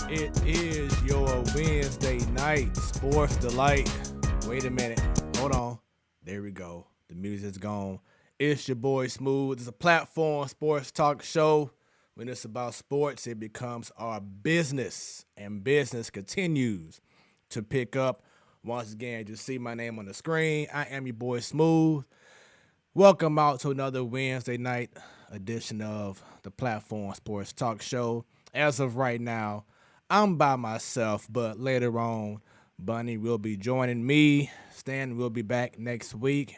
It is your Wednesday night sports delight. Wait a minute. Hold on. There we go. The music's gone. It's your boy Smoooth. It's a platform sports talk show. When it's about sports, it becomes our business, and business continues to pick up. Once again, you see my name on the screen. I am your boy Smoooth. Welcome out to another Wednesday night edition of the Platform Sports Talk Show. As of right now, I'm by myself, but later on, Bunny will be joining me. Stan will be back next week,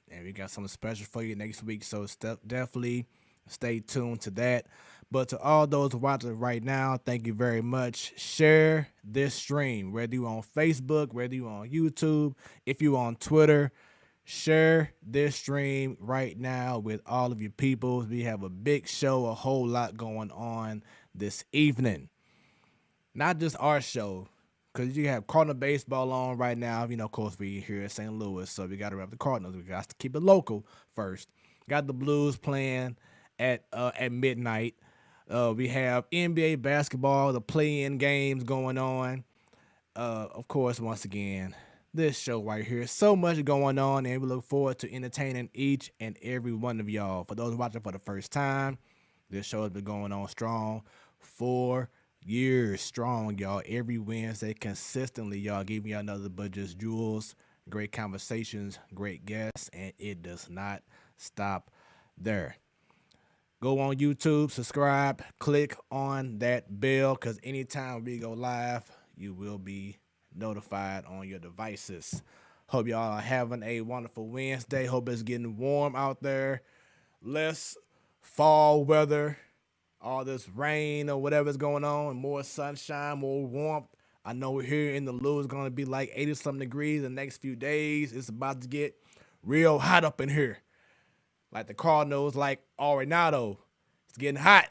and we got something special for you next week, so definitely stay tuned to that. But to all those watching right now, thank you very much. Share this stream, whether you're on Facebook, whether you're on YouTube, if you're on Twitter. Share this stream right now with all of your people. We have a big show, a whole lot going on this evening. Not just our show, because you have Cardinal baseball on right now. You know, of course, we here at St. Louis, so we got to rep the Cardinals. We got to keep it local first. Got the Blues playing at midnight. We have NBA basketball, the play-in games going on. Of course, once again, this show right here. So much going on, and we look forward to entertaining each and every one of y'all. For those watching for the first time, this show has been going on strong 4 years strong, y'all. Every Wednesday, consistently, y'all give me another but just jewels, great conversations, great guests, and it does not stop there. Go on YouTube, subscribe, click on that bell, because anytime we go live, you will be notified on your devices. Hope y'all are having a wonderful Wednesday. Hope it's getting warm out there. Less fall weather, all this rain or whatever's going on, more sunshine, more warmth. I know here in the Lou is going to be like 80-something degrees the next few days. It's about to get real hot up in here. Like the Cardinals, like Arenado. It's getting hot.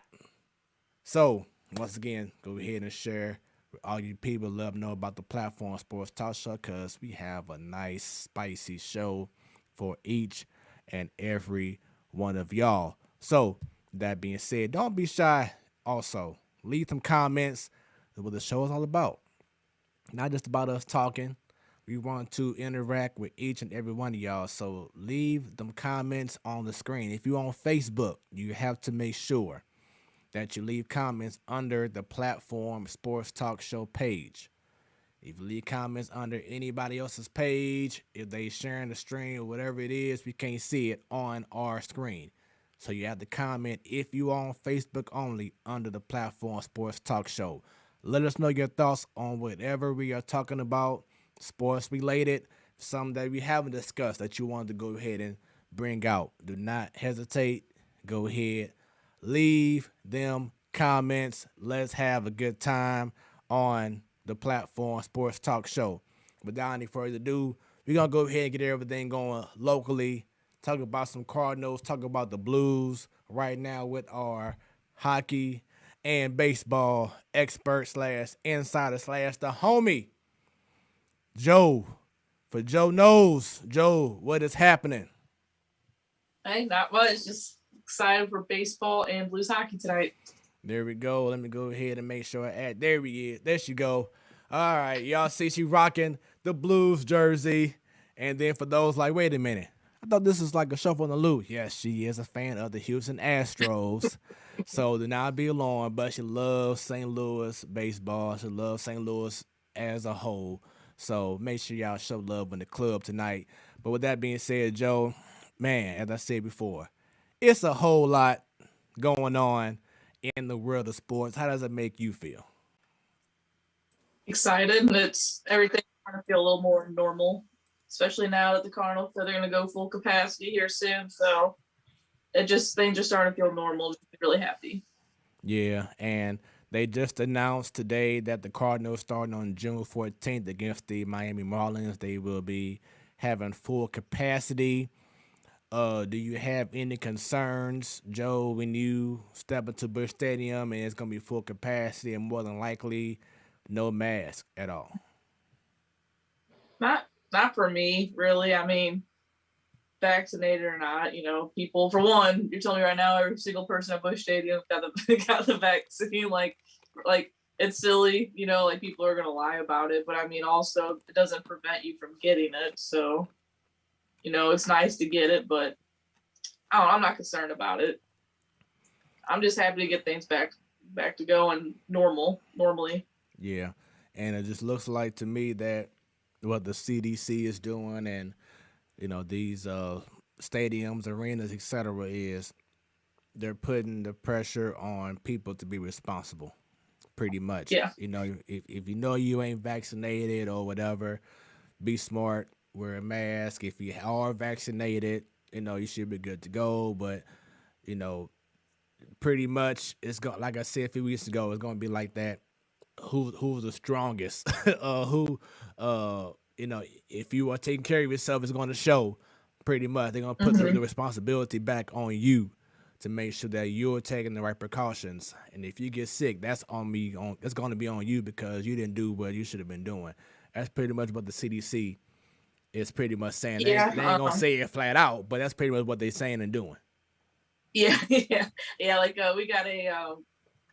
So, once again, go ahead and share with all you people. Let them know about the Platform Sports Talk Show, because we have a nice, spicy show for each and every one of y'all. So, that being said, don't be shy. Also, leave some comments on what the show is all about. Not just about us talking. We want to interact with each and every one of y'all. So leave them comments on the screen. If you're on Facebook, you have to make sure that you leave comments under the Platform Sports Talk Show page. If you leave comments under anybody else's page, if they sharing the stream or whatever it is, we can't see it on our screen. So you have to comment if you are on Facebook only under the Platform Sports Talk Show. Let us know your thoughts on whatever we are talking about, sports related, something that we haven't discussed that you want to go ahead and bring out. Do not hesitate. Go ahead. Leave them comments. Let's have a good time on the Platform Sports Talk Show. Without any further ado, we're going to go ahead and get everything going locally. Talk about some Cardinals, talk about the Blues right now with our hockey and baseball expert / insider / the homie, Joe. For Joe knows. Joe, what is happening? Hey, not much. Just excited for baseball and Blues hockey tonight. There we go. Let me go ahead and make sure I add. There we is. There she go. All right, y'all see she rocking the Blues jersey. And then for those like, wait a minute, I thought this was like a shuffle on the loop. Yes, she is a fan of the Houston Astros. So do not be alarmed, but she loves St. Louis baseball. She loves St. Louis as a whole. So make sure y'all show love in the club tonight. But with that being said, Joe, man, as I said before, it's a whole lot going on in the world of sports. How does it make you feel? Excited. It's everything starting to feel a little more normal, especially now that the Cardinals said they're going to go full capacity here soon. So things just starting to feel normal. Just really happy. Yeah, and they just announced today that the Cardinals starting on June 14th against the Miami Marlins. They will be having full capacity. Do you have any concerns, Joe, when you step into Busch Stadium and it's going to be full capacity and more than likely no mask at all? Not for me, really. I mean, vaccinated or not, people, for one, you're telling me right now every single person at Busch Stadium got the vaccine. Like it's silly, like people are gonna lie about it, but I mean, also it doesn't prevent you from getting it. So, it's nice to get it, but I'm not concerned about it. I'm just happy to get things back to going normally. Yeah, and it just looks like to me that what the CDC is doing, and these stadiums, arenas, etc., is they're putting the pressure on people to be responsible. Pretty much, Yeah. if you know you ain't vaccinated or whatever, be smart, wear a mask. If you are vaccinated, you should be good to go. But you know, pretty much it's going, like I said a few weeks ago, it's going to be like that. Who's the strongest? Who you know, if you are taking care of yourself, it's going to show. Pretty much, they're going to put the responsibility back on you to make sure that you're taking the right precautions. And if you get sick, that's on me. It's going to be on you because you didn't do what you should have been doing. That's pretty much what the CDC is pretty much saying. Yeah. They ain't gonna say it flat out, but that's pretty much what they're saying and doing. Yeah. Yeah. Like we got a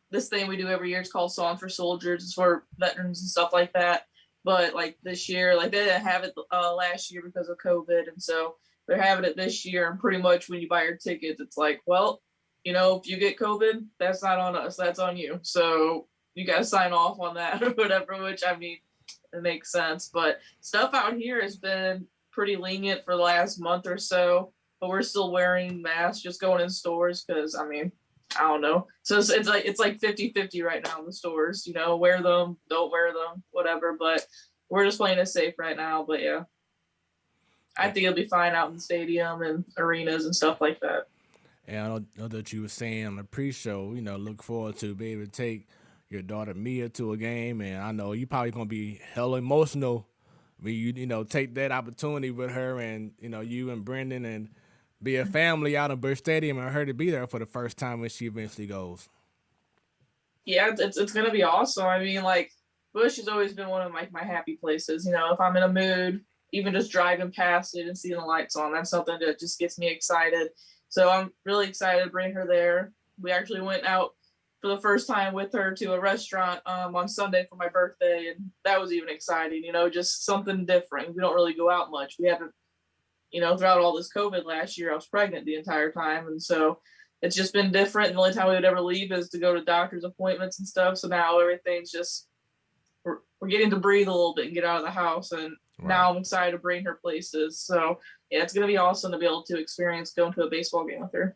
this thing we do every year. It's called Song for Soldiers. It's for veterans and stuff like that. But like this year, like they didn't have it last year because of COVID, and so they're having it this year. And pretty much when you buy your tickets, it's like, well, if you get COVID, that's not on us. That's on you. So you got to sign off on that or whatever. Which I mean, it makes sense. But stuff out here has been pretty lenient for the last month or so. But we're still wearing masks, just going in stores because I mean, I don't know. So it's like 50-50 right now in the stores. Wear them, don't wear them, whatever. But we're just playing it safe right now. But yeah, I think it'll be fine out in the stadium and arenas and stuff like that. And I know that you were saying on the pre-show, look forward to be able to take your daughter Mia to a game, and I know you probably gonna be hella emotional when you take that opportunity with her, and you and Brendan, and be a family out in Bush Stadium, and her to be there for the first time when she eventually goes. Yeah, it's gonna be awesome. I mean, like Bush has always been one of my happy places. If I'm in a mood, even just driving past it and seeing the lights on, that's something that just gets me excited. So I'm really excited to bring her there. We actually went out for the first time with her to a restaurant on Sunday for my birthday, and that was even exciting. Just something different. We don't really go out much. We haven't, throughout all this COVID last year, I was pregnant the entire time, and so it's just been different. And the only time we would ever leave is to go to doctor's appointments and stuff. So now everything's just we're getting to breathe a little bit and get out of the house, and now I'm excited to bring her places. So yeah, it's gonna be awesome to be able to experience going to a baseball game with her.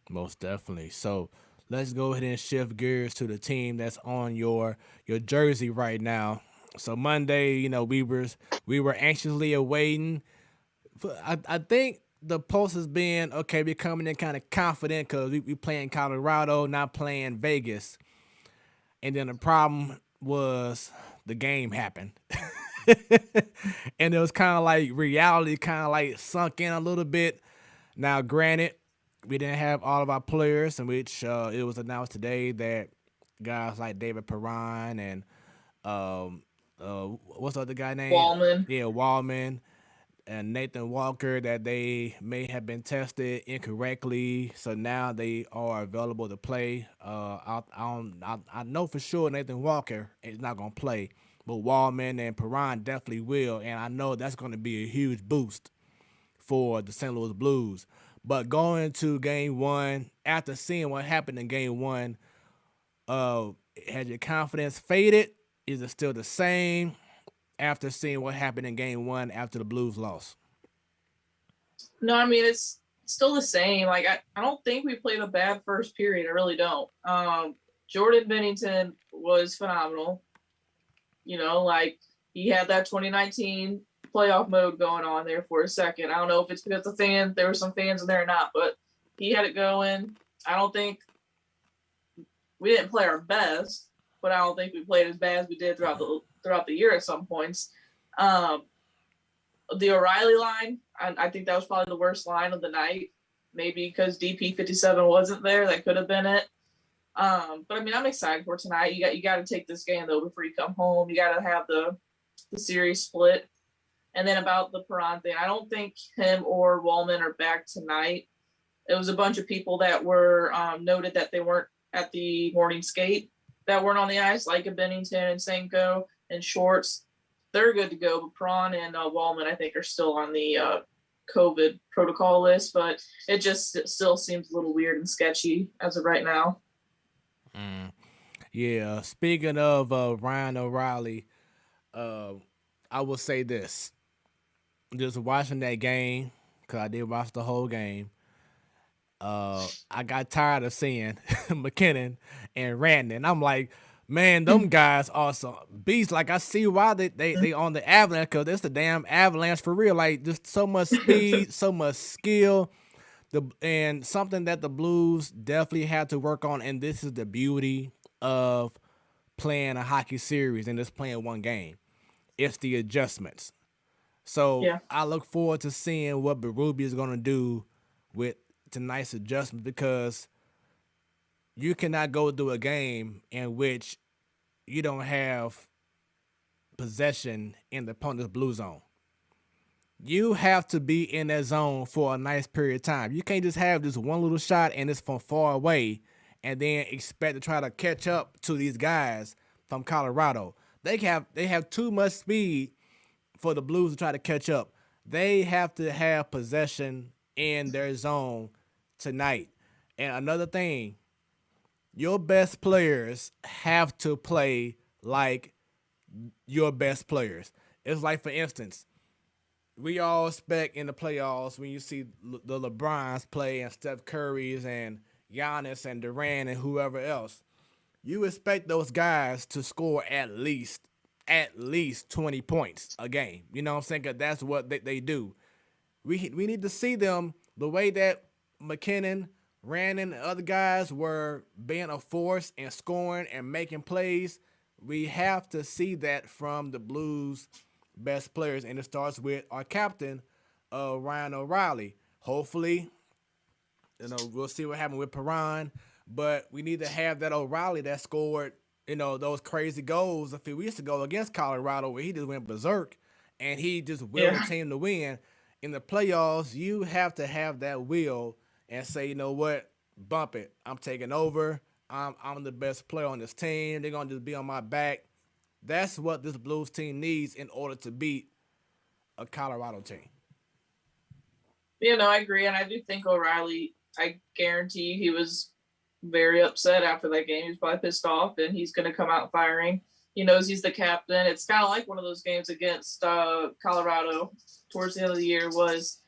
Most definitely. So let's go ahead and shift gears to the team that's on your jersey right now. So Monday, we were anxiously awaiting. I think the post has been okay. We're coming in kind of confident because we playing Colorado, not playing Vegas, and then the problem was the game happened. And it was kind of like reality kind of like sunk in a little bit. Now, granted, we didn't have all of our players, in which it was announced today that guys like David Perron and what's the other guy name? Wallman. Yeah, Wallman and Nathan Walker, that they may have been tested incorrectly, so now they are available to play. I know for sure Nathan Walker is not going to play, but Wallman and Perron definitely will, and I know that's going to be a huge boost for the St. Louis Blues. But going to game one, after seeing what happened in game one, has your confidence faded? Is it still the same after seeing what happened in game one after the Blues lost? No, I mean, it's still the same. Like, I don't think we played a bad first period. I really don't. Jordan Bennington was phenomenal. Like he had that 2019 playoff mode going on there for a second. I don't know if it's because there were some fans in there or not, but he had it going. I don't think we didn't play our best, but I don't think we played as bad as we did throughout the year at some points. The O'Reilly line, I think that was probably the worst line of the night. Maybe because DP57 wasn't there, that could have been it. But I mean, I'm excited for tonight. You got to take this game though before you come home. You got to have the series split. And then about the Perron thing, I don't think him or Wallman are back tonight. It was a bunch of people that were noted that they weren't at the morning skate. that weren't on the ice, like a Bennington and Senko and Schwartz, they're good to go. But Prawn and Wallman, I think, are still on the COVID protocol list, but it still seems a little weird and sketchy as of right now. Yeah. Speaking of Ryan O'Reilly, I will say this: just watching that game, because I did watch the whole game. I got tired of seeing McKinnon and Randon. I'm like, man, them guys are some beasts. Like, I see why they on the Avalanche, because it's the damn Avalanche for real. Like, just so much speed, so much skill. And something that the Blues definitely had to work on, and this is the beauty of playing a hockey series and just playing one game. It's the adjustments. So Yeah. I look forward to seeing what Berube is going to do with tonight's adjustment, because you cannot go through a game in which you don't have possession in the opponent's blue zone. You have to be in that zone for a nice period of time. You can't just have this one little shot and it's from far away and then expect to try to catch up to these guys from Colorado. They have too much speed for the Blues to try to catch up. They have to have possession in their zone tonight. And another thing, your best players have to play like your best players. It's like, for instance, we all expect in the playoffs when you see the LeBrons play and Steph Curry's and Giannis and Durant and whoever else, you expect those guys to score at least 20 points a game. You know what I'm saying? 'Cause that's what they do. We need to see them the way that McKinnon, Randon, and other guys were being a force and scoring and making plays. We have to see that from the Blues' best players, and it starts with our captain, Ryan O'Reilly. Hopefully, we'll see what happens with Perron, but we need to have that O'Reilly that scored, those crazy goals a few weeks ago against Colorado, where he just went berserk and he just willed the team to win. In the playoffs, you have to have that will and say, you know what, bump it. I'm taking over. I'm the best player on this team. They're gonna just be on my back. That's what this Blues team needs in order to beat a Colorado team. I agree, and I do think O'Reilly, I guarantee he was very upset after that game. He's probably pissed off, and he's going to come out firing. He knows he's the captain. It's kind of like one of those games against Colorado towards the end of the year was,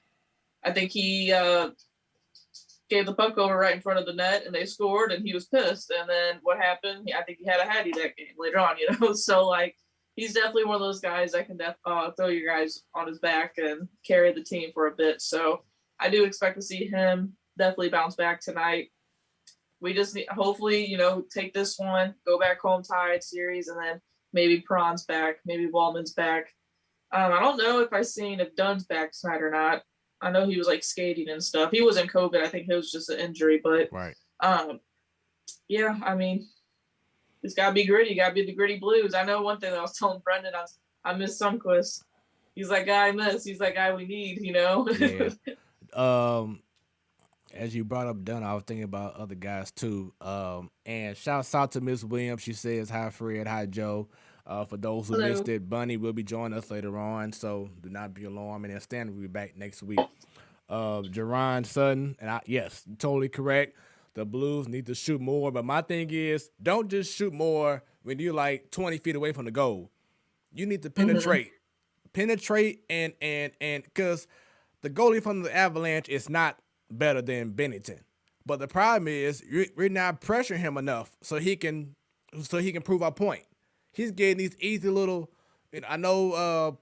I think he gave the puck over right in front of the net, and they scored, and he was pissed. And then what happened? I think he had a hattie that game later on, So, like, he's definitely one of those guys that can throw your guys on his back and carry the team for a bit. So I do expect to see him definitely bounce back tonight. We just need, hopefully, take this one, go back home tied series, and then maybe Perron's back, maybe Wallman's back. I don't know if Dunn's back tonight or not. I know he was like skating and stuff. He wasn't COVID. I think it was just an injury, but right. Yeah, I mean, it's got to be gritty. Got to be the gritty Blues. I know one thing that I was telling Brendan, I miss Sundqvist. He's that guy I miss. He's that guy we need, Yeah. As you brought up Dunn, I was thinking about other guys too. And shouts out to Miss Williams. She says, hi, Fred. Hi, Joe. For those who missed it, Bunny will be joining us later on, so do not be alarmed. And then Stanley will be back next week. Jerron Sutton, and yes, totally correct. The Blues need to shoot more, but my thing is, don't just shoot more when you're like 20 feet away from the goal. You need to penetrate. Penetrate, and because the goalie from the Avalanche is not better than Bennington. But the problem is we're not pressuring him enough so he can prove our point. He's getting these easy little. I know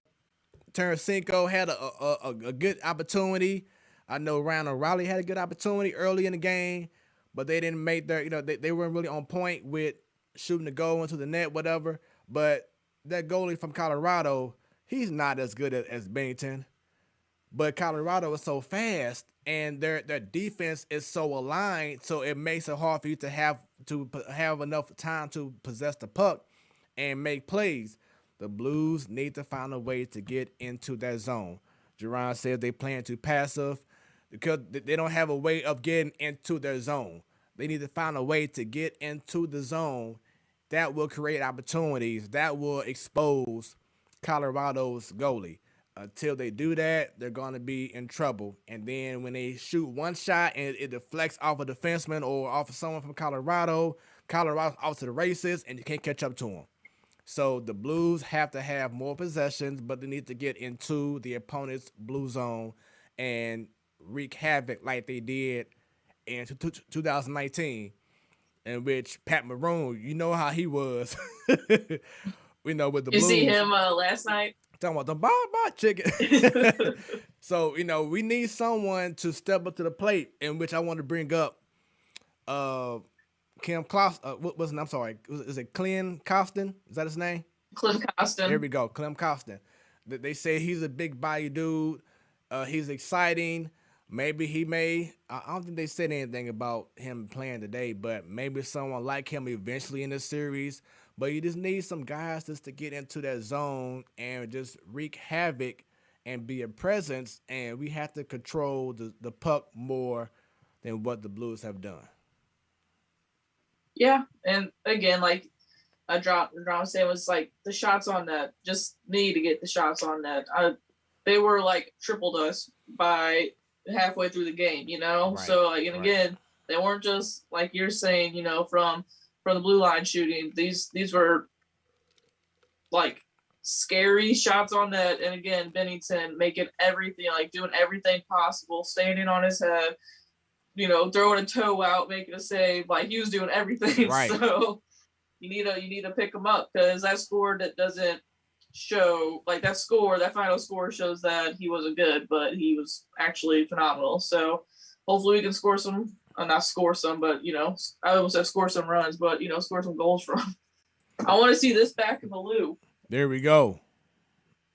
Tarasenko had a good opportunity. I know Ryan O'Reilly had a good opportunity early in the game, but they didn't make their. They weren't really on point with shooting the goal into the net, whatever. But that goalie from Colorado, he's not as good as Bennington. But Colorado is so fast, and their defense is so aligned, so it makes it hard for you to have enough time to possess the puck and make plays. The Blues need to find a way to get into that zone. Jerron says they playing too passive because they don't have a way of getting into their zone. They need to find a way to get into the zone that will create opportunities, that will expose Colorado's goalie. Until they do that, they're going to be in trouble. And then when they shoot one shot and it deflects off a defenseman or off of someone from Colorado's off to the races, and you can't catch up to them. So the Blues have to have more possessions, but they need to get into the opponent's blue zone and wreak havoc like they did in 2019, in which Pat Maroon, you know how he was, with the Blues. You see him last night? Talking about the bye chicken. So, we need someone to step up to the plate, in which I want to bring up Kim Klaus. What was it? I'm sorry. Is it Clem Costin? Is that his name? Clem Costin. There we go. Clem Costin. They say he's a big body dude. He's exciting. Maybe he may. I don't think they said anything about him playing today, but maybe someone like him eventually in this series. But you just need some guys just to get into that zone and just wreak havoc and be a presence. And we have to control the puck more than what the Blues have done. Yeah, and again, like Drama saying, was like the shots on net. Just need to get the shots on net. They were like tripled us by halfway through the game, Right, so like, and again, they weren't just like you're saying, from the blue line shooting. These were like scary shots on net. And again, Binnington making everything, like doing everything possible, standing on his head, throwing a toe out, making a save. Like he was doing everything. Right. So you need to pick him up, because that score that doesn't show, like that final score shows that he wasn't good, but he was actually phenomenal. So hopefully we can score some. Not score some, but I almost said score some runs, but score some goals from. I want to see this back in the Lou. There we go.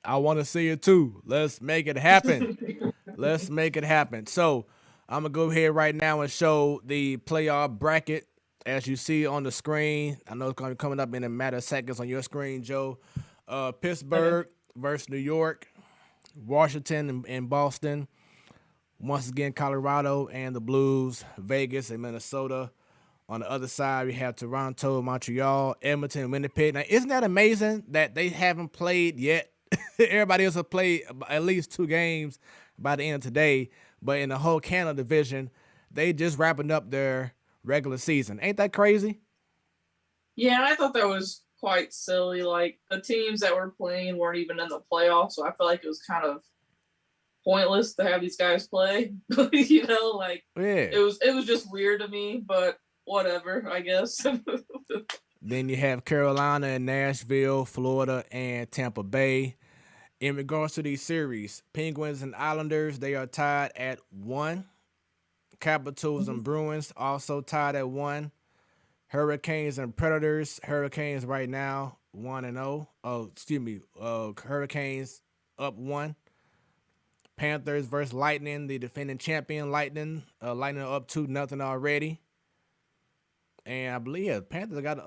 I want to see it too. Let's make it happen. Let's make it happen. So I'm gonna go ahead right now and show the playoff bracket as you see on the screen. I know it's gonna be coming up in a matter of seconds on your screen, Joe. Pittsburgh versus New York, Washington and Boston. Once again, Colorado and the Blues, Vegas and Minnesota. On the other side, we have Toronto, Montreal, Edmonton, and Winnipeg. Now, isn't that amazing that they haven't played yet? Everybody else has played at least 2 games by the end of today. But in the whole Canada division, they just wrapping up their regular season. Ain't that crazy? Yeah, I thought that was quite silly. Like, the teams that were playing weren't even in the playoffs, so I feel like it was kind of pointless to have these guys play. It was just weird to me, but whatever, I guess. Then you have Carolina and Nashville, Florida and Tampa Bay. In regards to these series, Penguins and Islanders, they are tied at 1. Capitals and Bruins also tied at 1. Hurricanes and Predators, Hurricanes right now 1-0. Hurricanes up 1. Panthers versus Lightning, the defending champion Lightning. Lightning up 2-0 already. And I believe Panthers got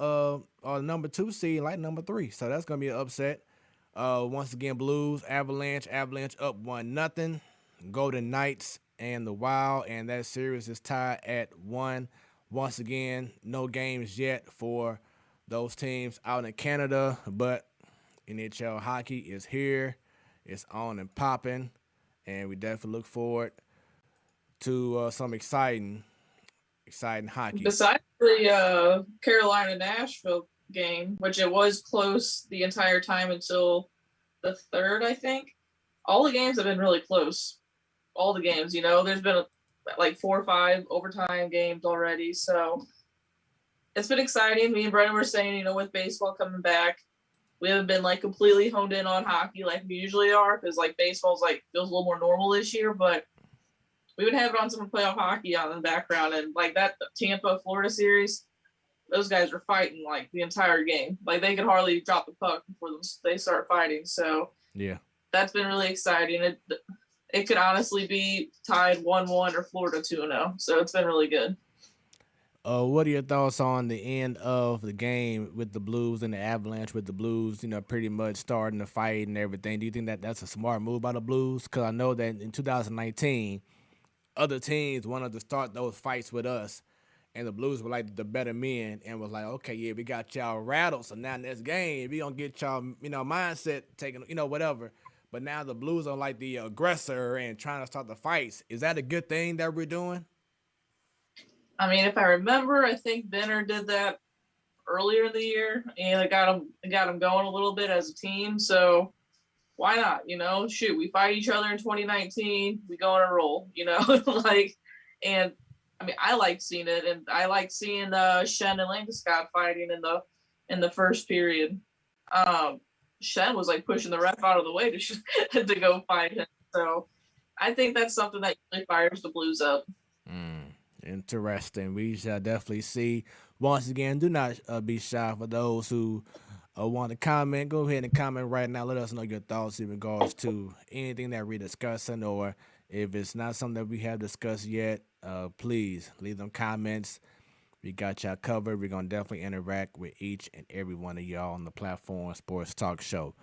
number 2 seed, Lightning number 3. So that's gonna be an upset. Once again, Blues, Avalanche up 1-0. Golden Knights and the Wild, and that series is tied at 1. Once again, no games yet for those teams out in Canada, but NHL hockey is here. It's on and popping. And we definitely look forward to some exciting hockey. Besides the Carolina-Nashville game, which it was close the entire time until the 3rd, I think, all the games have been really close. All the games, there's been like 4 or 5 overtime games already. So it's been exciting. Me and Brennan were saying, with baseball coming back, we haven't been like completely honed in on hockey like we usually are, because like baseball's like feels a little more normal this year, but we would have it on some playoff hockey on in the background. And like that Tampa Florida series, those guys were fighting like the entire game. Like they could hardly drop the puck before they start fighting. So yeah, that's been really exciting. It could honestly be tied 1-1 or Florida 2-0. So it's been really good. What are your thoughts on the end of the game with the Blues and the Avalanche, with the Blues, pretty much starting the fight and everything? Do you think that that's a smart move by the Blues? Because I know that in 2019, other teams wanted to start those fights with us, and the Blues were like the better men and was like, okay, yeah, we got y'all rattled. So now next game, we gonna get y'all, mindset taken, whatever. But now the Blues are like the aggressor and trying to start the fights. Is that a good thing that we're doing? I mean, if I remember, I think Benner did that earlier in the year, and it got him going a little bit as a team. So why not? Shoot, we fight each other in 2019. We go on a roll. And I mean, I like seeing it, and I like seeing Shen and Landeskog fighting in the first period. Shen was like pushing the ref out of the way to go fight him. So I think that's something that really fires the Blues up. Interesting. We shall definitely see. Once again, do not be shy for those who want to comment. Go ahead and comment right now. Let us know your thoughts in regards to anything that we're discussing, or if it's not something that we have discussed yet, please leave them comments. We got y'all covered. We're going to definitely interact with each and every one of y'all on the platform Sports Talk Show.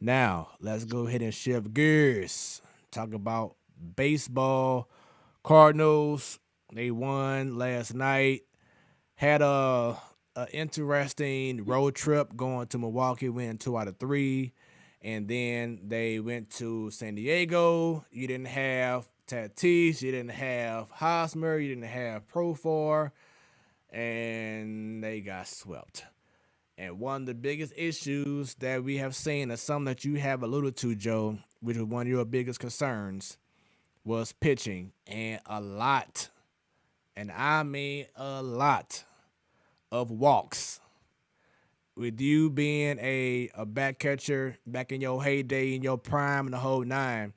Now, let's go ahead and shift gears. Talk about baseball. Cardinals, they won last night. Had a interesting road trip going to Milwaukee, winning 2 out of 3. And then they went to San Diego. You didn't have Tatis. You didn't have Hosmer. You didn't have Profar. And they got swept. And one of the biggest issues that we have seen, and something that you have alluded to, Joe, which was one of your biggest concerns, was pitching. And a lot, and I mean a lot, of walks. With you being a back catcher back in your heyday, in your prime, and the whole nine,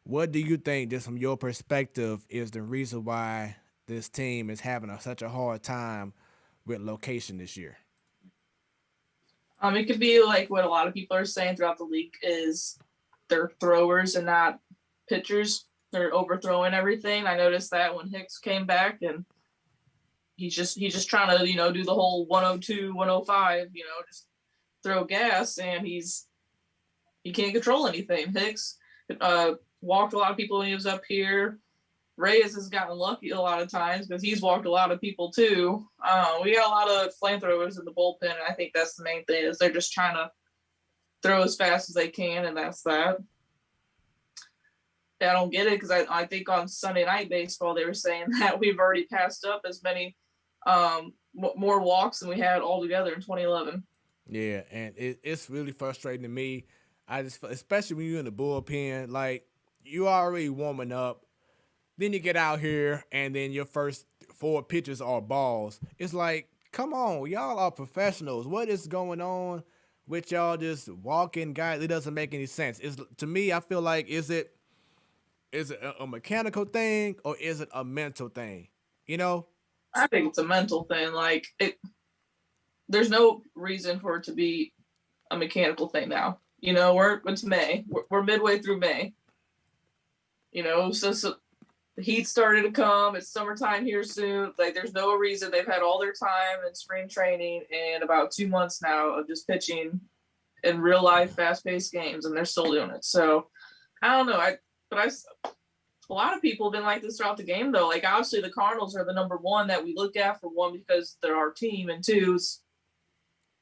what do you think, just from your perspective, is the reason why this team is having such a hard time with location this year? It could be like what a lot of people are saying throughout the league is they're throwers and not pitchers. They're overthrowing everything. I noticed that when Hicks came back, and he's just trying to, do the whole 102, 105, just throw gas, and he can't control anything. Hicks walked a lot of people when he was up here. Reyes has gotten lucky a lot of times because he's walked a lot of people too. We got a lot of flamethrowers in the bullpen, and I think that's the main thing is they're just trying to throw as fast as they can, and that's that. I don't get it because I think on Sunday Night Baseball they were saying that we've already passed up as many more walks than we had altogether in 2011. Yeah, and it's really frustrating to me. Especially when you're in the bullpen, like you already warming up. Then you get out here, and then your first 4 pitches are balls. It's like, come on, y'all are professionals. What is going on with y'all just walking guys? It doesn't make any sense. To me, I feel like, is it a mechanical thing or is it a mental thing? I think it's a mental thing. Like there's no reason for it to be a mechanical thing now. It's May. We're midway through May. So the heat started to come. It's summertime here soon. Like there's no reason. They've had all their time in spring training and about 2 months now of just pitching in real life, fast-paced games, and they're still doing it. So I don't know. A lot of people have been like this throughout the game, though. Like obviously the Cardinals are the number one that we look at, for one, because they're our team, and two,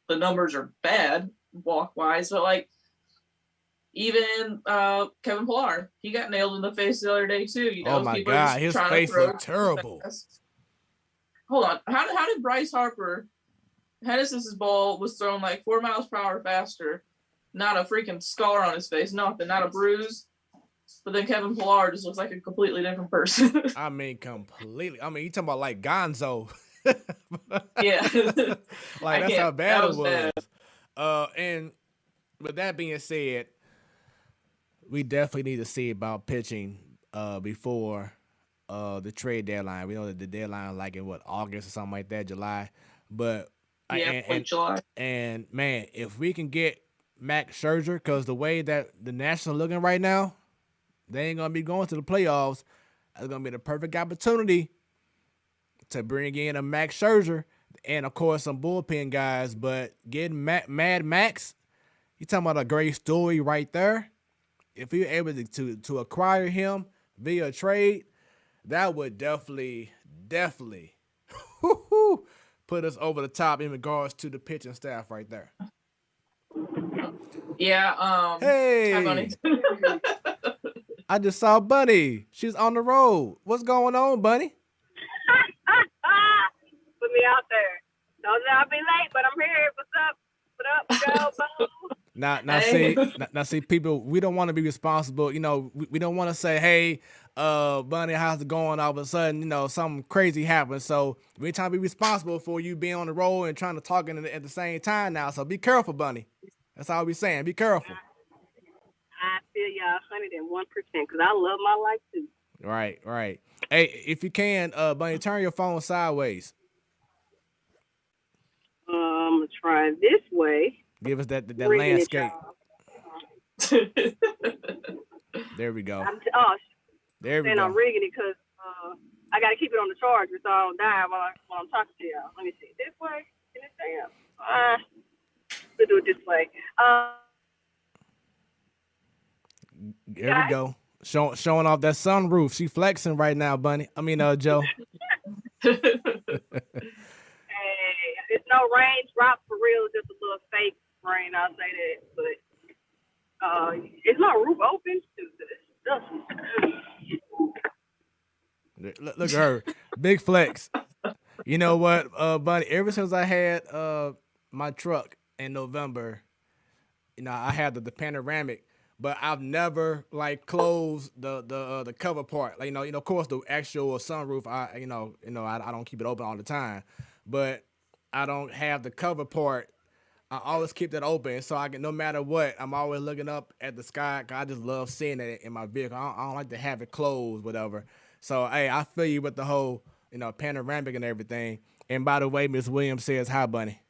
the numbers are bad walk-wise. But like even Kevin Pillar, he got nailed in the face the other day too. Oh my God, his face looked terrible. Hold on, how did Bryce Harper? Hennessy's ball was thrown like 4 miles per hour faster, not a freaking scar on his face, nothing, not a bruise. But then Kevin Pillar just looks like a completely different person. I mean, completely. I mean, you talking about like Gonzo. Yeah. Like that's how bad it was. And with that being said, we definitely need to see about pitching before the trade deadline. We know that the deadline is like in August or something like that, July. But July. And man, if we can get Max Scherzer, because the way that the Nationals are looking right now, they ain't gonna be going to the playoffs. It's gonna be the perfect opportunity to bring in a Max Scherzer and of course some bullpen guys. But getting Mad Max, you talking about a great story right there. If you're able to acquire him via trade, that would definitely put us over the top in regards to the pitching staff right there. Yeah. Hi, Hey, Bunny. I just saw Bunny. She's on the road. What's going on, Bunny? Put me out there. Don't say I'll be late, but I'm here. What's up? What up, Joe? Now, see, people, we don't want to be responsible. You know, we don't want to say, hey, Bunny, how's it going? All of a sudden, you know, something crazy happens. So we're trying to be responsible for you being on the road and trying to talk at the same time now. So be careful, Bunny. That's all we're saying. Be careful. I feel y'all 101% because I love my life too. Right. Hey, if you can, Bunny, turn your phone sideways. I'm going to try this way. Give us that Rigging landscape. There we go. There we go. I'm rigging it because I got to keep it on the charger so I don't die while I'm talking to y'all. Let me see. This way? Can it stay up? We'll do it this way. There we go. Showing off that sunroof. She flexing right now, Bunny. I mean, Joe. Hey, it's no rain drop for real, just a little fake rain. I'll say that, but it's not roof open. Look at her, big flex. You know what, Bunny? Ever since I had my truck in November, you know, I had the panoramic, but I've never like closed the cover part. Like, you know, of course the actual sunroof, I don't keep it open all the time, but I don't have the cover part. I always keep that open so I can, no matter what, I'm always looking up at the sky. I just love seeing it in my vehicle. I don't like to have it closed, whatever. So, hey, I feel you with the whole, you know, panoramic and everything. And by the way, Miss Williams says hi, Bunny.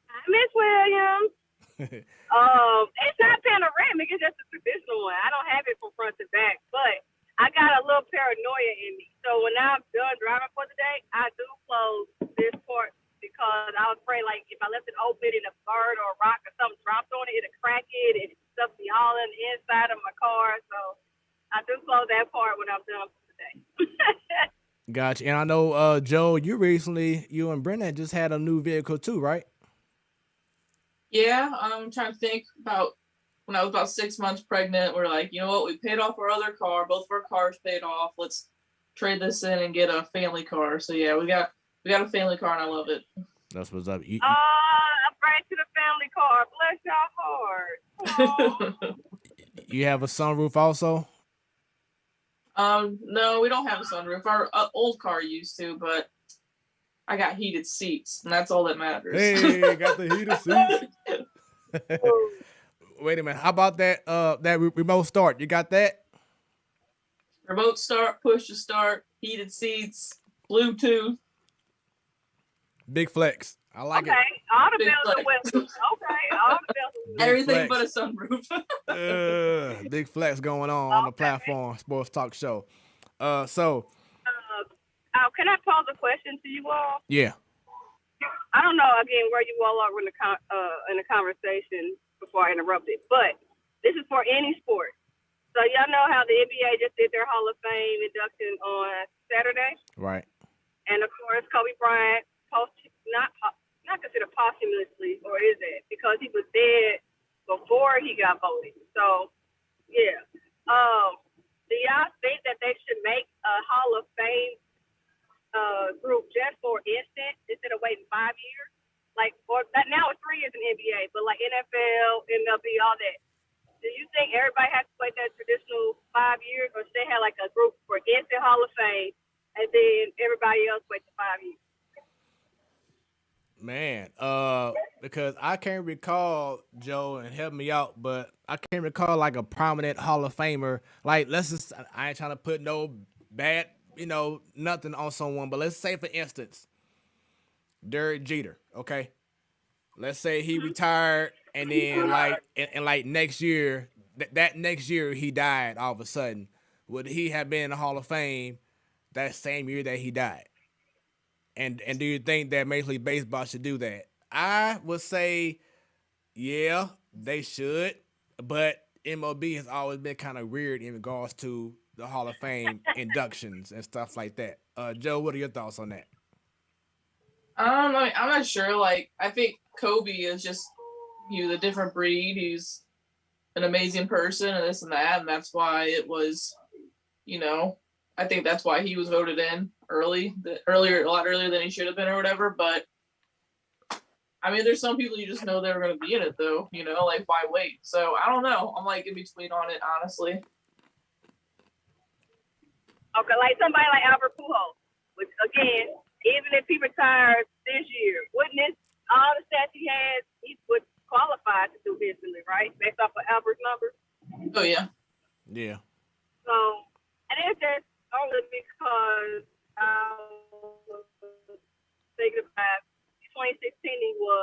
Hi, Miss Williams. It's not panoramic. It's just a traditional one. I don't have it from front to back, but I got a little paranoia in me. So when I'm done driving for the day, I do close this part because I was afraid, like, if I left it open and a bird or a rock or something dropped on it, it'll crack it and stuff be all in the inside of my car. So I do close that part when I'm done for the day. Gotcha. And I know, Joe, you and Brennan just had a new vehicle too, right? Yeah, I'm trying to think about when I was about 6 months pregnant. We're like, you know what? We paid off our other car. Both of our cars paid off. Let's trade this in and get a family car. So yeah, we got a family car and I love it. That's what's up. I'm right to the family car. Bless y'all heart. You have a sunroof also? No, we don't have a sunroof. Our old car used to, but I got heated seats, and that's all that matters. Hey, got the heated seats. Wait a minute. How about that remote start? You got that? Remote start, push to start, heated seats, Bluetooth. Big flex. I like it. Okay, all the bells and whistles. Okay, all the bells and whistles. Everything but a sunroof. Big flex going on the platform, Sports Talk Show. Can I pose a question to you all? Yeah. I don't know, again, where you all are in the conversation before I interrupted, but this is for any sport. So y'all know how the NBA just did their Hall of Fame induction on Saturday? Right. And, of course, Kobe Bryant, not considered posthumously, or is it? Because he was dead before he got voted. So, yeah. Do y'all think that they should make a Hall of Fame group just for instant instead of waiting 5 years? Like, or that now it's 3 years in the NBA, but like NFL, MLB, all that. Do you think everybody has to wait that traditional 5 years, or should they have like a group for instant Hall of Fame and then everybody else wait the 5 years? Man, because I can't recall, Joe, and help me out, but I can't recall like a prominent Hall of Famer. Like, I ain't trying to put no bad, nothing on someone, but let's say, for instance, Derek Jeter, okay? Let's say he retired, and then like next year, that next year he died all of a sudden. Would he have been in the Hall of Fame that same year that he died? And do you think that Major League Baseball should do that? I would say, yeah, they should. But MLB has always been kind of weird in regards to the Hall of Fame inductions and stuff like that. Joe, what are your thoughts on that? I'm not sure. Like, I think Kobe is just he was a different breed. He's an amazing person and this and that, and that's why it was, I think that's why he was voted in a lot earlier than he should have been or whatever. But I mean, there's some people you just know they're going to be in it though, like why wait? So I don't know. I'm like in between on it, honestly. Okay, like somebody like Albert Pujols, which again, even if he retires this year, wouldn't this all the stats he has, he would qualify to do instantly, right? Based off of Albert's numbers. Oh yeah. Yeah. So, and it's just only because I was thinking about 2016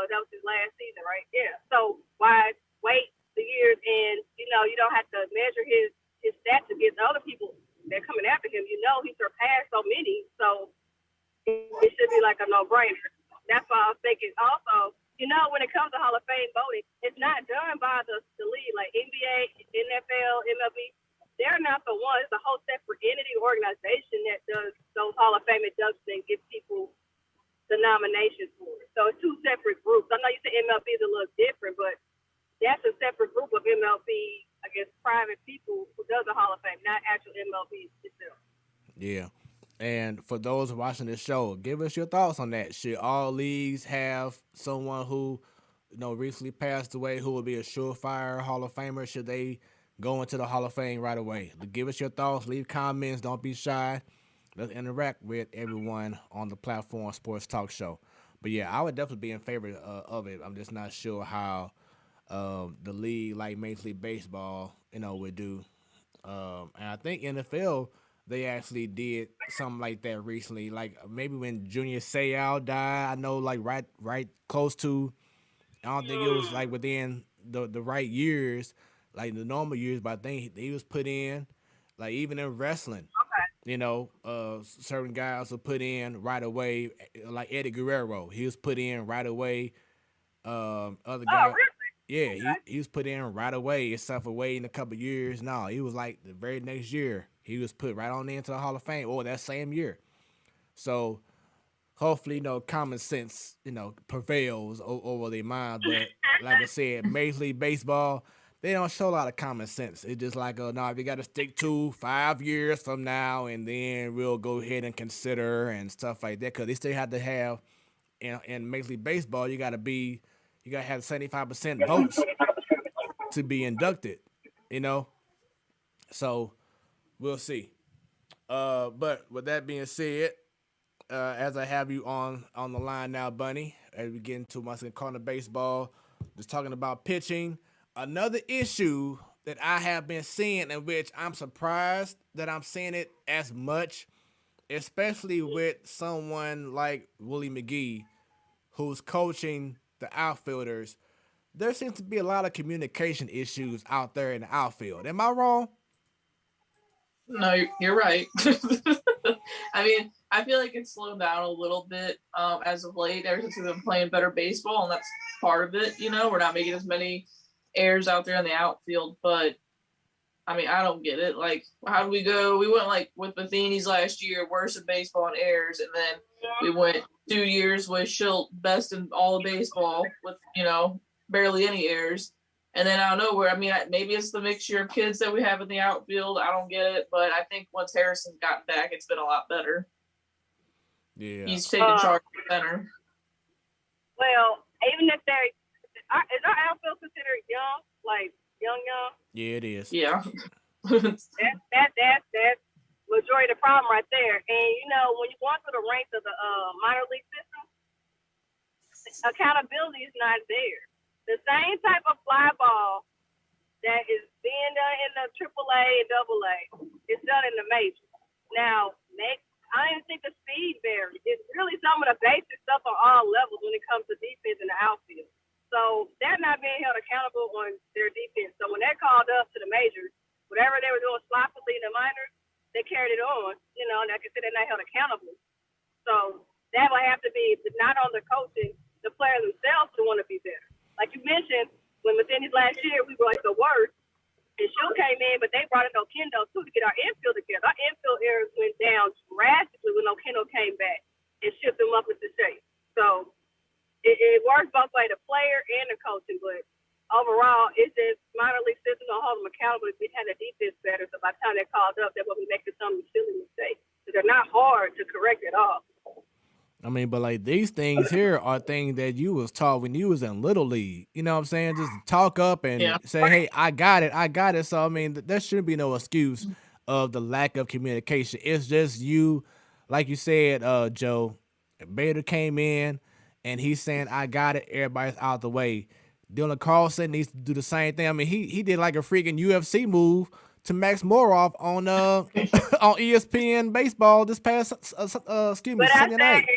that was his last season, right? Yeah. So why wait the years and you don't have to measure his stats against other people that are coming after him. He surpassed so many, so it should be like a no-brainer. That's why I was thinking also, when it comes to Hall of Fame voting, it's not done by the league, like NBA, NFL, MLB. They're not the ones. It's a whole separate entity organization that does those Hall of Fame inductions and gives people the nominations for it. So it's two separate groups. I know you said MLB is a little different, but that's a separate group of MLB, I guess, private people who does the Hall of Fame, not actual MLB itself. Yeah. And for those watching this show, give us your thoughts on that. Should all leagues have someone who, recently passed away who will be a surefire Hall of Famer? Should they go into the Hall of Fame right away? Give us your thoughts. Leave comments. Don't be shy. Let's interact with everyone on the platform Sports Talk Show. But yeah, I would definitely be in favor of it. I'm just not sure how the league, like Major League Baseball, would do. And I think NFL, they actually did something like that recently. Like maybe when Junior Seau died, I know like right close to. I don't think it was like within the right years, like the normal years, but I think he was put in, like even in wrestling. Certain guys were put in right away, like Eddie Guerrero. He was put in right away. Other Oh, guy, really? yeah, Okay. he was put in right away. Except for waiting a couple years. No, he was like the very next year. He was put right on into the Hall of Fame, or that same year. So hopefully, common sense, prevails over their mind. But like I said, Major League Baseball, they don't show a lot of common sense. It's just like, no, we got to stick to 5 years from now, and then we'll go ahead and consider and stuff like that. Because they still have to have in Major League Baseball, you got to have 75% votes to be inducted. You know, so we'll see. But with that being said, as I have you on the line now, Bunny, as we get into once again Cardinal baseball, just talking about pitching. Another issue that I have been seeing, in which I'm surprised that I'm seeing it as much, especially with someone like Willie McGee, who's coaching the outfielders. There seems to be a lot of communication issues out there in the outfield. Am I wrong? No, you're right. I mean, I feel like it's slowed down a little bit as of late, ever since we've been playing better baseball, and that's part of it. We're not making as many errors out there in the outfield, but I mean, I don't get it. Like, how do we go? We went like with Matheny's last year, worst in baseball in errors, and then we went 2 years with Schilt, best in all of baseball with barely any errors. And then out of nowhere, I mean, maybe it's the mixture of kids that we have in the outfield. I don't get it, but I think once Harrison's gotten back, it's been a lot better. Yeah. He's taken charge of the center. Well, even if is our outfield considered young, like young? Yeah, it is. Yeah. That's majority of the problem right there. And when you go through the ranks of the minor league system, accountability is not there. The same type of fly ball that is being done in the AAA and AA is done in the majors. Now, I don't even think the speed varies. It's really some of the basic stuff on all levels when it comes to defense in the outfield. So they're not being held accountable on their defense. So when they're called up to the majors, whatever they were doing sloppily in the minors, they carried it on, and like I said, they're not held accountable. So that will have to be not on the coaching, the players themselves to want to be better. Like you mentioned, when within his last year, we were like the worst. And Schilt came in, but they brought in Okendo, too, to get our infield together. Our infield errors went down drastically when Okendo came back and shipped them up into shape. So it works both ways, the player and the coaching. But overall, it's just minor league system don't hold them accountable. We had a defense better, so by the time they called up, they will be making some silly mistakes. So they're not hard to correct at all. I mean, but like these things here are things that you was taught when you was in Little League. You know what I'm saying? Just talk up and say, hey, I got it. So, I mean, there shouldn't be no excuse of the lack of communication. It's just you, like you said, Joe, Bader came in and he's saying, I got it. Everybody's out the way. Dylan Carlson needs to do the same thing. I mean, he did like a freaking UFC move to Max Moroff on on ESPN baseball this past Sunday night.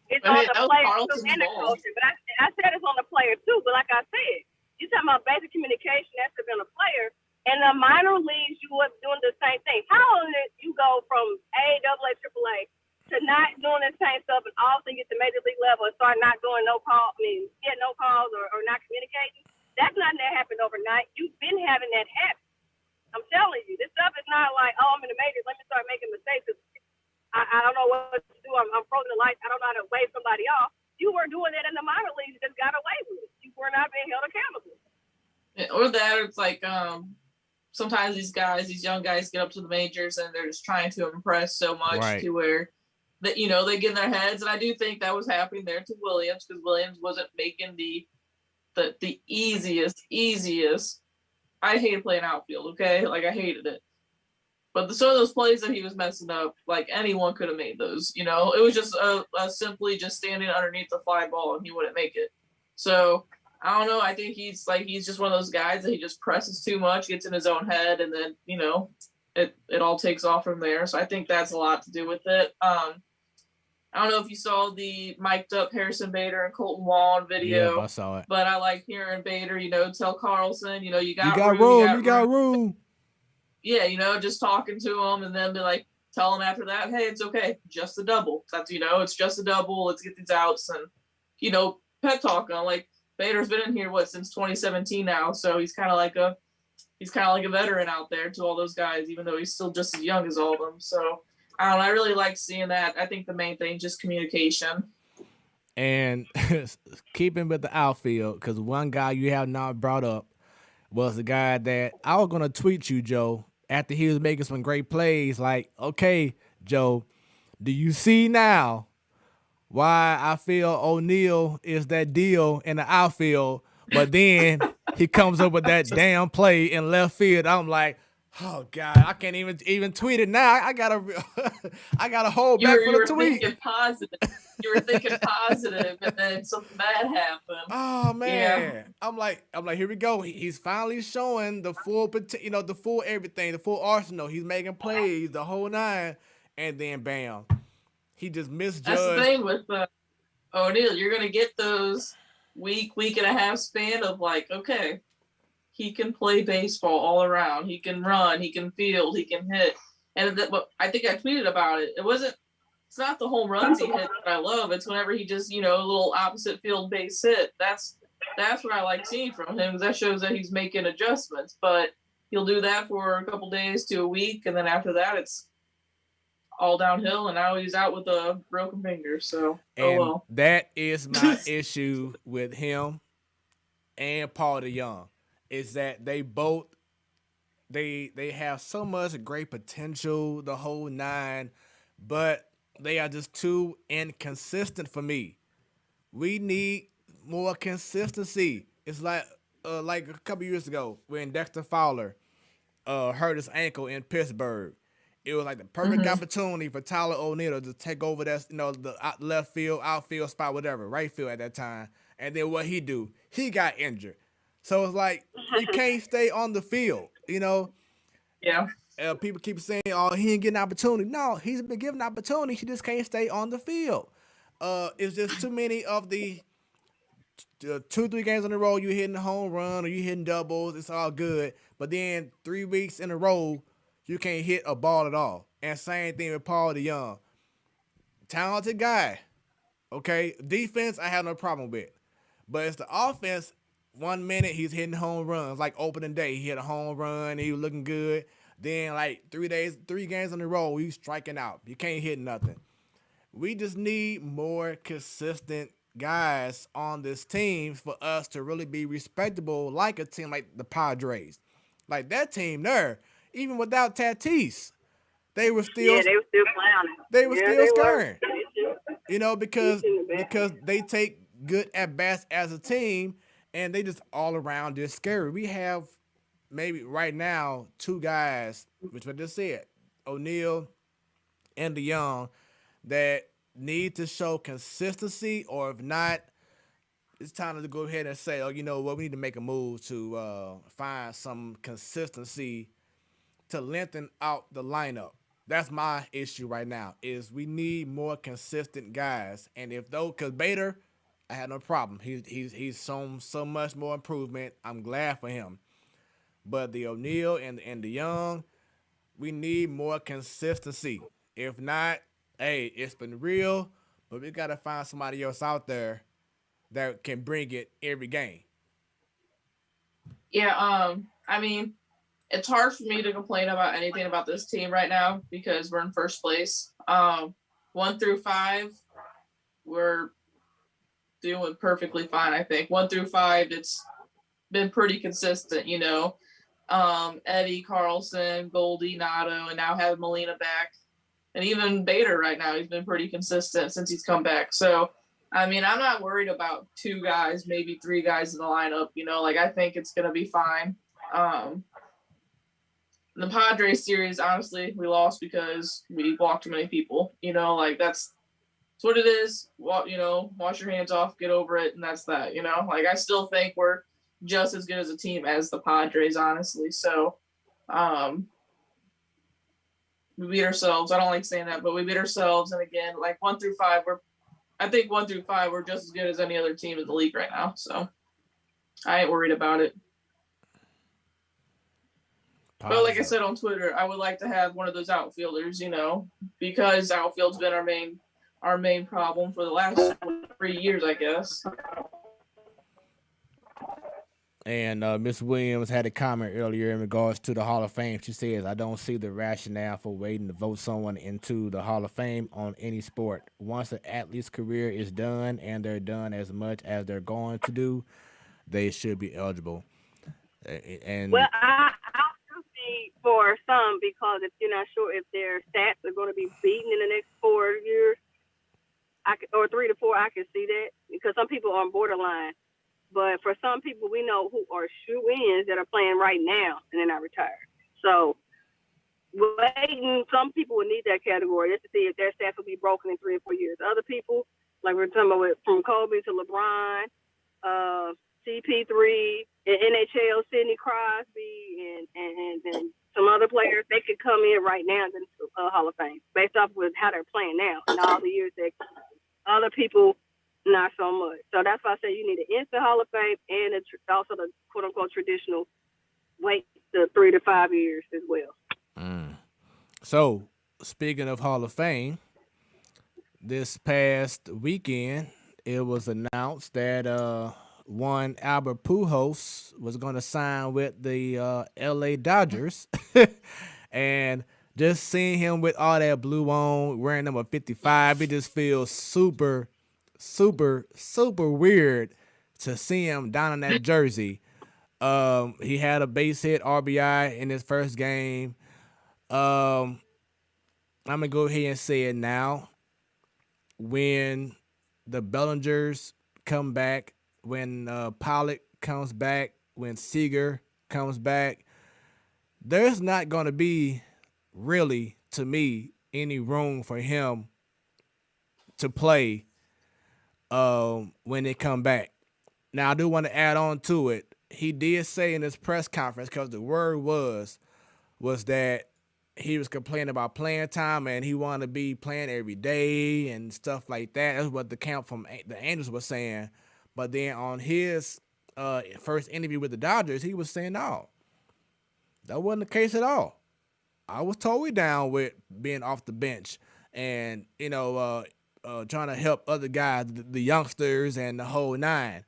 It's on the player too and the coaching. But I said it's on the player too. But like I said, you talking about basic communication, that should have been a player. In the minor leagues, you were doing the same thing. How did you go from A, AA, AAA to not doing the same stuff and all of a sudden get to major league level and start not doing no calls or not communicating? That's not that happened overnight. You've been having that happen. I'm telling you, this stuff is not like, oh, I'm in the majors, let me start making mistakes. I don't know what to do. I'm frozen the lights. I don't know how to wave somebody off. You were doing that in the minor leagues. You just got away with it. You were not being held accountable. Or that, it's like sometimes these young guys get up to the majors and they're just trying to impress so much to where that they get in their heads. And I do think that was happening there to Williams because Williams wasn't making the easiest. I hated playing outfield. Okay, like I hated it. But some of those plays that he was messing up, like anyone could have made those. It was just simply just standing underneath the fly ball and he wouldn't make it. So I don't know. I think he's just one of those guys that he just presses too much, gets in his own head, and then it all takes off from there. So I think that's a lot to do with it. I don't know if you saw the mic'd up Harrison Bader and Colton Wong video. Yeah, I saw it. But I like hearing Bader, tell Carlson, you got room. Yeah, just talking to him and then be like, tell him after that, hey, it's okay, just a double. That's it's just a double. Let's get these outs and pep talk on. Like Bader's been in here since 2017 now, so he's kind of like a veteran out there to all those guys, even though he's still just as young as all of them. So I don't know. I really like seeing that. I think the main thing just communication. And keeping with the outfield, because one guy you have not brought up was the guy that I was gonna tweet you, Joe, after he was making some great plays. Like, okay, Joe, do you see now why I feel O'Neal is that deal in the outfield? But then he comes up with that damn play in left field. I'm like, oh God, I can't even tweet it now. I gotta hold back for the tweet. You were thinking positive, and then something bad happened. Oh man, yeah. I'm like, here we go. He's finally showing the full, the full everything, the full arsenal. He's making plays, the whole nine, and then bam, he just misjudged. That's the thing with O'Neal. You're gonna get those week and a half span of like, okay, he can play baseball all around. He can run. He can field. He can hit. And I think I tweeted about it. It's not the home runs he hit that I love. It's whenever he just, a little opposite field base hit. That's what I like seeing from him, because that shows that he's making adjustments. But he'll do that for a couple days to a week, and then after that, it's all downhill. And now he's out with a broken finger. So, that is my issue with him and Paul DeYoung, is that they both they have so much great potential, the whole nine, but they are just too inconsistent for me. We need more consistency. It's like a couple years ago when Dexter Fowler hurt his ankle in Pittsburgh. It was like the perfect opportunity for Tyler O'Neill to take over that, the left field, outfield spot, whatever, right field at that time. And then what he do? He got injured. So it's like he can't stay on the field, Yeah. People keep saying, oh, he didn't get an opportunity. No, he's been given an opportunity. He just can't stay on the field. It's just too many of the 2-3 games in a row, you hitting a home run or you hitting doubles. It's all good. But then 3 weeks in a row, you can't hit a ball at all. And same thing with Paul DeYoung. Talented guy. Okay? Defense, I have no problem with. But it's the offense. 1 minute, he's hitting home runs. Like opening day, he hit a home run. He was looking good. Then, 3 games in a row, he's striking out. You can't hit nothing. we just need more consistent guys on this team for us to really be respectable, like a team like the Padres. Like that team there, even without Tatis, they were still Yeah, they were still clowning. they were Yeah, still they were. scoring. You know, because they take good at bats as a team, and they just all around just scary. We have maybe right now two guys, which I just said, O'Neal and DeYoung, that need to show consistency, or if not, it's time to go ahead and say, oh, you know what, we need to make a move to find some consistency to lengthen out the lineup. That's my issue right now. Is we need more consistent guys, and if though, because Bader, I had no problem. He's shown so much more improvement. I'm glad for him. But the O'Neal and the Young, we need more consistency. If not, hey, it's been real, but we gotta find somebody else out there that can bring it every game. Yeah, I mean, it's hard for me to complain about anything about this team right now because we're in first place. 1 through 5, we're doing perfectly fine, I think. 1 through 5, it's been pretty consistent, you know. Eddie, Carlson, Goldie, Nato, and now have Molina back. And even Bader right now, he's been pretty consistent since he's come back. So, I mean, I'm not worried about 2 guys, maybe 3 guys in the lineup, you know. Like, I think it's going to be fine. The Padres series, honestly, we lost because we walked too many people. You know, like that's what it is. Well, you know, wash your hands off, get over it, and that's that. You know, like I still think we're just as good as a team as the Padres, honestly. So, we beat ourselves. I don't like saying that, but we beat ourselves. And again, like 1 through 5, I think 1 through 5, we're just as good as any other team in the league right now. So, I ain't worried about it. But like I said on Twitter, I would like to have one of those outfielders, you know, because outfield's been our main problem for the last 3 years, I guess. And Miss Williams had a comment earlier in regards to the Hall of Fame. She says, I don't see the rationale for waiting to vote someone into the Hall of Fame on any sport. Once an athlete's career is done and they're done as much as they're going to do, they should be eligible. And well, I see for some, because if you're not sure if their stats are going to be beaten in the next 4 years, or 3 to 4, I can see that, because some people are on borderline. But for some people, we know who are shoe-ins that are playing right now and they're not retired. So waiting, some people would need that category just to see if their stats will be broken in 3 or 4 years. Other people, like we're talking about from Kobe to LeBron, CP3, and NHL, Sidney Crosby, and some other players, they could come in right now into the Hall of Fame based off with how they're playing now and all the years that other people not so much. So that's why I say you need an instant Hall of Fame and also the quote-unquote traditional wait the 3 to 5 years as well. So, speaking of Hall of Fame, this past weekend, it was announced that one Albert Pujols was going to sign with the LA Dodgers. And just seeing him with all that blue on, wearing number 55, it just feels super, super, super weird to see him down in that jersey. He had a base hit RBI in his first game. I'm going to go ahead and say it now. When the Bellingers come back, when Pollock comes back, when Seager comes back, there's not going to be really, to me, any room for him to play when they come back. Now, I do want to add on to it. He did say in his press conference, because the word was that he was complaining about playing time and he wanted to be playing every day and stuff like that. That's what the camp from the Angels was saying. But then on his first interview with the Dodgers, he was saying, no, that wasn't the case at all. I was totally down with being off the bench and, you know, trying to help other guys, the youngsters and the whole nine.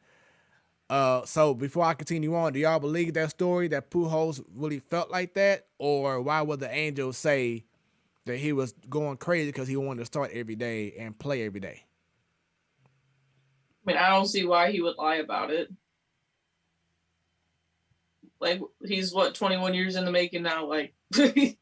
So before I continue on, do y'all believe that story that Pujols really felt like that? Or why would the Angels say that he was going crazy because he wanted to start every day and play every day. I mean, I don't see why he would lie about it. Like, he's 21 years in the making now. Like, he's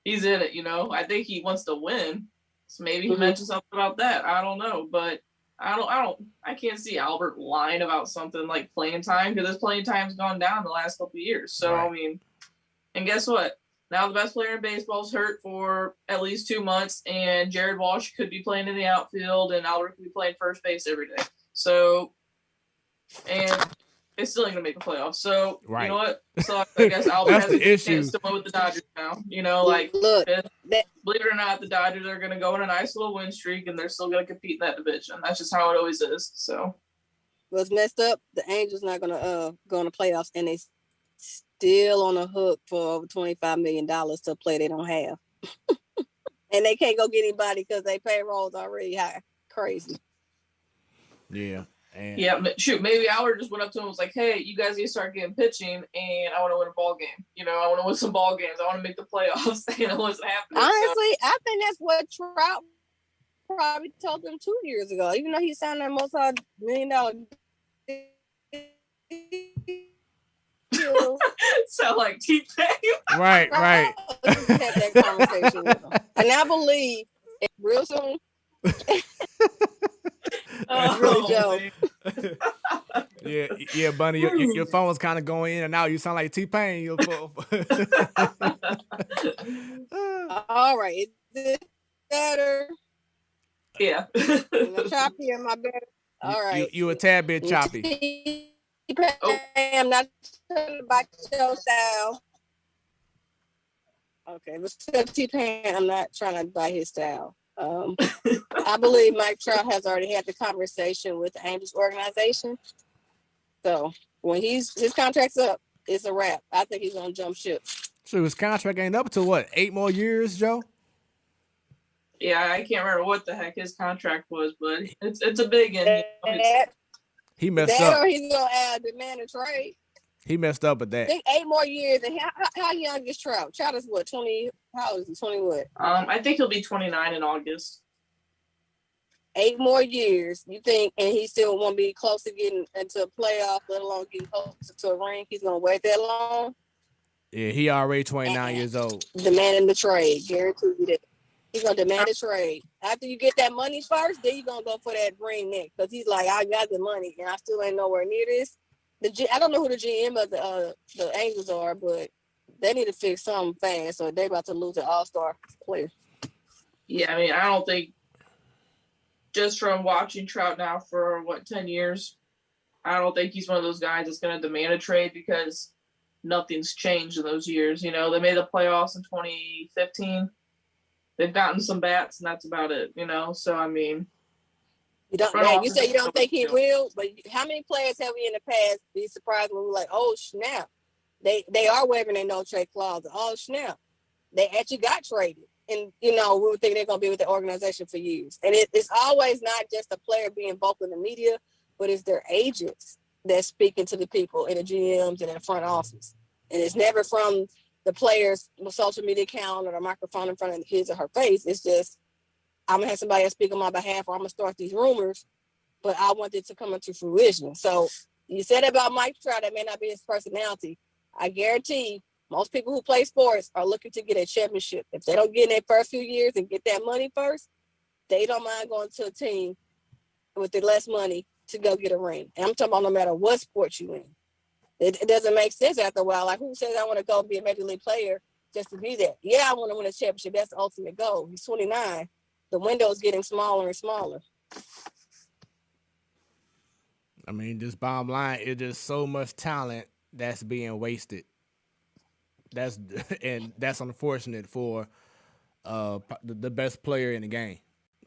in it, you know. I think he wants to win. So maybe he mentioned something about that. I don't know, but I can't see Albert lying about something like playing time, because his playing time's gone down the last couple of years. So right. I mean, and guess what? Now the best player in baseball is hurt for at least 2 months, and Jared Walsh could be playing in the outfield, and Albert could be playing first base every day. So, and it's still ain't gonna make the playoffs. So right. You know what? So I guess Albert has a chance to win with the Dodgers now. You know, like look, believe it or not, the Dodgers are gonna go on a nice little win streak, and they're still gonna compete in that division. That's just how it always is. So what's messed up? The Angels not gonna go in the playoffs, and they still on the hook for over $25 million to play they don't have, and they can't go get anybody because they payroll's already high, crazy. Yeah. And yeah, shoot, maybe Albert just went up to him and was like, hey, you guys need to start getting pitching, and I want to win a ball game. You know, I want to win some ball games. I want to make the playoffs. You know what's happening. Honestly, so. I think that's what Trout probably told them 2 years ago. Even though he signed that multi-million-dollar deal. Sound like T-Pain. Right. Had that conversation with him. And I believe real soon. Really, Joe. yeah, Bunny. Your phone was kind of going in and out. You sound like T-Pain. All right, is it better? Yeah. Choppy in my bed. All right. You a tad bit choppy. I'm not trying to bite your style. Okay, but T-Pain, I'm not trying to buy his style. I believe Mike Trout has already had the conversation with the Angels organization. So when his contract's up, it's a wrap. I think he's gonna jump ship. So his contract ain't up to what, 8 more years, Joe? Yeah, I can't remember what the heck his contract was, but it's a big one. He messed up. Or he's gonna add demand and trade. He messed up at that. I think 8 more years. And how young is Trout? Trout is what, 20? How old is he? 20 what? I think he'll be 29 in August. 8 more years, you think, and he still won't be close to getting into a playoff, let alone getting closer to a ring. He's gonna wait that long. Yeah, he already 29 years old. Demanding the trade, guarantee you that. He's gonna demand a trade. After you get that money first, then you're gonna go for that ring next. Because he's like, I got the money, and I still ain't nowhere near this. I don't know who the GM of the Angels are, but they need to fix something fast, or they about to lose an all-star player. Yeah, I mean, I don't think, just from watching Trout now for 10 years, I don't think he's one of those guys that's going to demand a trade, because nothing's changed in those years. You know, they made the playoffs in 2015. They've gotten some bats, and that's about it. You know, so I mean. You say you don't think he will, but how many players have we in the past be surprised when we're like, oh snap, they are waiving their no trade clause. Oh snap, they actually got traded, and you know we would think they're gonna be with the organization for years. And it's always not just a player being vocal in the media, but it's their agents that's speaking to the people in the GMs and in the front office, and it's never from the player's social media account or the microphone in front of his or her face. It's just, I'm gonna have somebody else speak on my behalf, or I'm gonna start these rumors, but I want it to come into fruition. So you said about Mike Trout, that may not be his personality. I guarantee most people who play sports are looking to get a championship. If they don't get in their first few years and get that money first, they don't mind going to a team with the less money to go get a ring. And I'm talking about no matter what sport you in. It doesn't make sense after a while. Like, who says I want to go be a major league player just to be that? Yeah, I want to win a championship. That's the ultimate goal. He's 29. The window is getting smaller and smaller. I mean, just bottom line, it's just so much talent that's being wasted. That's unfortunate for the best player in the game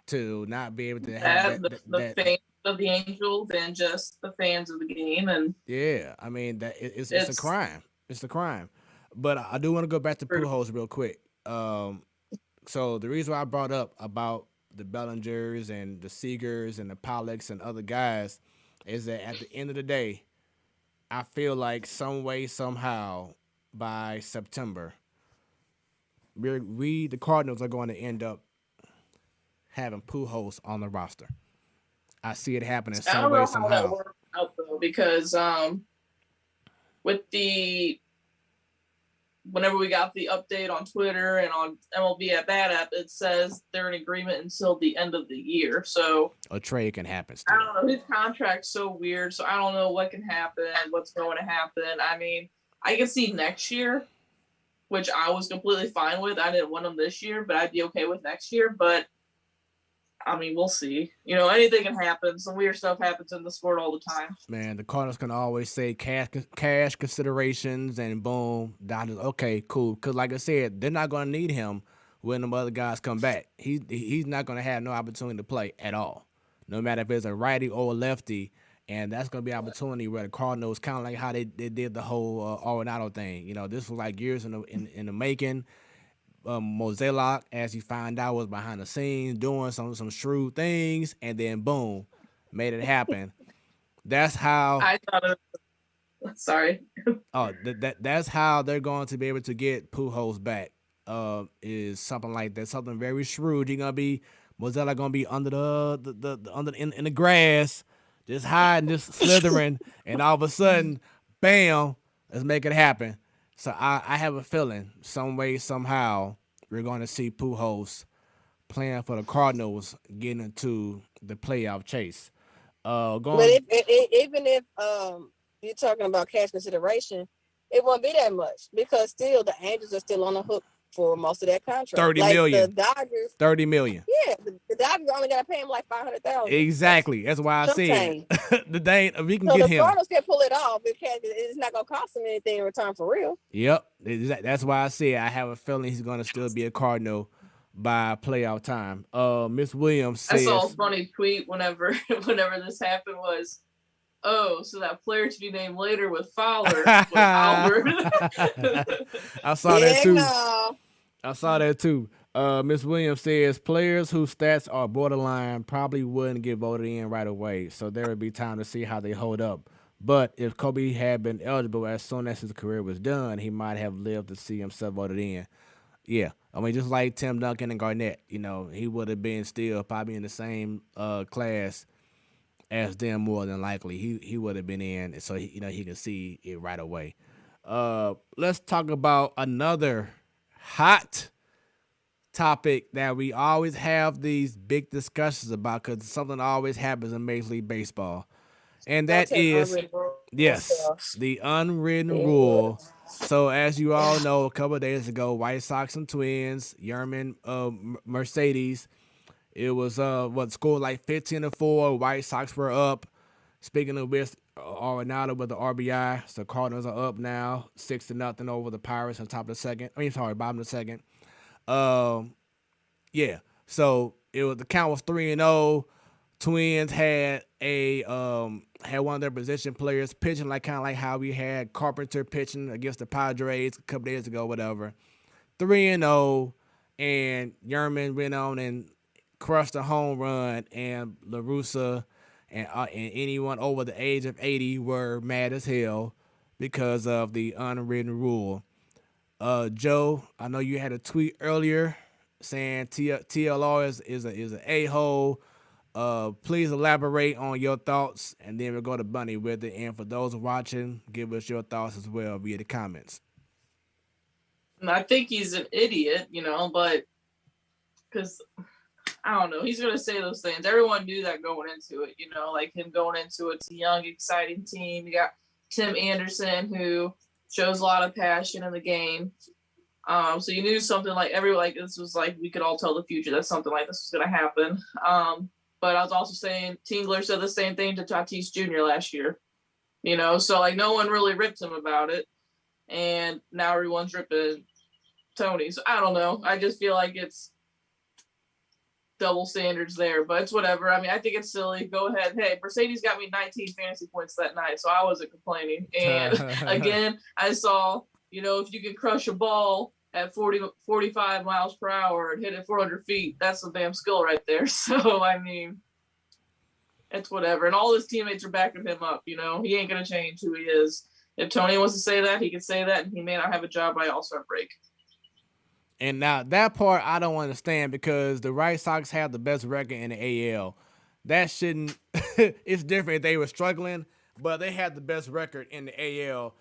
to not be able to have the fans of the Angels and just the fans of the game. And yeah, I mean that it's a crime. It's a crime. But I do want to go back to Pujols real quick. So the reason why I brought up about the Bellingers and the Seagers and the Pollocks and other guys is that at the end of the day, I feel like some way, somehow, by September, the Cardinals are going to end up having Pujols on the roster. I see it happening I some don't way, know how somehow. that worked out though, because with whenever we got the update on Twitter and on MLB at Bat app, it says they're in agreement until the end of the year. So A trade can happen still. I don't know. His contract's so weird, so I don't know what can happen, what's going to happen. I mean, I can see next year, which I was completely fine with. I didn't want him this year, but I'd be okay with next year. But I mean, we'll see. You know, anything can happen. Some weird stuff happens in the sport all the time. Man, the Cardinals can always say cash considerations and boom, Dodgers. Okay, cool. Because like I said, they're not going to need him when the other guys come back. He's not going to have no opportunity to play at all, no matter if it's a righty or a lefty. And that's going to be an opportunity where the Cardinals, kind of like how they did the whole Arenado thing. You know, this was like years in the making. Mozeliak, as you find out, was behind the scenes doing some shrewd things, and then boom, made it happen. That's how. I thought it was, sorry. That's how they're going to be able to get Pujols back. Is something like that, something very shrewd. You're gonna be Mozeliak gonna be under in the grass, just hiding, just slithering, and all of a sudden, bam, let's make it happen. So I have a feeling, some way, somehow, we're going to see Pujols playing for the Cardinals getting into the playoff chase. But even if you're talking about cash consideration, it won't be that much because still the Angels are still on the hook for most of that contract. $30 million. The Dodgers. $30 million. Yeah, the Dodgers only got to pay him like $500,000. Exactly. That's why I said the day we can so get the him. Cardinals can pull it off because it's not going to cost them anything in return for real. Yep. That's why I said I have a feeling he's going to still be a Cardinal by playoff time. Miss Williams says. I saw a funny tweet whenever this happened was, oh, so that player to be named later with Fowler was Albert. I saw that too. No. I saw that too. Miss Williams says players whose stats are borderline probably wouldn't get voted in right away, so there would be time to see how they hold up. But if Kobe had been eligible as soon as his career was done, he might have lived to see himself voted in. Yeah, I mean, just like Tim Duncan and Garnett, you know, he would have been still probably in the same class as them more than likely. He would have been in, so he can see it right away. Let's talk about another hot topic that we always have these big discussions about because something always happens in Major League Baseball, and that is the unwritten rule. So as you all know, a couple of days ago, White Sox and Twins, Yerman, Mercedes. It was scored like 15-4. White Sox were up. Speaking of which, Arenado with the RBI. So Cardinals are up now, 6-0 over the Pirates on top of the second. Bottom of the second. Yeah. So the count was 3-0. Twins had one of their position players pitching kind of like how we had Carpenter pitching against the Padres a couple days ago, whatever. 3-0, and Yerman went on and crushed a home run, and La Russa and anyone over the age of 80 were mad as hell because of the unwritten rule. Joe, I know you had a tweet earlier saying TLR is an a-hole. Please elaborate on your thoughts, and then we'll go to Bunny with it. And for those watching, give us your thoughts as well via the comments. I think he's an idiot, but because I don't know, he's going to say those things. Everyone knew that going into it, like him going into it. It's a young, exciting team. You got Tim Anderson, who shows a lot of passion in the game. So you knew something this was like we could all tell the future that something like this was going to happen. But I was also saying Tingler said the same thing to Tatis Jr. last year, so no one really ripped him about it. And now everyone's ripping Tony. So I don't know. I just feel like it's double standards there, but it's whatever. I mean, I think it's silly. Go ahead. Hey, Mercedes got me 19 fantasy points that night, so I wasn't complaining. And again, I saw, if you can crush a ball at 45 miles per hour and hit it 400 feet, that's some damn skill right there. So, I mean, it's whatever. And all his teammates are backing him up, He ain't going to change who he is. If Tony wants to say that, he can say that, and he may not have a job by All-Star break. And now that part I don't understand because the White Sox have the best record in the AL. That shouldn't. It's different if they were struggling, but they had the best record in the AL.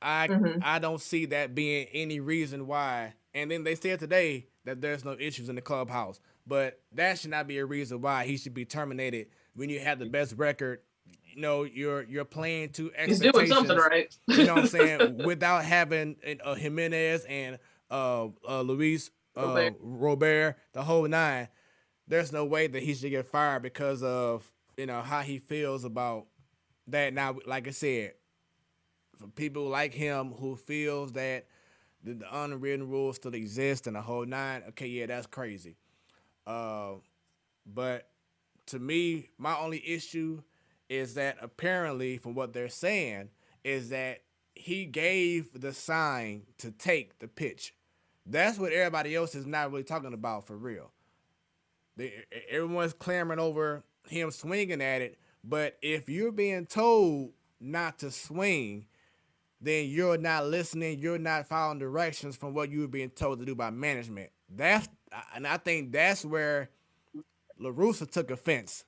I don't see that being any reason why. And then they said today that there's no issues in the clubhouse, but that should not be a reason why he should be terminated when you have the best record. You know, you're playing to He's doing something expectations. right. You know what I'm saying? Without having Jimenez and Luis Robert, the whole nine, there's no way that he should get fired because of how he feels about that. Now, like I said, for people like him who feels that the unwritten rules still exist and the whole nine, okay, yeah, that's crazy. But to me, my only issue is that apparently, from what they're saying, is that he gave the sign to take the pitch. That's what everybody else is not really talking about for real. Everyone's clamoring over him swinging at it, but if you're being told not to swing, then you're not listening. You're not following directions from what you were being told to do by management. And I think that's where La Russa took offense,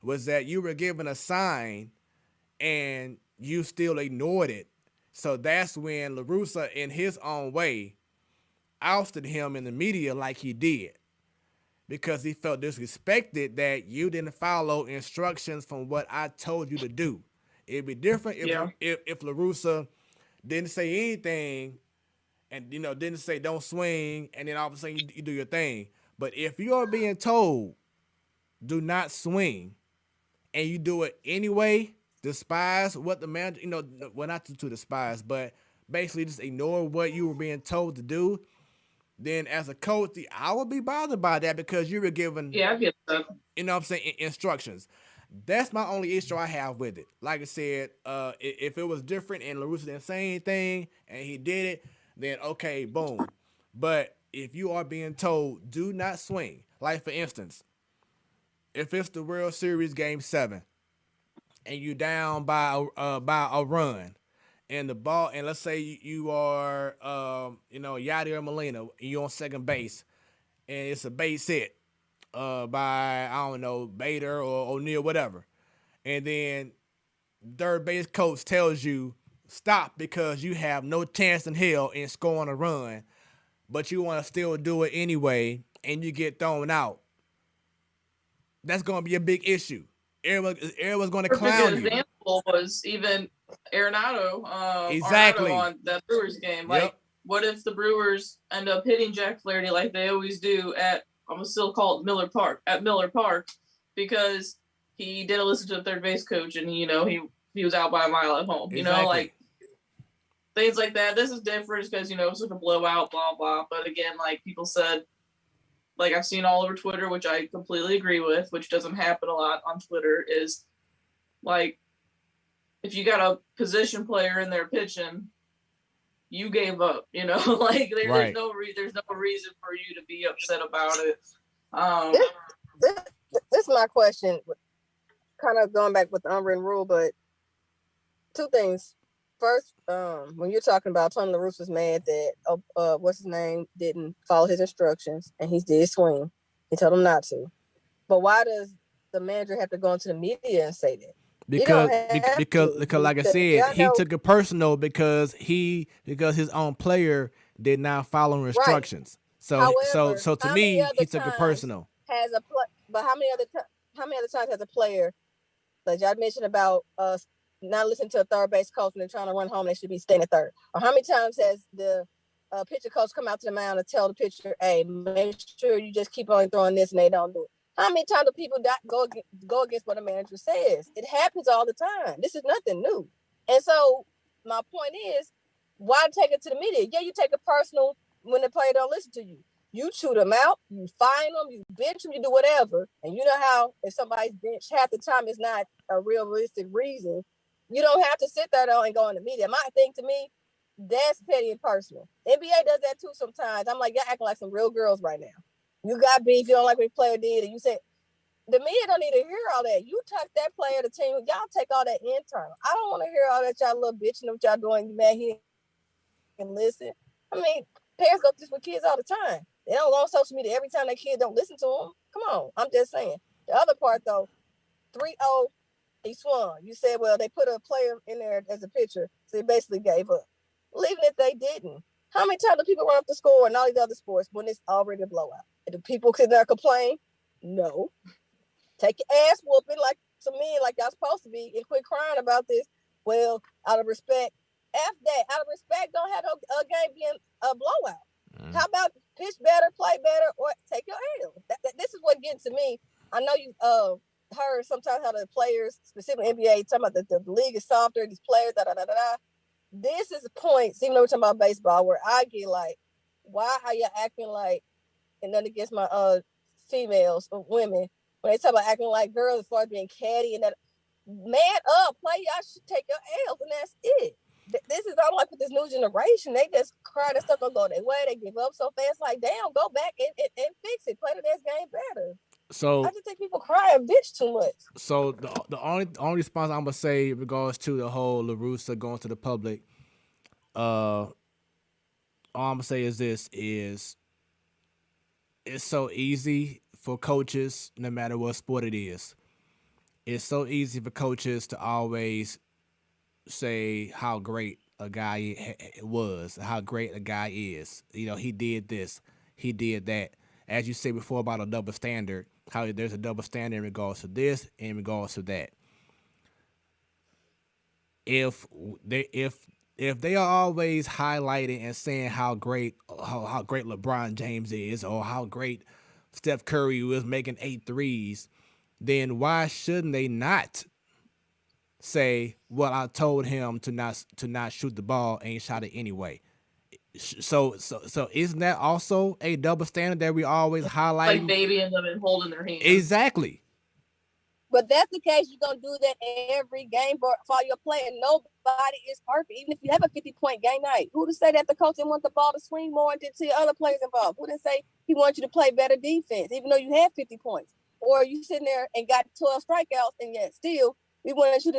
was that you were given a sign and you still ignored it. So that's when La Russa, in his own way, ousted him in the media like he did, because he felt disrespected that you didn't follow instructions from what I told you to do. It'd be different if La Russa didn't say anything and didn't say don't swing, and then all of a sudden you do your thing. But if you are being told do not swing and you do it anyway, despise what the manager, well, not to despise, but basically just ignore what you were being told to do, then as a coach, I would be bothered by that because you were given, I get that. Instructions. That's my only issue I have with it. Like I said, if it was different and La Russa didn't say anything and he did it, then okay, boom. But if you are being told do not swing, like for instance, if it's the World Series Game 7 and you down by a run, and the ball, and let's say you are, Yadier Molina, and you're on second base, and it's a base hit by, I don't know, Bader or O'Neal, whatever. And then third base coach tells you stop because you have no chance in hell in scoring a run, but you want to still do it anyway, and you get thrown out. That's going to be a big issue. Everyone's going to clown you. Example was even Arenado, exactly, on that Brewers game. Like, what if the Brewers end up hitting Jack Flaherty like they always do at, I'm gonna still call it Miller Park, because he didn't listen to the third base coach and he was out by a mile at home. Exactly. Like things like that. This is different because it's like a blowout, blah blah. But again, like people said, like I've seen all over Twitter, which I completely agree with, which doesn't happen a lot on Twitter, is like if you got a position player in there pitching, you gave up, like there's no reason for you to be upset about it. This is my question, kind of going back with the unwritten rule, but two things. First, when you're talking about Tony La Russa's mad that what's his name didn't follow his instructions and he did swing, he told him not to. But why does the manager have to go into the media and say that? Because like I said, he took it personal because his own player did not follow instructions. Right. So to me, he took it personal. But how many other times has a player, like y'all mentioned about not listening to a third base coach when they're trying to run home, they should be staying at third? Or how many times has the pitcher coach come out to the mound and tell the pitcher, hey, make sure you just keep on throwing this, and they don't do it? How many times do people go against what a manager says? It happens all the time. This is nothing new. And so my point is, why take it to the media? Yeah, you take it personal when the player don't listen to you. You chew them out, you fine them, you bench them, you do whatever. And you know how if somebody's bench half the time is not a realistic reason, you don't have to sit there though and go in the media. My thing to me, that's petty and personal. NBA does that too sometimes. I'm like, y'all acting like some real girls right now. You got beef, you don't like what the player did, and you say, the media don't need to hear all that. You tuck that player, the team, y'all take all that internal. I don't want to hear all that y'all little bitching of what y'all doing. You mad here and listen. I mean, Parents go through this with kids all the time. They don't go on social media every time their kids don't listen to them. Come on, I'm just saying. The other part though, 3-0, he swung. You said, well, they put a player in there as a pitcher, so he basically gave up. Believing that they didn't. How many times do people run up the score in all these other sports when it's already a blowout? And do people sit there and complain? No. Take your ass whooping like some men, like y'all supposed to be, and quit crying about this. Well, out of respect, F that. Out of respect, don't have a game being a blowout. How about pitch better, play better, or take your L? This is what gets to me. I know you heard sometimes how the players, specifically NBA, talking about the league is softer, these players, da-da-da-da-da. This is the point, even though we're talking about baseball, where I get like, why are you acting like, and then against my females or women, when they talk about acting like girls as far as being catty and that, man up, play, y'all should take your L's, and that's it. This is all like with this new generation. They just cry that stuff don't go their way. They give up so fast. Like, damn, go back and fix it. Play the next game better. So I just think people cry and bitch too much. So the only response I'm gonna say in regards to the whole LaRussa going to the public, all I'm gonna say is this: it's so easy for coaches, no matter what sport it is. It's so easy for coaches to always say how great a guy was, how great a guy is. You know, he did this, he did that. As you said before about a double standard, how there's a double standard in regards to this, in regards to that. If they are always highlighting and saying how great LeBron James is, or how great Steph Curry was making 8 threes, then why shouldn't they not say, well, I told him to not shoot the ball and he shot it anyway? So isn't that also a double standard that we always highlight? Like babying them and holding their hands. Exactly. But that's the case. You're going to do that every game for your play, and nobody is perfect. Even if you have a 50-point game night, who to say that the coach didn't want the ball to swing more and didn't see other players involved? Who didn't say he wants you to play better defense, even though you had 50 points? Or you sitting there and got 12 strikeouts, and yet still we wanted you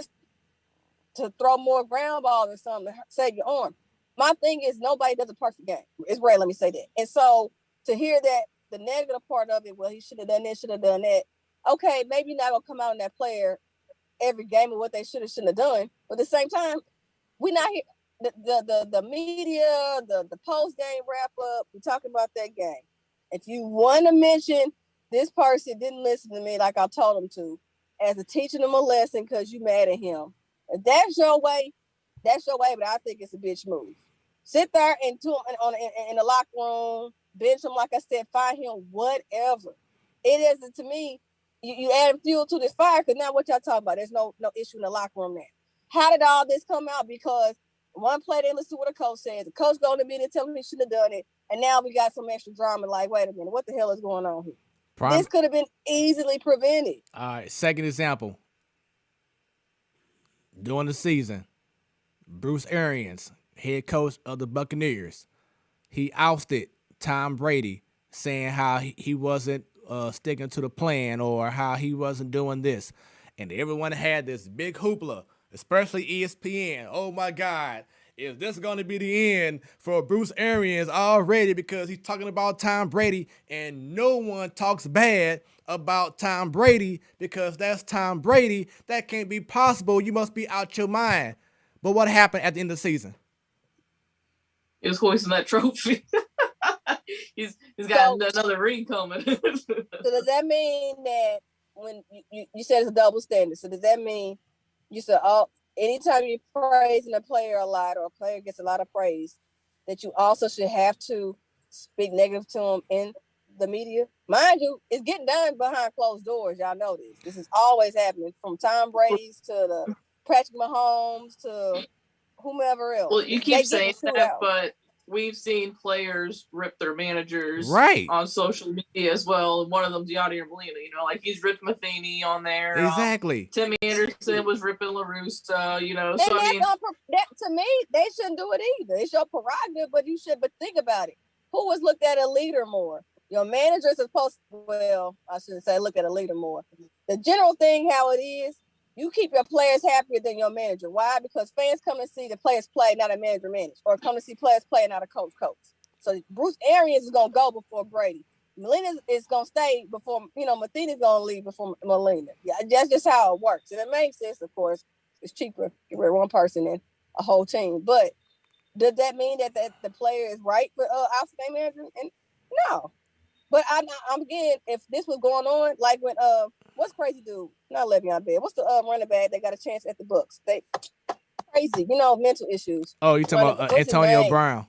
to throw more ground balls or something to save your arm. My thing is, nobody does a perfect game. It's rare, let me say that. And so to hear that, the negative part of it, well, he should have done this, should have done that. Okay, maybe not gonna come out on that player every game of what they should have, shouldn't have done. But at the same time, we're not here. The media, the post game wrap up, we're talking about that game. If you want to mention this person didn't listen to me like I told him to, as a teaching them a lesson because you mad at him. If that's your way, that's your way. But I think it's a bitch move. Sit there and do him in the locker room, bench him, like I said, find him, whatever. It is, to me, you add fuel to this fire, because now what y'all talking about? There's no issue in the locker room now. How did all this come out? Because one play they listen to what a coach says. The coach going to meeting and tell him he shouldn't have done it. And now we got some extra drama. Like, wait a minute, what the hell is going on here? This could have been easily prevented. All right, second example. During the season, Bruce Arians, head coach of the Buccaneers, he ousted Tom Brady, saying how he wasn't sticking to the plan, or how he wasn't doing this. And everyone had this big hoopla, especially ESPN. Oh my God, is this going to be the end for Bruce Arians already, because he's talking about Tom Brady, and no one talks bad about Tom Brady because that's Tom Brady. That can't be possible. You must be out your mind. But what happened at the end of the season? He was hoisting that trophy. he's got another ring coming. So does that mean that when you said it's a double standard, so does that mean you said, oh, anytime you're praising a player a lot, or a player gets a lot of praise, that you also should have to speak negative to him in the media? Mind you, it's getting done behind closed doors. Y'all know this. This is always happening, from Tom Brady's to the Patrick Mahomes to whomever else. Well, you keep saying that, but we've seen players rip their managers on social media as well. One of them's Yadier Molina. You know, like he's ripped Matheny on there. Exactly. Tim Anderson was ripping LaRussa. You know, and so I mean, that, to me, they shouldn't do it either. It's your prerogative, but you should. But think about it. Who was looked at a leader more? Your manager's supposed to, well, I shouldn't say look at a leader more. The general thing, how it is, you keep your players happier than your manager. Why? Because fans come to see the players play, not a manager manage, or come to see players play, not a coach. So Bruce Arians is gonna go before Brady. Molina is gonna stay before Mathena's gonna leave before Molina. Yeah, that's just how it works, and it makes sense. Of course, it's cheaper to get rid of one person than a whole team. But does that mean that the player is right for outstanding manager? And no. But I'm again, if this was going on, like when what's crazy dude? Not Le'Veon Bell. What's the running back that got a chance at the Bucks? They crazy, mental issues. Oh, you talking about Antonio Brown?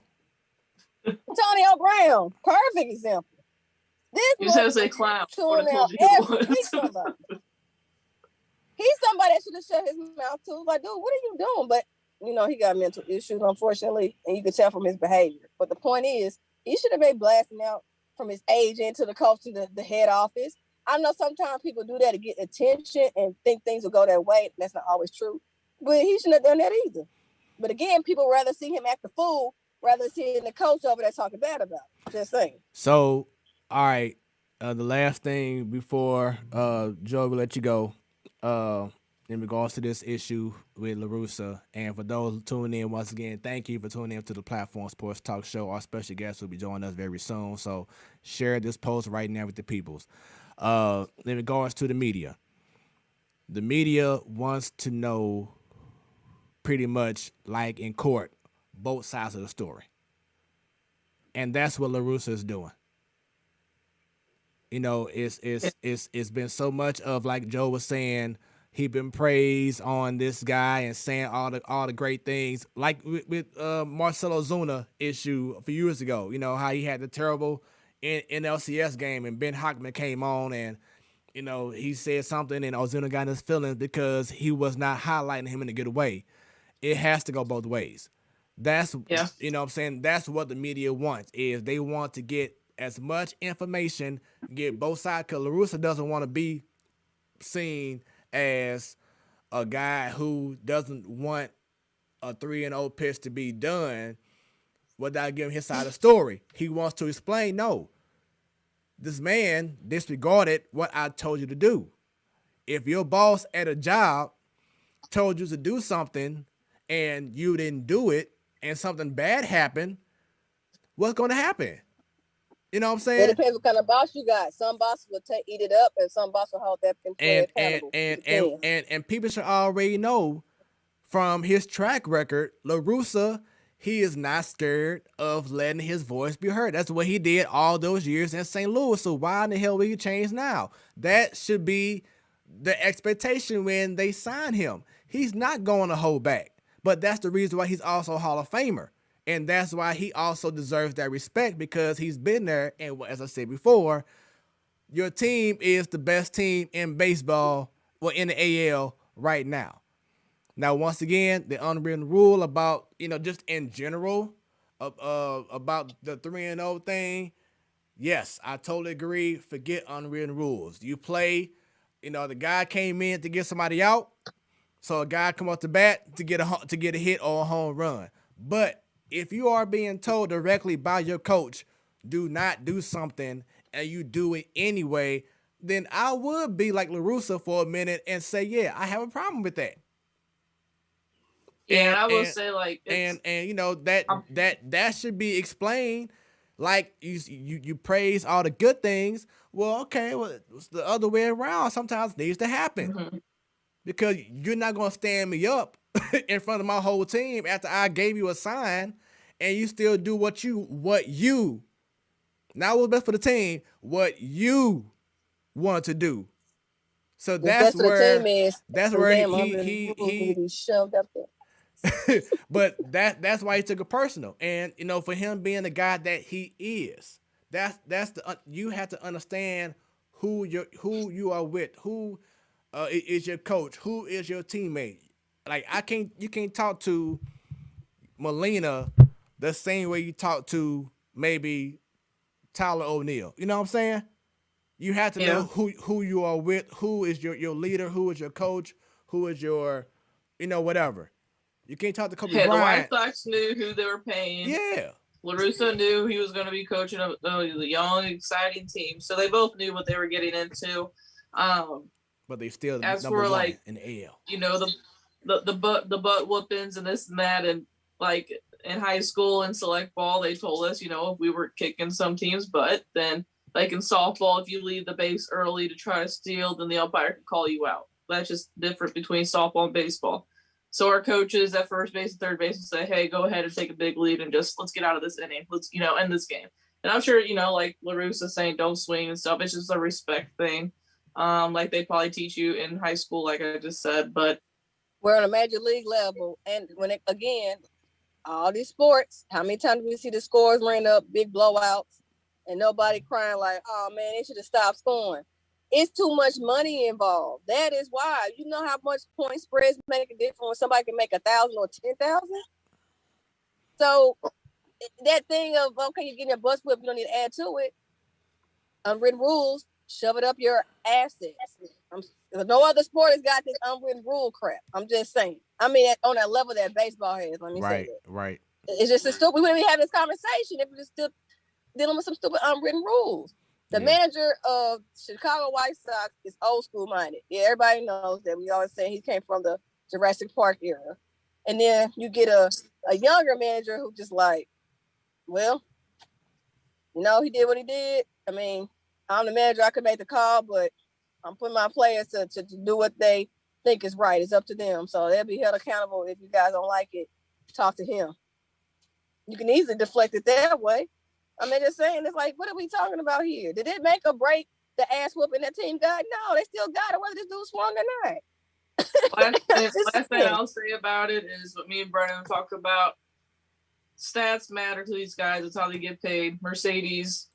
Antonio Brown, perfect example. This you said say clown. He's somebody that should have shut his mouth too. Like, dude, what are you doing? But he got mental issues, unfortunately, and you can tell from his behavior. But the point is, he should have been blasting out from his agent to the coach to the head office. I know sometimes people do that to get attention and think things will go their way. That's not always true. But he shouldn't have done that either. But again, people rather see him act the fool rather than seeing the coach over there talking bad about him. Just saying. So, all right, the last thing before Joe will let you go, in regards to this issue with LaRussa, and for those tuning in, once again, thank you for tuning in to the Platform Sports Talk Show. Our special guest will be joining us very soon, so share this post right now with the peoples. In regards to the media wants to know pretty much, like in court, both sides of the story. And that's what LaRussa is doing. It's been so much of, like Joe was saying, he been praised on this guy and saying all the great things, like with Marcelo Zuna issue a few years ago. How he had the terrible NLCS game and Ben Hockman came on and he said something and Ozuna got in his feelings because he was not highlighting him in a good way. It has to go both ways. That's what I'm saying. That's what the media wants, is they want to get as much information, get both sides, because LaRussa doesn't want to be seen as a guy who doesn't want a 3-0 pitch to be done without giving his side of the story. He wants to explain, no, this man disregarded what I told you to do. If your boss at a job told you to do something and you didn't do it and something bad happened, what's going to happen? You know what I'm saying? It depends what kind of boss you got. Some bosses will eat it up, and some bosses will hold that employee accountable. And people should already know from his track record, LaRussa, he is not scared of letting his voice be heard. That's what he did all those years in St. Louis. So why in the hell will he change now? That should be the expectation when they sign him. He's not going to hold back. But that's the reason why he's also a Hall of Famer. And that's why he also deserves that respect, because he's been there. And as I said before, your team is the best team in baseball, in the AL right now. Now, once again, the unwritten rule about, just in general, about the 3-0 thing, yes, I totally agree. Forget unwritten rules. You play, the guy came in to get somebody out, so a guy come off the bat to get a hit or a home run. But if you are being told directly by your coach, do not do something, and you do it anyway, then I would be like LaRussa for a minute and say, yeah, I have a problem with that. Yeah, and I will say, like, that should be explained. Like you praise all the good things. Well, okay, it's the other way around. Sometimes it needs to happen. Mm-hmm. Because you're not gonna stand me up in front of my whole team after I gave you a sign, and you still do what you not what's best for the team, what you want to do. So that's where the team is. That's where he shoved up there. But that's why he took it personal. And for him being the guy that he is, you have to understand who you are with, who is your coach, who is your teammate. Like you can't talk to Molina the same way you talk to maybe Tyler O'Neill. You know what I'm saying? You have to know who you are with, who is your leader, who is your coach, who is your, whatever. You can't talk to Kobe Bryant. The White Sox knew who they were paying. Yeah. LaRussa knew he was going to be coaching a young, exciting team. So they both knew what they were getting into. But they still as for like in the AL. The butt whoopings and this and that, and like in high school and select ball, they told us, if we were kicking some teams' butt, then like in softball, if you leave the base early to try to steal, then the umpire can call you out. That's just different between softball and baseball. So our coaches at first base and third base will say, hey, go ahead and take a big lead and just let's get out of this inning. Let's, end this game. And I'm sure, like LaRusse is saying, don't swing and stuff. It's just a respect thing. Like they probably teach you in high school, like I just said, but we're on a major league level. And again, all these sports, how many times do we see the scores ran up, big blowouts, and nobody crying like, oh man, they should have stopped scoring. It's too much money involved. That is why. You know how much point spreads make a difference when somebody can make 1,000 or 10,000? So that thing of, okay, you're getting a bus whip, you don't need to add to it. Unwritten rules, shove it up your assets. No other sport has got this unwritten rule crap. I'm just saying. I mean, on that level that baseball has. Let me say that. Right. It's just a stupid. We wouldn't be having this conversation if we just still dealing with some stupid unwritten rules. The manager of Chicago White Sox is old school minded. Yeah, everybody knows that. We always say he came from the Jurassic Park era. And then you get a younger manager who just like, well, he did what he did. I mean, I'm the manager. I could make the call, but I'm putting my players to do what they think is right. It's up to them. So they'll be held accountable. If you guys don't like it, talk to him. You can easily deflect it that way. I mean, just saying, it's like, what are we talking about here? Did it make or break the ass whooping that team got? No, they still got it, whether this dude swung or not. Last thing I'll say about it is what me and Brennan talked about. Stats matter to these guys. It's how they get paid. Mercedes,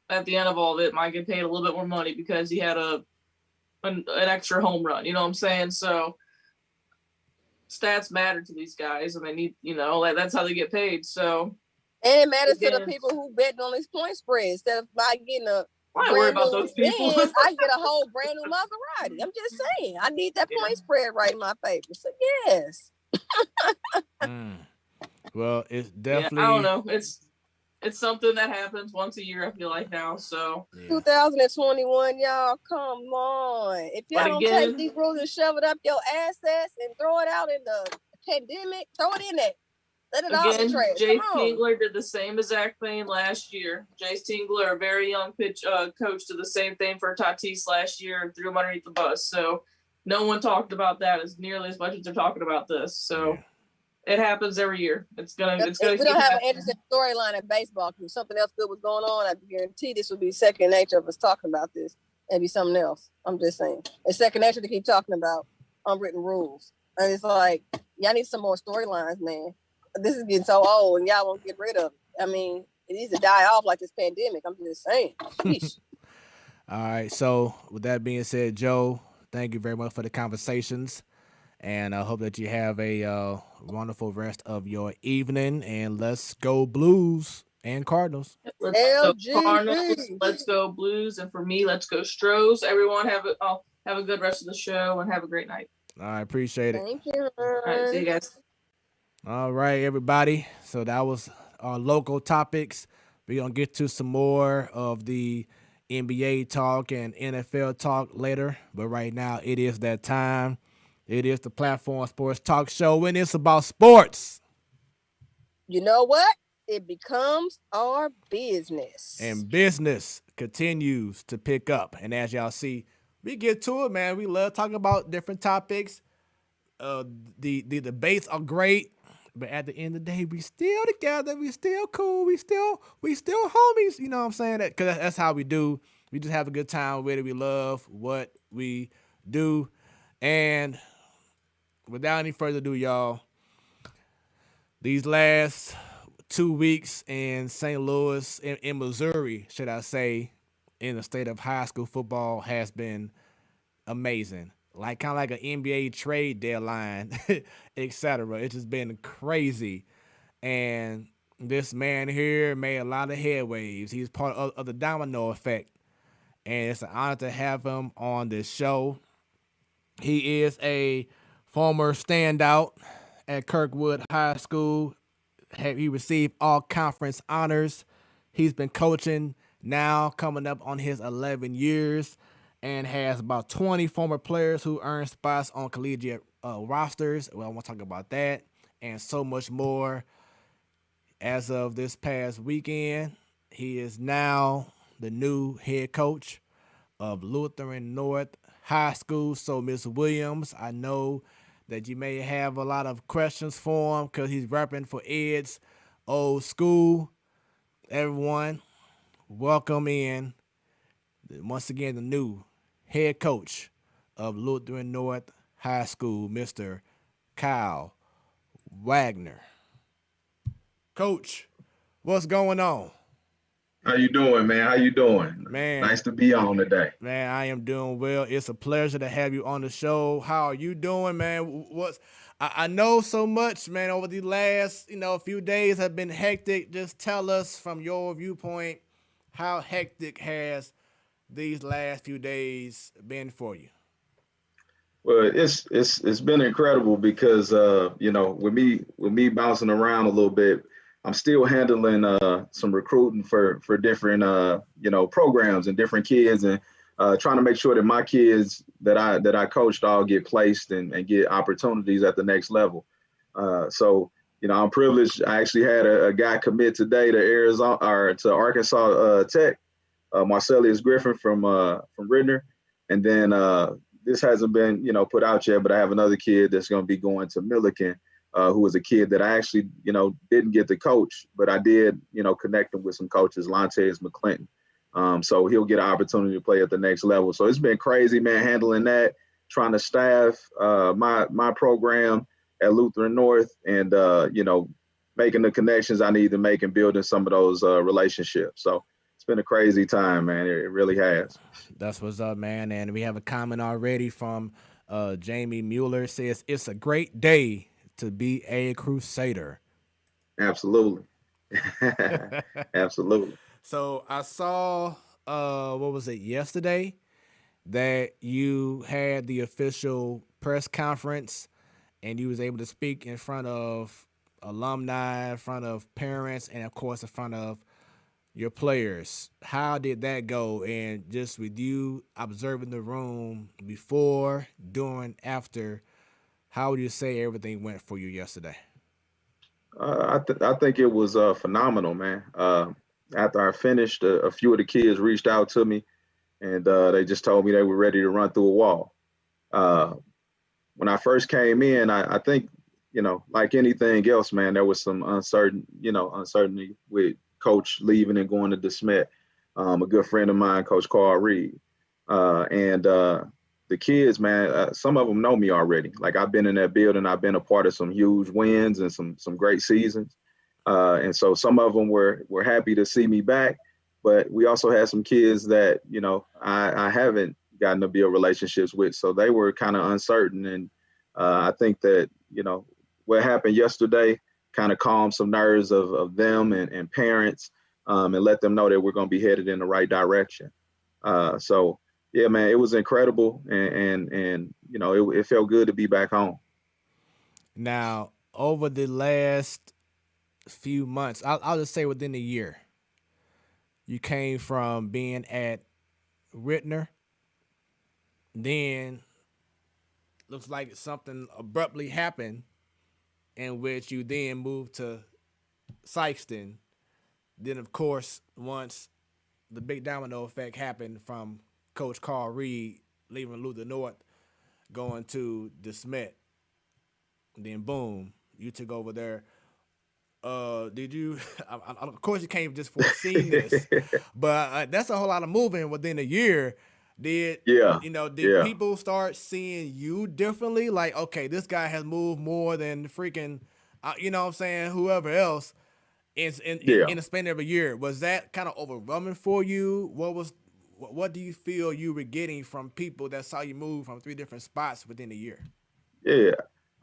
at the end of all of it, might get paid a little bit more money because he had an extra home run. You know what I'm saying? So stats matter to these guys, and they need, like that's how they get paid. So, and it matters to the people who bet on these point spreads. Instead of my getting a I worry about those people. I get a whole brand new Maserati. I'm just saying, I need that point spread right in my favor. So yes. Well, it's definitely. I don't know. It's something that happens once a year, I feel like now. So 2021, y'all, come on. If y'all don't take these rules and shove it up your assets and throw it out in the pandemic, throw it in there. Let it all be trash. Jace Tingler did the same exact thing last year. Jace Tingler, a very young coach, did the same thing for Tatis last year and threw him underneath the bus. So no one talked about that as nearly as much as they're talking about this. So it happens every year. It's gonna. We don't have an interesting storyline in baseball. If something else good was going on, I guarantee this would be second nature of us talking about this. It'd be something else. I'm just saying. It's second nature to keep talking about unwritten rules. And it's like, y'all need some more storylines, man. This is getting so old and y'all won't get rid of it. I mean, it needs to die off like this pandemic. I'm just saying. All right. So with that being said, Joe, thank you very much for the conversations. And I hope that you have a wonderful rest of your evening. And let's go Blues and Cardinals. Let's go Cardinals. Let's go Blues. And for me, let's go Stros. Everyone have a good rest of the show and have a great night. I appreciate it. Thank you. All right. See you guys. All right, everybody. So that was our local topics. We're going to get to some more of the NBA talk and NFL talk later. But right now, it is that time. It is the Platform Sports Talk Show, and it's about sports. You know what? It becomes our business. And business continues to pick up. And as y'all see, we get to it, man. We love talking about different topics. The debates are great. But at the end of the day, we still together. We still cool. We still homies. You know what I'm saying? Because that's how we do. We just have a good time with it. We love what we do. And without any further ado, y'all, these last 2 weeks in St. Louis, in Missouri, should I say, in the state of high school football has been amazing. Kind of like an NBA trade deadline, etc. It's just been crazy. And this man here made a lot of headwaves. He's part of the domino effect. And it's an honor to have him on this show. He is a former standout at Kirkwood High School. He received all conference honors. He's been coaching now coming up on his 11 years. And has about 20 former players who earned spots on collegiate rosters. Well, I want to talk about that and so much more. as of this past weekend, he is now the new head coach of Lutheran North High School. So, Ms. Williams, I know that you may have a lot of questions for him because he's repping for Ed's old school. Everyone, welcome in, once again, the new head coach of Lutheran North High School, Mr. Kyle Wagner. Coach, what's going on? How you doing, man? How you doing? Man. Nice to be on today. Man, I am doing well. It's a pleasure to have you on the show. How are you doing, man? I know so much, man, over the last, few days have been hectic. Just tell us from your viewpoint, how hectic has these last few days been for you? Well, it's been incredible because with me bouncing around a little bit, I'm still handling some recruiting for different programs and different kids, and trying to make sure that my kids that I coached all get placed and get opportunities at the next level. So I'm privileged. I actually had a guy commit today to Arkansas Tech, Marcellus Griffin from Ritenour, and then this hasn't been put out yet, but I have another kid that's going to be going to Milliken. Who was a kid that I actually, didn't get to coach, but I did, connect him with some coaches, Lantes McClinton. So he'll get an opportunity to play at the next level. So it's been crazy, man, handling that, trying to staff my program at Lutheran North and, making the connections I need to make and building some of those relationships. So it's been a crazy time, man. It really has. That's what's up, man. And we have a comment already from Jamie Mueller. Says, it's a great day to be a Crusader. Absolutely. Absolutely. So I saw, yesterday, that you had the official press conference and you was able to speak in front of alumni, in front of parents, and of course in front of your players. How did that go? And just with you observing the room before, during, after, how would you say everything went for you yesterday? I think it was phenomenal, man. After I finished, a few of the kids reached out to me, and they just told me they were ready to run through a wall. When I first came in, I think, like anything else, man, there was some uncertainty with Coach leaving and going to DeSmet. A good friend of mine, Coach Reid, and the kids, man, some of them know me already. Like, I've been in that building. I've been a part of some huge wins and some great seasons. And so some of them were happy to see me back. But we also had some kids that, I haven't gotten to build relationships with. So they were kind of uncertain. And I think that, what happened yesterday kind of calmed some nerves of them and parents, and let them know that we're going to be headed in the right direction. So yeah, man, it was incredible, and it felt good to be back home. Now, over the last few months, I'll just say within a year, you came from being at Ritenour, then looks like something abruptly happened in which you then moved to Sikeston. Then, of course, once the big domino effect happened from Coach Reid leaving Lutheran North, going to DeSmet, then boom, you took over there. Did you? Of course, you can't just foresee this, but that's a whole lot of moving within a year. Did people start seeing you differently? Like, okay, this guy has moved more than freaking, whoever else in the span of a year. Was that kind of overwhelming for you? What do you feel you were getting from people that saw you move from 3 different spots within a year? Yeah,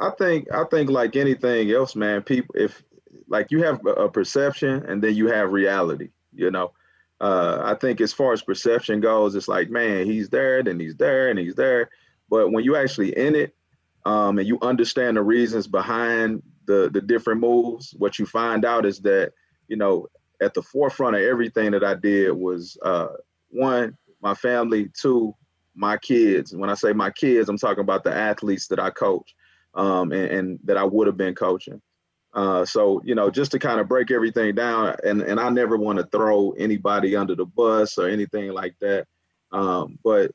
I think like anything else, man, people, if like you have a perception and then you have reality, I think as far as perception goes, it's like, man, he's there, then he's there, and he's there. But when you actually in it, and you understand the reasons behind the different moves, what you find out is that, at the forefront of everything that I did was, 1, my family, 2, my kids. When I say my kids, I'm talking about the athletes that I coach, and that I would have been coaching. So, just to kind of break everything down, and I never want to throw anybody under the bus or anything like that. But,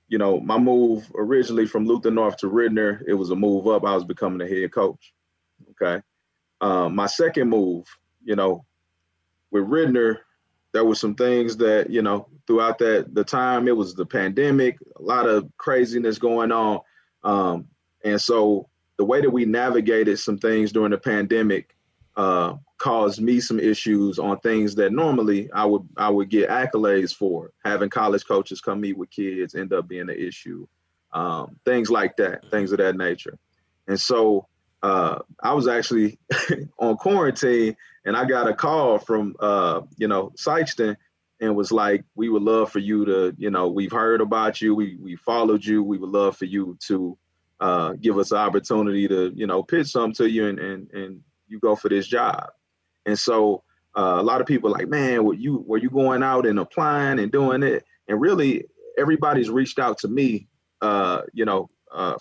my move originally from Lutheran North to Ritenour, it was a move up. I was becoming the head coach. Okay. My second move, with Ritenour, there were some things that, throughout the time, it was the pandemic, a lot of craziness going on. And so the way that we navigated some things during the pandemic caused me some issues on things that normally I would get accolades for. Having college coaches come meet with kids end up being an issue. Things like that, things of that nature. And so I was actually on quarantine, and I got a call from, Sikeston, and was like, we would love for you to, we've heard about you. We followed you. We would love for you to give us an opportunity to, pitch something to you and you go for this job. And so a lot of people are like, man, were you going out and applying and doing it? And really, everybody's reached out to me,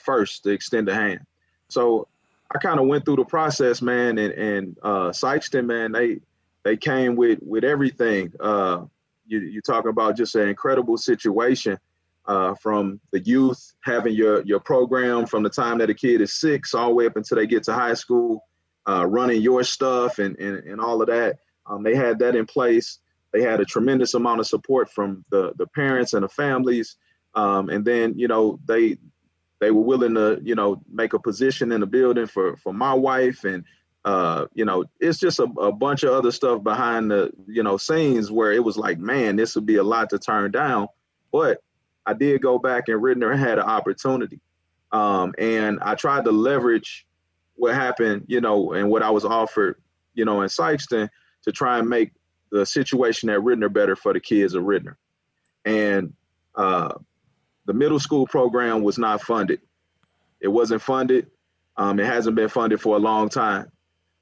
first to extend a hand. So I kind of went through the process, man, and Sikeston, man, they came with everything. You're talking about just an incredible situation from the youth, having your program from the time that a kid is 6 all the way up until they get to high school, running your stuff and all of that. They had that in place. They had a tremendous amount of support from the parents and the families. And then, they were willing to, make a position in the building for my wife. And, it's just a bunch of other stuff behind the, scenes where it was like, man, this would be a lot to turn down. But I did go back and Ritenour had an opportunity. And I tried to leverage what happened, and what I was offered, in Sikeston to try and make the situation at Ritenour better for the kids of Ritenour. And the middle school program was not funded. It wasn't funded. It hasn't been funded for a long time.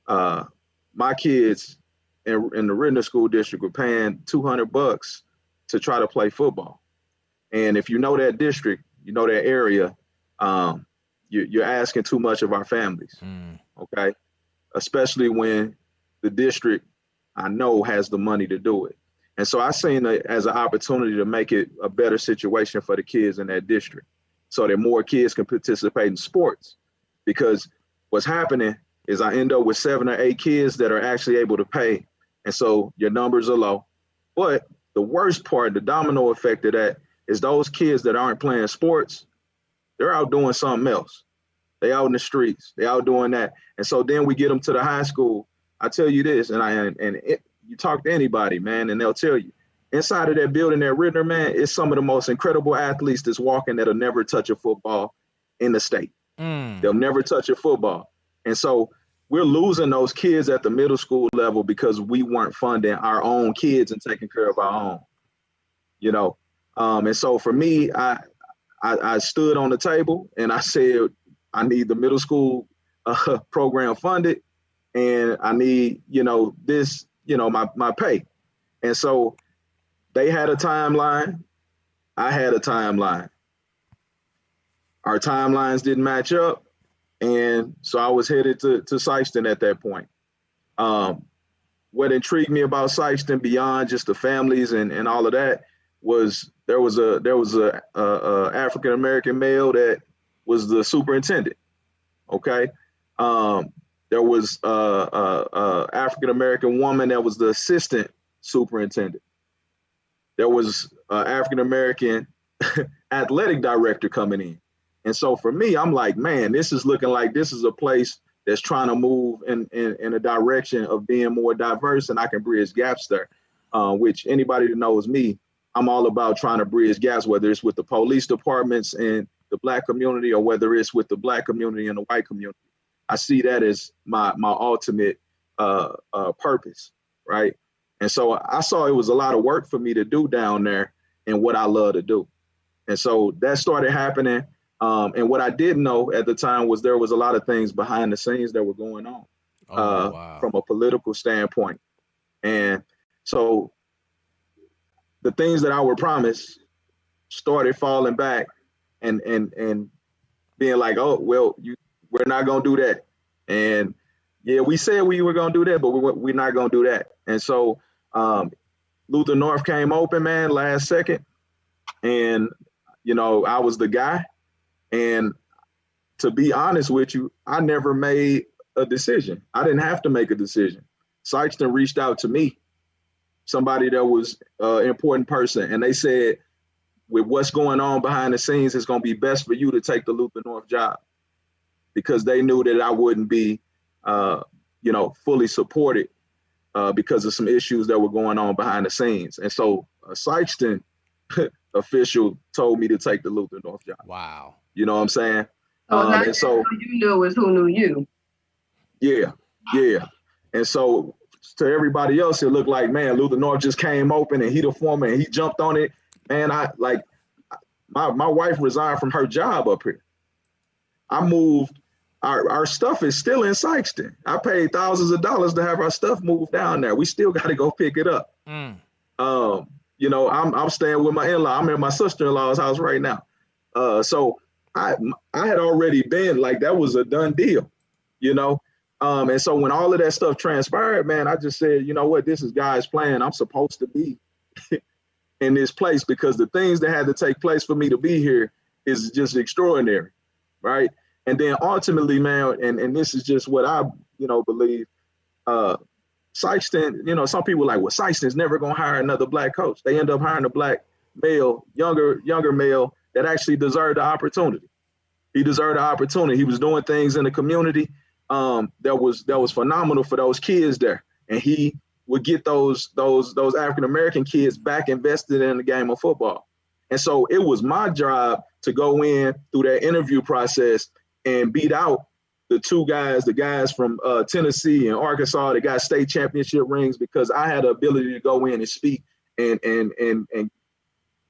My kids in the Ritenour School District were paying $200 to try to play football. And if you know that district, you know that area, you're asking too much of our families, okay? Especially when the district, I know, has the money to do it. And so I seen it as an opportunity to make it a better situation for the kids in that district so that more kids can participate in sports. Because what's happening is I end up with 7 or 8 kids that are actually able to pay. And so your numbers are low. But the worst part, the domino effect of that, is those kids that aren't playing sports, they're out doing something else. They out in the streets. They out doing that. And so then we get them to the high school. I tell you this, you talk to anybody, man, and they'll tell you. Inside of that building at Ritenour, man, it's some of the most incredible athletes that's walking that'll never touch a football in the state. They'll never touch a football. And so we're losing those kids at the middle school level because we weren't funding our own kids and taking care of our own, And so for me, I stood on the table and I said, I need the middle school program funded, and I need, this, my pay. And so they had a timeline. I had a timeline. Our timelines didn't match up. And so I was headed to Sikeston at that point. What intrigued me about Sikeston beyond just the families and all of that was there was a African-American male that was the superintendent. Okay. There was a African-American woman that was the assistant superintendent. There was an African-American athletic director coming in. And so for me, I'm like, man, this is looking like this is a place that's trying to move in a direction of being more diverse, and I can bridge gaps there, which anybody that knows me, I'm all about trying to bridge gaps, whether it's with the police departments and the Black community or whether it's with the Black community and the white community. I see that as my ultimate purpose, right? And so I saw it was a lot of work for me to do down there and what I love to do. And so that started happening. And what I didn't know at the time was there was a lot of things behind the scenes that were going on from a political standpoint. And so the things that I were promised started falling back and being like, oh, well, we're not going to do that. And, Yeah, we said we were gonna do that, but we're not gonna do that. And so Lutheran North came open, man, last second, and I was the guy. And to be honest with you, I never made a decision. I didn't have to make a decision. Sikeston reached out to me, somebody that was an important person, and they said, with what's going on behind the scenes, it's going to be best for you to take the Lutheran North job, because they knew that I wouldn't be, fully supported because of some issues that were going on behind the scenes. And so a Sikeston official told me to take the Lutheran North job. Wow. You know what I'm saying? And so you knew was who knew you. Yeah. And so to everybody else, it looked like, man, Lutheran North just came open and he the foreman and he jumped on it. Man, my wife resigned from her job up here. I moved. Our stuff is still in Sikeston. I paid thousands of dollars to have our stuff moved down there. We still got to go pick it up. I'm staying with my in-law. I'm in my sister-in-law's house right now. So I had already been like, that was a done deal, and so when all of that stuff transpired, man, I just said, you know what, this is God's plan. I'm supposed to be in this place, because the things that had to take place for me to be here is just extraordinary, right? And then ultimately, man, and this is just what I, believe, Sikeston, some people are like, well, Sikeston's never going to hire another black coach. They end up hiring a black male, younger male that actually deserved the opportunity. He deserved the opportunity. He was doing things in the community that was phenomenal for those kids there. And he would get those African-American kids back invested in the game of football. And so it was my job to go in through that interview process and beat out the guys from Tennessee and Arkansas that got state championship rings, because I had the ability to go in and speak and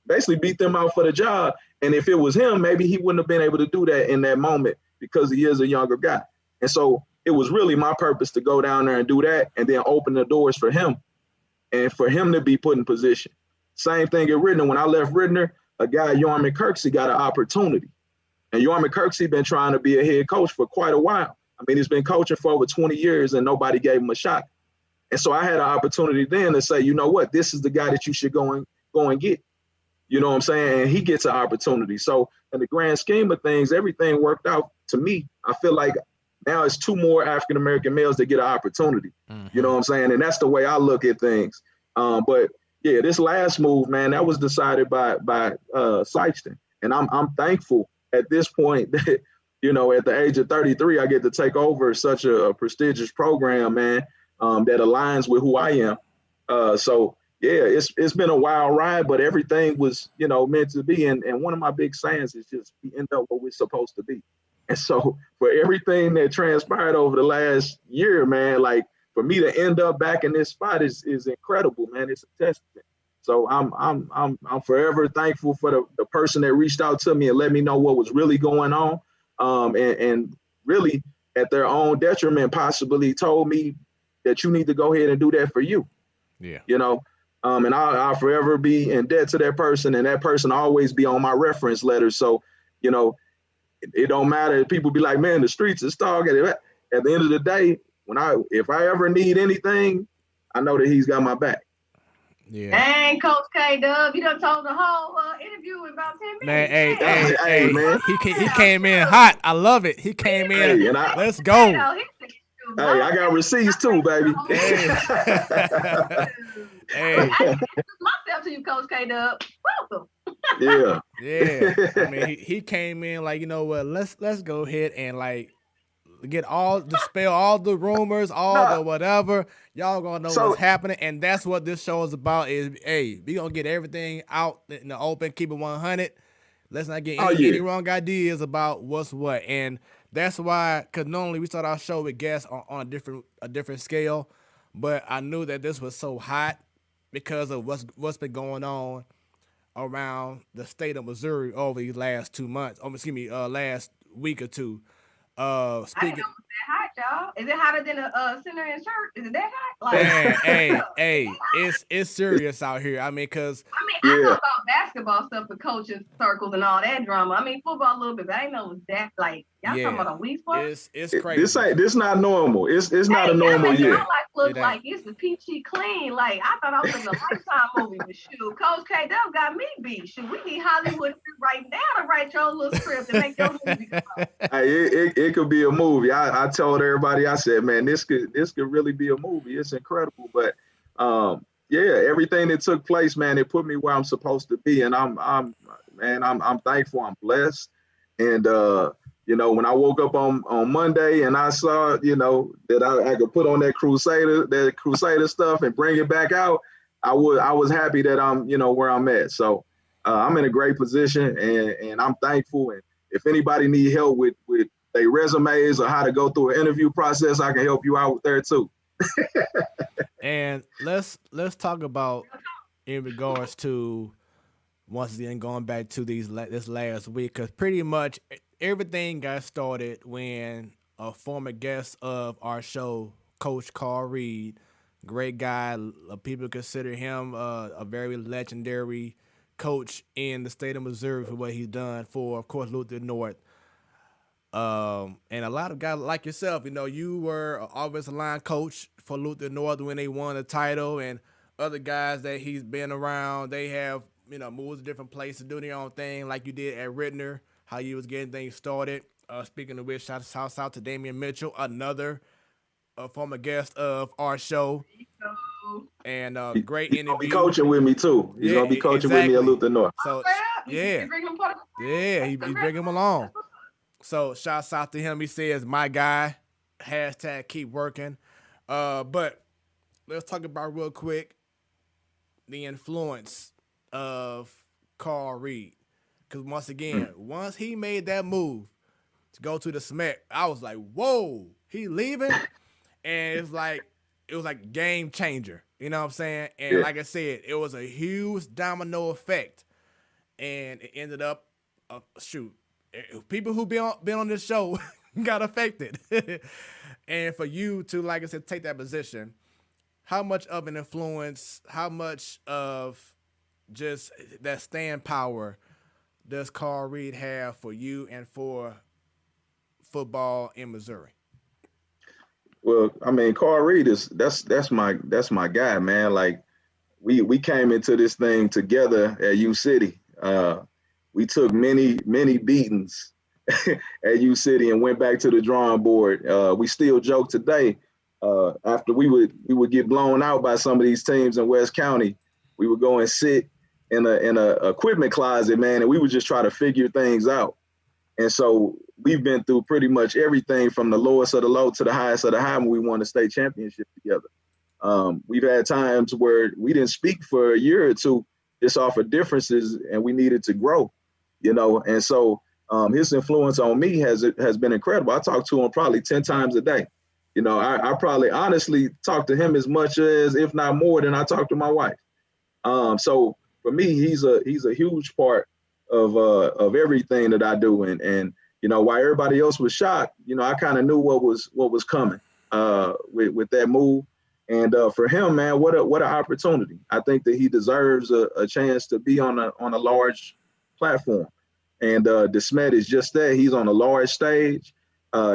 basically beat them out for the job. And if it was him, maybe he wouldn't have been able to do that in that moment, because he is a younger guy. And so it was really my purpose to go down there and do that, and then open the doors for him and for him to be put in position. Same thing at Ritenour. When I left Ritenour, a guy, Ronnie Perkins, got an opportunity. And Ronnie Perkins been trying to be a head coach for quite a while. I mean, he's been coaching for over 20 years and nobody gave him a shot. And so I had an opportunity then to say, you know what, this is the guy that you should go and get. You know what I'm saying? And he gets an opportunity. So in the grand scheme of things, everything worked out to me. I feel like now it's 2 more African-American males that get an opportunity. Mm-hmm. You know what I'm saying? And that's the way I look at things. But yeah, this last move, man, that was decided by Sikeston. And I'm thankful at this point that, at the age of 33, I get to take over such a prestigious program, man, that aligns with who I am. So yeah, it's been a wild ride, but everything was, meant to be. And one of my big sayings is just we end up where we're supposed to be. And so for everything that transpired over the last year, man, like for me to end up back in this spot is incredible, man. It's a testament. So I'm forever thankful for the person that reached out to me and let me know what was really going on, and really at their own detriment possibly told me that you need to go ahead and do that for you. Yeah. And I'll forever be in debt to that person, and that person always be on my reference letter. So, it don't matter. People be like, man, the streets is stark. At the end of the day, if I ever need anything, I know that he's got my back. Yeah. Dang, Coach K-Dub, you done told the whole interview in about 10 minutes. Man, hey, man. He came in hot. I love it. He came in. Let's go. Hey, I got receipts too, baby. Hey. I myself to you, Coach K-Dub. Welcome. Yeah. Yeah. I mean, he came in like, you know what? Let's go ahead and like dispel all the rumors, the whatever. Y'all gonna know what's happening, and that's what this show is about. Is we gonna get everything out in the open, keep it 100. Let's not get any wrong ideas about what's what, and that's why. Because normally we start our show with guests on a different scale, but I knew that this was so hot because of what's been going on around the state of Missouri over these last 2 months. Last week or two. Speaking. I didn't know it was that hot, y'all. Is it hotter than a center in shirt? Is it that hot? Man, hey, it's serious out here. I know about basketball stuff with coaches circles and all that drama. I mean, football a little bit, but I didn't know it was that like y'all talking about a week sport. It's crazy. This not normal. It's not a normal year. Y'all look like it's a peachy clean. Like I thought I was in a Lifetime movie with shoot. Coach K, that got me beat. Shoot, we need Hollywood right now to write your little script and make your movie come out. Hey, it could be a movie. I told everybody, I said, man, this could really be a movie. It's incredible. But yeah, everything that took place, man, it put me where I'm supposed to be. And I'm thankful, I'm blessed. And you know, when I woke up on Monday and I saw, you know, that I could put on that Crusader stuff and bring it back out, I was happy that I'm, you know, where I'm at. So I'm in a great position and I'm thankful. And if anybody need help with their resumes or how to go through an interview process, I can help you out with there too. And let's talk about in regards to once again going back to this last week, because pretty much everything got started when a former guest of our show, Coach Reid, great guy. People consider him a very legendary coach in the state of Missouri for what he's done for, of course, Lutheran North. And a lot of guys like yourself, you know, you were an offensive line coach for Lutheran North when they won the title, and other guys that he's been around, they have, you know, moved to different places, doing their own thing, like you did at Ritenour, how you was getting things started. Speaking of which, shout out to Damian Mitchell, another former guest of our show, and great interview. He's gonna be coaching with me too. He's gonna be coaching with me at Lutheran North. So he bring him along. So shouts out to him. He says, my guy, hashtag keep working. But let's talk about real quick the influence of Reid. Because once again, once he made that move to go to the SMAC, I was like, whoa, he leaving? And it was like game changer. You know what I'm saying? And like I said, it was a huge domino effect. And it ended up, people who been on this show got affected. And for you to, like I said, take that position, how much of an influence, how much of just that stand power does Reid have for you and for football in Missouri? Well, I mean, Reid that's my guy, man. Like we came into this thing together at U City. We took many beatings at U City and went back to the drawing board. We still joke today. After we would get blown out by some of these teams in West County, we would go and sit in a equipment closet, man, and we would just try to figure things out. And so we've been through pretty much everything from the lowest of the low to the highest of the high when we won the state championship together. We've had times where we didn't speak for a year or two just off of differences, and we needed to grow, you know. And so his influence on me has been incredible. I talk to him probably 10 times a day. You know, I probably honestly talk to him as much as, if not more, than I talk to my wife. So for me, he's a huge part of everything that I do. And you know, while everybody else was shocked, you know, I kind of knew what was coming with that move. And for him, man, what an opportunity. I think that he deserves a chance to be on a large platform. And DeSmet is just that. He's on a large stage.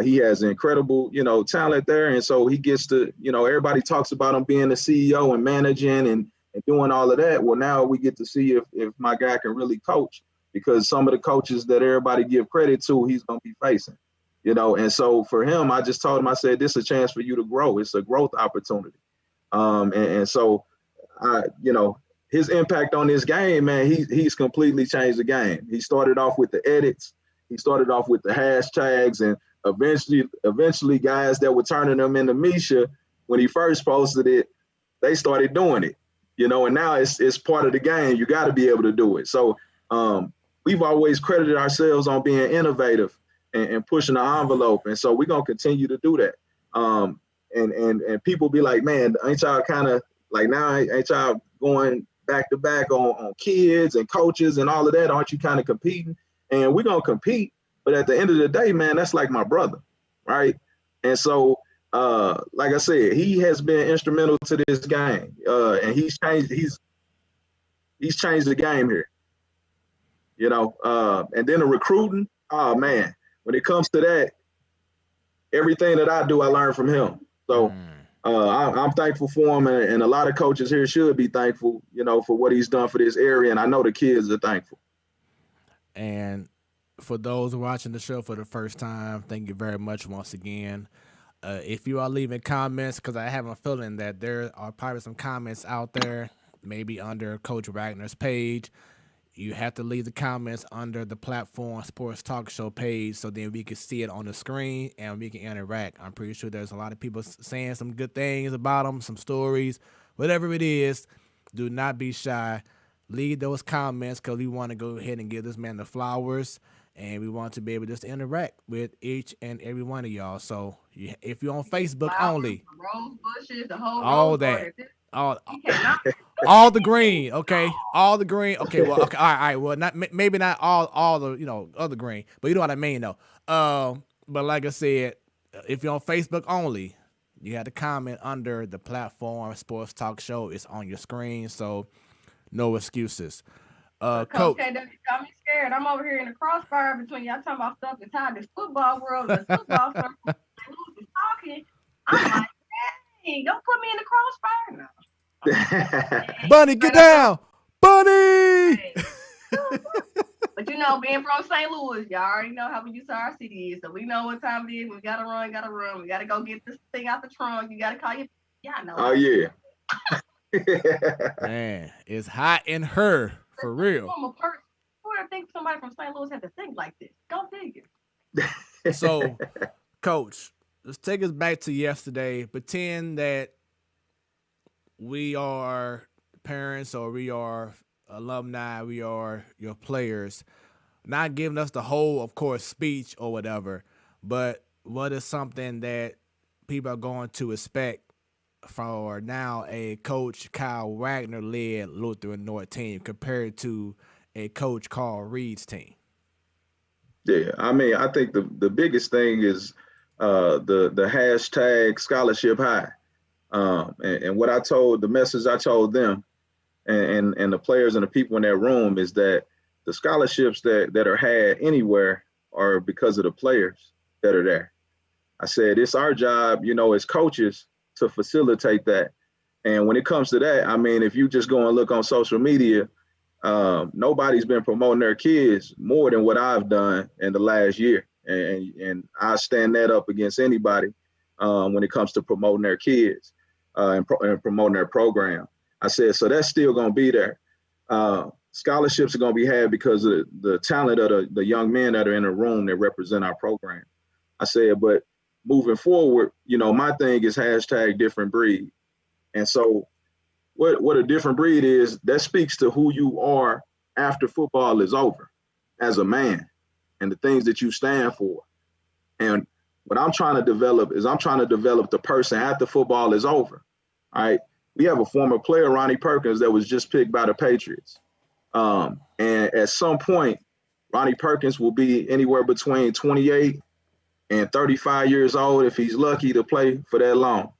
He has incredible, you know, talent there. And so he gets to, you know, everybody talks about him being the CEO and managing and doing all of that. Well, now we get to see if my guy can really coach, because some of the coaches that everybody give credit to, he's going to be facing, you know. And so for him, I just told him, I said, this is a chance for you to grow. It's a growth opportunity. And so, you know, his impact on this game, man, he's completely changed the game. He started off with the edits. He started off with the hashtags, and eventually guys that were turning them into Misha, when he first posted it, they started doing it, you know, and now it's part of the game. You got to be able to do it. So we've always credited ourselves on being innovative and pushing the envelope. And so we're going to continue to do that. And people be like, man, ain't y'all kind of like, now ain't y'all going back to back on kids and coaches and all of that? Aren't you kind of competing? And we're going to compete. But at the end of the day, man, that's like my brother, right? And so, like I said, he has been instrumental to this game. And he's changed the game here. you know. And then the recruiting, oh man, when it comes to that, everything that I do, I learn from him. So I'm thankful for him, and a lot of coaches here should be thankful, you know, for what he's done for this area. And I know the kids are thankful. And for those watching the show for the first time, thank you very much once again. If you are leaving comments, because I have a feeling that there are probably some comments out there, maybe under Coach Wagner's page, you have to leave the comments under the platform Sports Talk Show page so then we can see it on the screen and we can interact. I'm pretty sure there's a lot of people saying some good things about them, some stories, whatever it is. Do not be shy. Leave those comments because we want to go ahead and give this man the flowers, and we want to be able just to interact with each and every one of y'all. So if you're on Facebook only, rose bushes, the whole all that, all the green, okay, all the green, okay. Well, okay, all right. Well, not maybe not all the other green, but you know what I mean though. But like I said, if you're on Facebook only, you have to comment under the platform Sports Talk Show. It's on your screen, so no excuses. Coach, got me scared. I'm over here in the crossfire between y'all talking about stuff inside this football world and the football stuff. Who's talking? I'm like, hey, don't put me in the crossfire now. Bunny, get down, Bunny. Hey. But you know, being from St. Louis, y'all already know how we use our city is, so we know what time it is. We gotta run. We gotta go get this thing out the trunk. You gotta call your, y'all know. Oh yeah. Man, it's hot in her for real. I think somebody from St. Louis had to think like this. Go figure. So, Coach, let's take us back to yesterday. Pretend that we are parents or we are alumni, we are your players. Not giving us the whole, of course, speech or whatever, but what is something that people are going to expect for now a Coach Kyle Wagner-led Lutheran North team compared to a Coach Carl Reid's team? Yeah, I mean, I think the biggest thing is the hashtag scholarship high. And what I told, the message I told them and the players and the people in that room is that the scholarships that are had anywhere are because of the players that are there. I said, it's our job, you know, as coaches to facilitate that. And when it comes to that, I mean, if you just go and look on social media, nobody's been promoting their kids more than what I've done in the last year. And I stand that up against anybody when it comes to promoting their kids and promoting their program. I said, so that's still going to be there. Scholarships are going to be had because of the talent of the young men that are in the room that represent our program. I said, but moving forward, you know, my thing is hashtag different breed. And so what a different breed is, that speaks to who you are after football is over as a man and the things that you stand for. And what I'm trying to develop is the person after football is over. All right. We have a former player, Ronnie Perkins, that was just picked by the Patriots. And at some point, Ronnie Perkins will be anywhere between 28 and 35 years old if he's lucky to play for that long.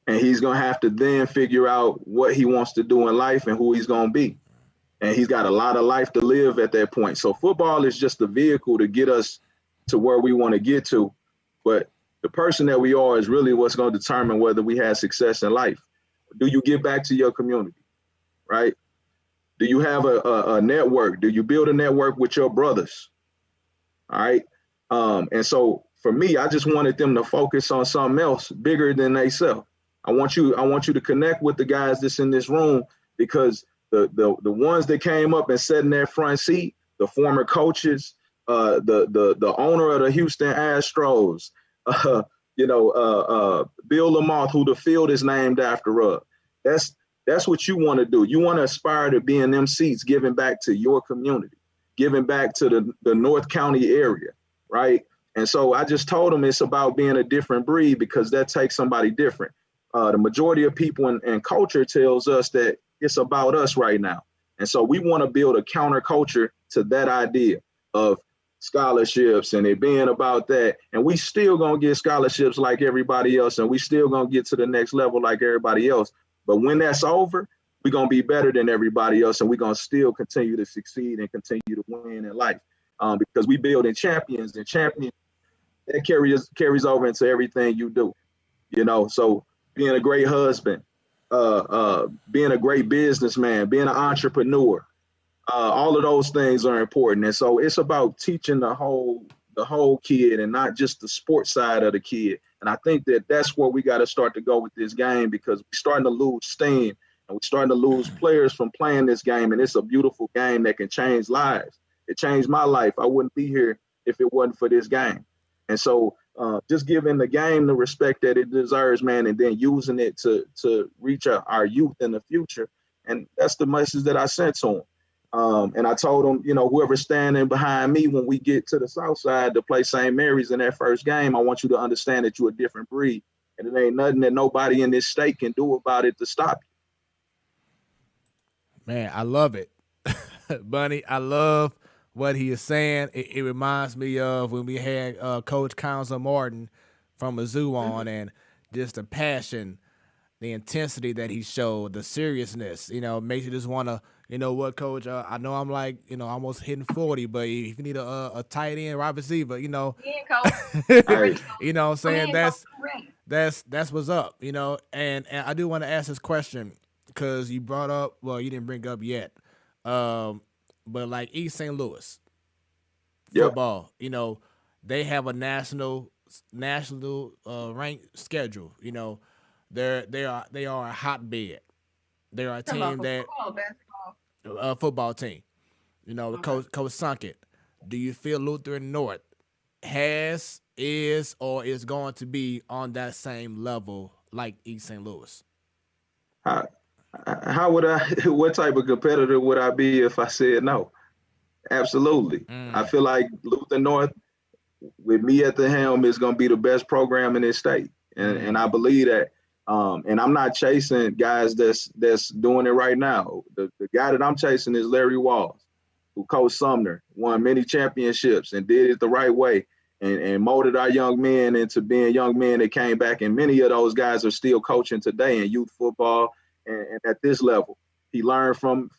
And he's going to have to then figure out what he wants to do in life and who he's going to be. And he's got a lot of life to live at that point. So football is just a vehicle to get us to where we want to get to. But the person that we are is really what's going to determine whether we have success in life. Do you give back to your community, right? Do you have a network? Do you build a network with your brothers? All right. And so for me, I just wanted them to focus on something else bigger than they self. I want you to connect with the guys that's in this room, because the ones that came up and sat in that front seat, the former coaches, the owner of the Houston Astros, Bill Lamont, who the field is named after. That's what you want to do. You want to aspire to be in them seats, giving back to your community, giving back to the North County area, right? And so I just told them it's about being a different breed, because that takes somebody different. The majority of people in culture tells us that it's about us right now. And so we want to build a counterculture to that idea of scholarships and it being about that. And we still going to get scholarships like everybody else, and we still going to get to the next level like everybody else. But when that's over, we're going to be better than everybody else, and we're going to still continue to succeed and continue to win in life, because we build in champions, and champions, that carries over into everything you do, you know. So being a great husband, being a great businessman, being an entrepreneur, all of those things are important. And so it's about teaching the whole kid and not just the sports side of the kid. And I think that's where we got to start to go with this game, because we're starting to lose steam and we're starting to lose players from playing this game. And it's a beautiful game that can change lives. It changed my life. I wouldn't be here if it wasn't for this game. And so just giving the game the respect that it deserves, man, and then using it to reach our youth in the future. And that's the message that I sent to them. And I told them, you know, whoever's standing behind me when we get to the South Side to play St. Mary's in that first game, I want you to understand that you're a different breed. And it ain't nothing that nobody in this state can do about it to stop you. Man, I love it. Bunny, I love what he is saying. It reminds me of when we had Coach Counsel Martin from Mizzou on, and just the passion, the intensity that he showed, the seriousness, you know, makes you just want to, you know what, Coach, I know I'm like, you know, almost hitting 40, but if you need a tight end, wide receiver, you know, you know what I'm saying, that's what's up, you know. And I do want to ask this question, because you brought up, well, you didn't bring up yet, but like East St. Louis football, you know, they have a national ranked schedule. You know, they are a hotbed. They are a team that football team. You know, Coach Sunkett. Do you feel Lutheran North is going to be on that same level like East St. Louis? How would I? What type of competitor would I be if I said no? Absolutely. I feel like Lutheran North, with me at the helm, is going to be the best program in this state, and I believe that. And I'm not chasing guys that's doing it right now. The guy that I'm chasing is Larry Walls, who coached Sumner, won many championships, and did it the right way, and molded our young men into being young men that came back. And many of those guys are still coaching today in youth football and at this level. He learned from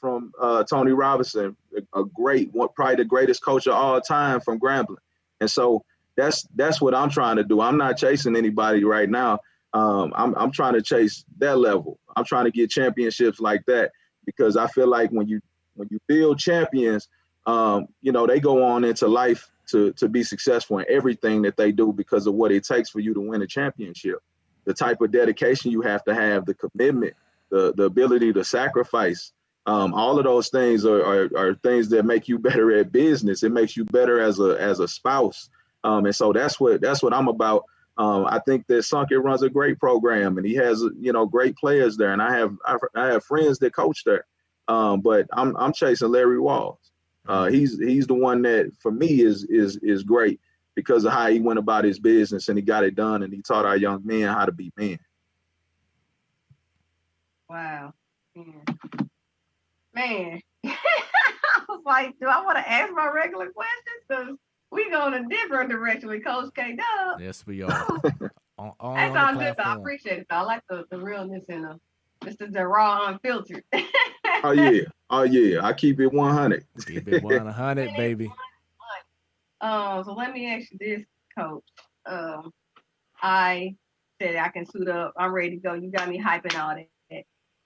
Tony Robinson, a great, probably the greatest coach of all time from Grambling. And so that's what I'm trying to do. I'm not chasing anybody right now. I'm trying to chase that level. I'm trying to get championships like that, because I feel like when you build champions, you know, they go on into life to be successful in everything that they do because of what it takes for you to win a championship. The type of dedication you have to have, the commitment, the ability to sacrifice, all of those things are things that make you better at business. It makes you better as a spouse. And so that's what I'm about. I think that Sunkett runs a great program, and he has, you know, great players there. And I have friends that coach there. But I'm chasing Larry Walls. He's the one that for me is great because of how he went about his business, and he got it done, and he taught our young men how to be men. Wow. Man. I was like, do I want to ask my regular questions? Because we going a different direction with Coach K-Dub. Yes, we are. That's all good, though. I appreciate it, though. I like the realness and this is the raw, unfiltered. Oh, yeah. I keep it 100. Keep it 100, baby. So let me ask you this, Coach. I said I can suit up. I'm ready to go. You got me hyping all that.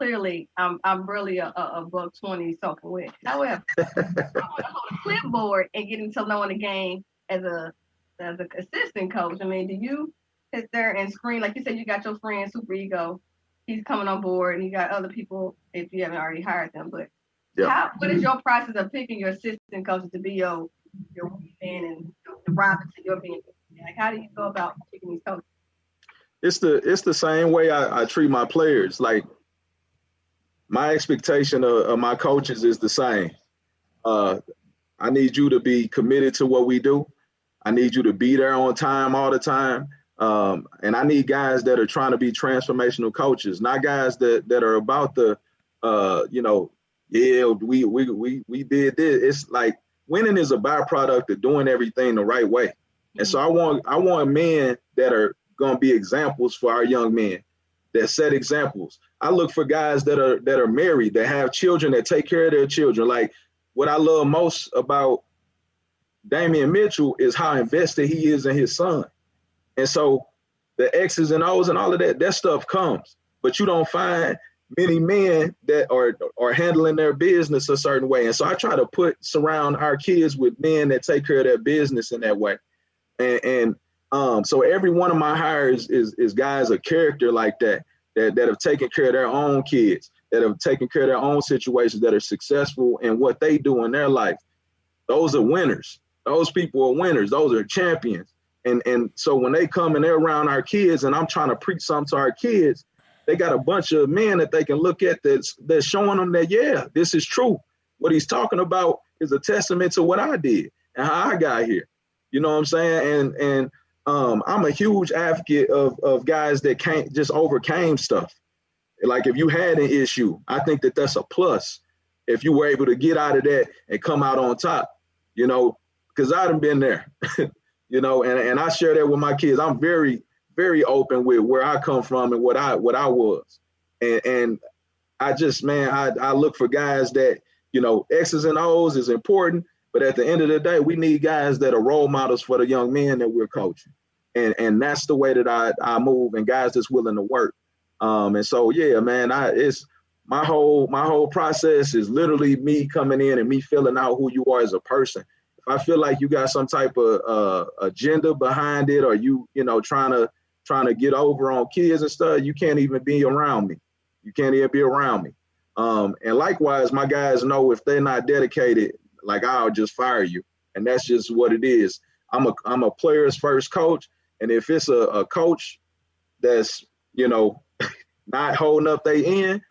Clearly, I'm really a $120 soaking wet. However, I want to hold a clipboard and get into knowing the game as a assistant coach. I mean, do you sit there and screen, like you said, you got your friend Super Ego, he's coming on board, and you got other people if you haven't already hired them. But what is your process of picking your assistant coaches to be your fan and the rivals to your being? Like, how do you go about picking these coaches? It's the same way I treat my players. Like, my expectation of my coaches is the same. I need you to be committed to what we do. I need you to be there on time all the time. And I need guys that are trying to be transformational coaches, not guys that are about the, we did this. It's like winning is a byproduct of doing everything the right way. And so I want men that are going to be examples for our young men. that set examples. I look for guys that are married, that have children, that take care of their children. Like, what I love most about Damian Mitchell is how invested he is in his son. And so the X's and O's and all of that stuff comes, but you don't find many men that are handling their business a certain way. And so I try to surround our kids with men that take care of their business in that way. And so every one of my hires is guys of character like that have taken care of their own kids, that have taken care of their own situations, that are successful in what they do in their life. Those are winners. Those people are winners. Those are champions. And so when they come and they're around our kids and I'm trying to preach something to our kids, they got a bunch of men that they can look at that's showing them that, yeah, this is true. What he's talking about is a testament to what I did and how I got here. You know what I'm saying? And I'm a huge advocate of guys that just overcame stuff. Like, if you had an issue, I think that's a plus. If you were able to get out of that and come out on top, you know, because I done been there, you know, and I share that with my kids. I'm very, very open with where I come from and what I was. And I just, man, I look for guys that, you know, X's and O's is important, but at the end of the day, we need guys that are role models for the young men that we're coaching. And that's the way that I move, and guys that's willing to work. And so, yeah, man, it's my whole process is literally me coming in and me filling out who you are as a person. If I feel like you got some type of agenda behind it, or you know, trying to get over on kids and stuff, you can't even be around me. You can't even be around me. And likewise, my guys know if they're not dedicated, like, I'll just fire you. And that's just what it is. I'm a player's first coach. And if it's a coach that's, you know, not holding up their end,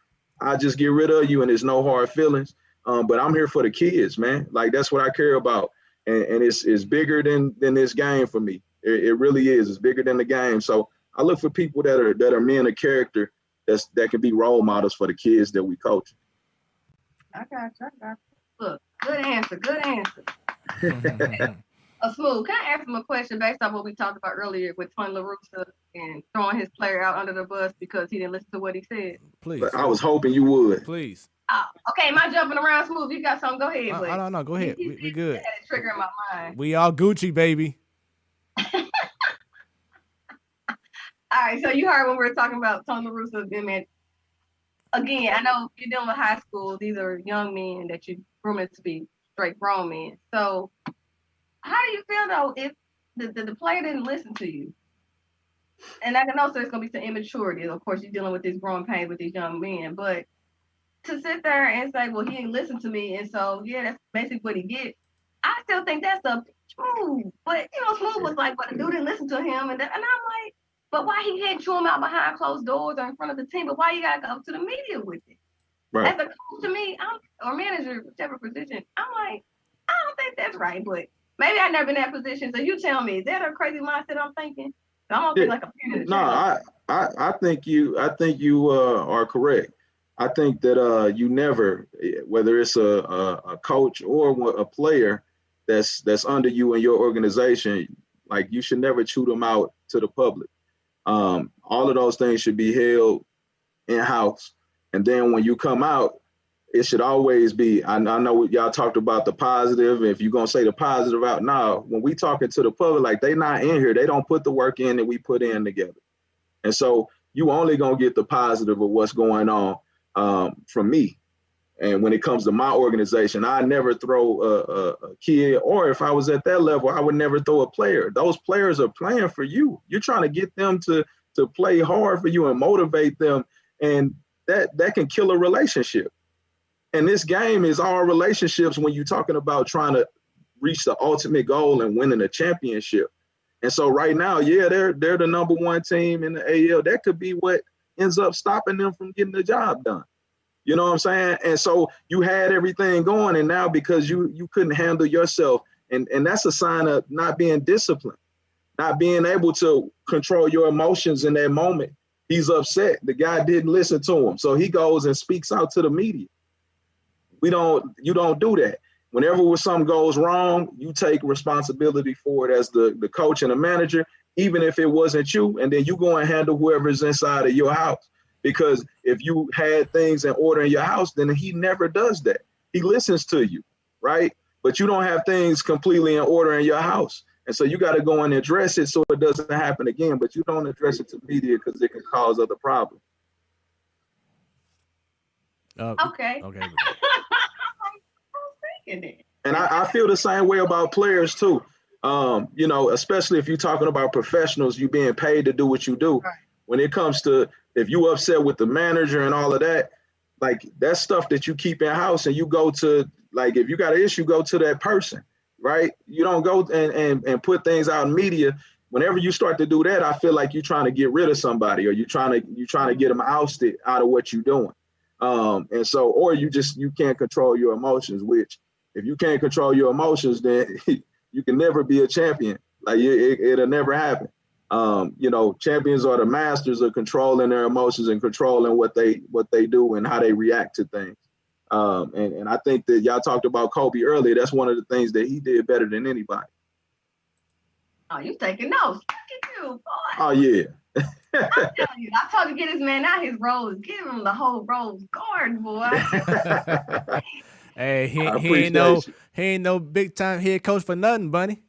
I just get rid of you, and there's no hard feelings. But I'm here for the kids, man. Like, that's what I care about. And it's bigger than this game for me. It really is. It's bigger than the game. So I look for people that are men of character that can be role models for the kids that we coach. I got you. Look, good answer. Smoooth, can I ask him a question based on what we talked about earlier with Tony La Russa and throwing his player out under the bus because he didn't listen to what he said? Please. I was hoping you would. Please. Okay, am I jumping around, Smoooth? You got something? Go ahead. No, go ahead. We good. Had a trigger in my mind. We all Gucci, baby. All right, so you heard when we were talking about Tony La Russa, man. Again, I know you're dealing with high school. These are young men that you're grooming to be straight grown men. So how do you feel, though, if the player didn't listen to you? And I can also there's going to be some immaturity. Of course, you're dealing with this growing pain with these young men. But to sit there and say, well, he didn't listen to me, and so, yeah, that's basically what he get, I still think that's a move. But, you know, Smoooth was like, but the dude didn't listen to him. And I'm like, but why he can't chew him out behind closed doors or in front of the team? But why you got to go to the media with it? Right. As a coach, to me, or manager, whichever position, I'm like, I don't think that's right. But maybe I've never been in that position. So you tell me, is that a crazy mindset I'm thinking? So I'm going to be like a parent. No, I think you are correct. I think that you never, whether it's a coach or a player that's under you in your organization, like, you should never chew them out to the public. All of those things should be held in-house. And then when you come out, it should always be, I know y'all talked about the positive. If you're going to say the positive out now, when we talking to the public, like, they not in here, they don't put the work in that we put in together. And so you only going to get the positive of what's going on from me. And when it comes to my organization, I never throw a kid, or if I was at that level, I would never throw a player. Those players are playing for you. You're trying to get them to play hard for you and motivate them. And that can kill a relationship. And this game is all relationships when you're talking about trying to reach the ultimate goal and winning a championship. And so right now, yeah, they're the number one team in the AL. That could be what ends up stopping them from getting the job done. You know what I'm saying? And so you had everything going, and now because you couldn't handle yourself, and that's a sign of not being disciplined, not being able to control your emotions in that moment. He's upset. The guy didn't listen to him. So he goes and speaks out to the media. You don't do that. Whenever something goes wrong, you take responsibility for it as the coach and the manager, even if it wasn't you, and then you go and handle whoever's inside of your house. Because if you had things in order in your house, then he never does that. He listens to you, right? But you don't have things completely in order in your house. And so you got to go and address it so it doesn't happen again. But you don't address it to media because it can cause other problems. Okay. Okay. And I feel the same way about players too. You know, especially if you're talking about professionals, you being paid to do what you do. Right. When it comes to if you upset with the manager and all of that, like that's stuff that you keep in house and you go to, like if you got an issue, go to that person, right? You don't go and put things out in media. Whenever you start to do that, I feel like you're trying to get rid of somebody or you're trying to get them ousted out of what you're doing. And so, or you can't control your emotions, which if you can't control your emotions, then you can never be a champion. Like it'll never happen. You know, champions are the masters of controlling their emotions and controlling what they do and how they react to things. And I think that y'all talked about Kobe earlier. That's one of the things that he did better than anybody. Oh, you taking notes. Look at you, boy. Oh, yeah. I'm telling you, I told you get this man out his rose. Give him the whole rose garden, boy. Hey, he ain't no big time head coach for nothing, Bunny.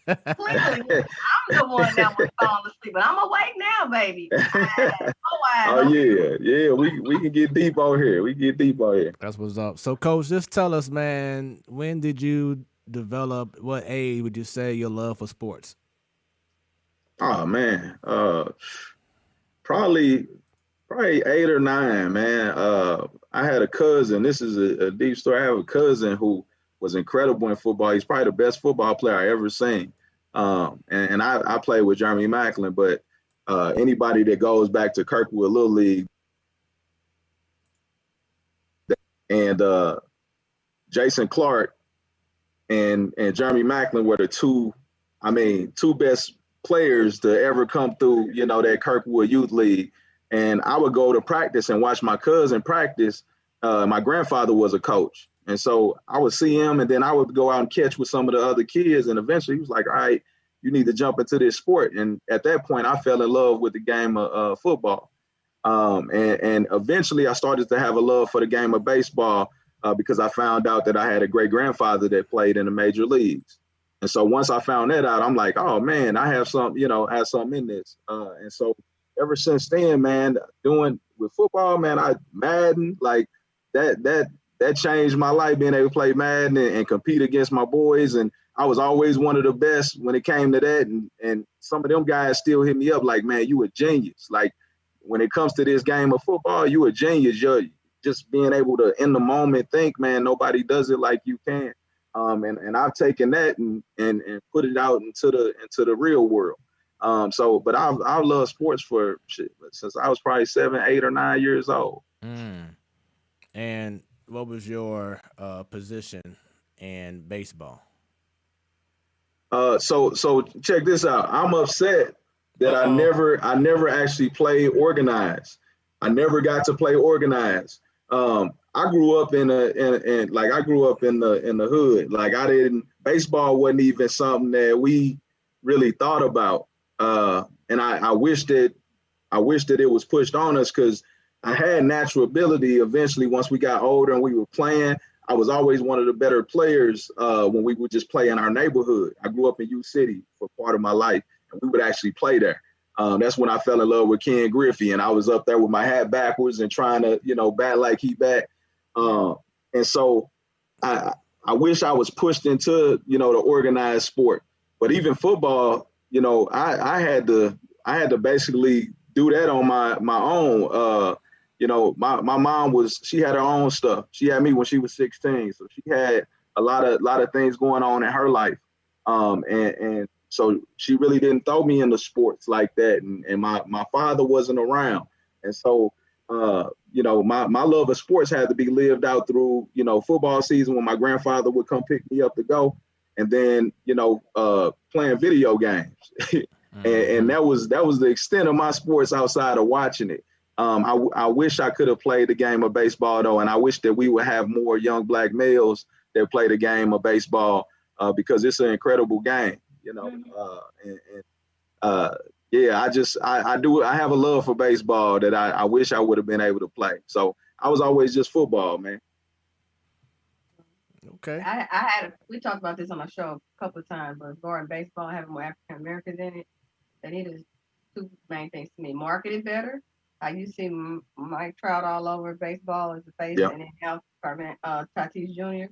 Clearly, I'm the one that was falling asleep, but I'm awake now, baby. Oh yeah, we can get deep on here. That's what's up. So, Coach, just tell us, man, when did you develop? What age would you say your love for sports? Oh man, probably 8 or 9, man. I had a cousin. This is a deep story. I have a cousin who was incredible in football. He's probably the best football player I ever seen. And I played with Jeremy Macklin, but anybody that goes back to Kirkwood Little League and Jason Clark and Jeremy Macklin were the two best players to ever come through, you know, that Kirkwood Youth League. And I would go to practice and watch my cousin practice. My grandfather was a coach. And so I would see him and then I would go out and catch with some of the other kids. And eventually he was like, all right, you need to jump into this sport. And at that point, I fell in love with the game of football. And eventually I started to have a love for the game of baseball because I found out that I had a great grandfather that played in the major leagues. And so once I found that out, I'm like, oh man, I have something in this. And so ever since then, man, doing with football, man, Madden, like that changed my life, being able to play Madden and compete against my boys. And I was always one of the best when it came to that. And some of them guys still hit me up like, man, you a genius. Like when it comes to this game of football, you a genius. You're just being able to in the moment think, man, nobody does it like you can. And I've taken that and put it out into the real world. But I've loved sports since I was probably 7, 8, or 9 years old. And what was your position in baseball? So check this out. I'm upset that I never actually played organized. I never got to play organized. I grew up in the hood. Like baseball wasn't even something that we really thought about. And I wish that it was pushed on us because I had natural ability eventually once we got older and we were playing. I was always one of the better players when we would just play in our neighborhood. I grew up in U City for part of my life, and we would actually play there. That's when I fell in love with Ken Griffey, and I was up there with my hat backwards and trying to, bat like he bat. And so I wish I was pushed into, the organized sport. But even football, I had to basically do that on my own. My mom she had her own stuff. She had me when she was 16. So she had a lot of things going on in her life. And so she really didn't throw me into sports like that. And my father wasn't around. And so, my love of sports had to be lived out through, football season when my grandfather would come pick me up to go. And then, playing video games. And that was the extent of my sports outside of watching it. I wish I could have played the game of baseball, though, and I wish that we would have more young black males that play the game of baseball because it's an incredible game, yeah, I have a love for baseball that I wish I would have been able to play. So I was always just football, man. Okay. We talked about this on our show a couple of times, but regarding baseball having more African Americans in it, that it is two main things to me. Market it better. You see Mike Trout all over baseball as the face, Yep. and then now Tatis Jr.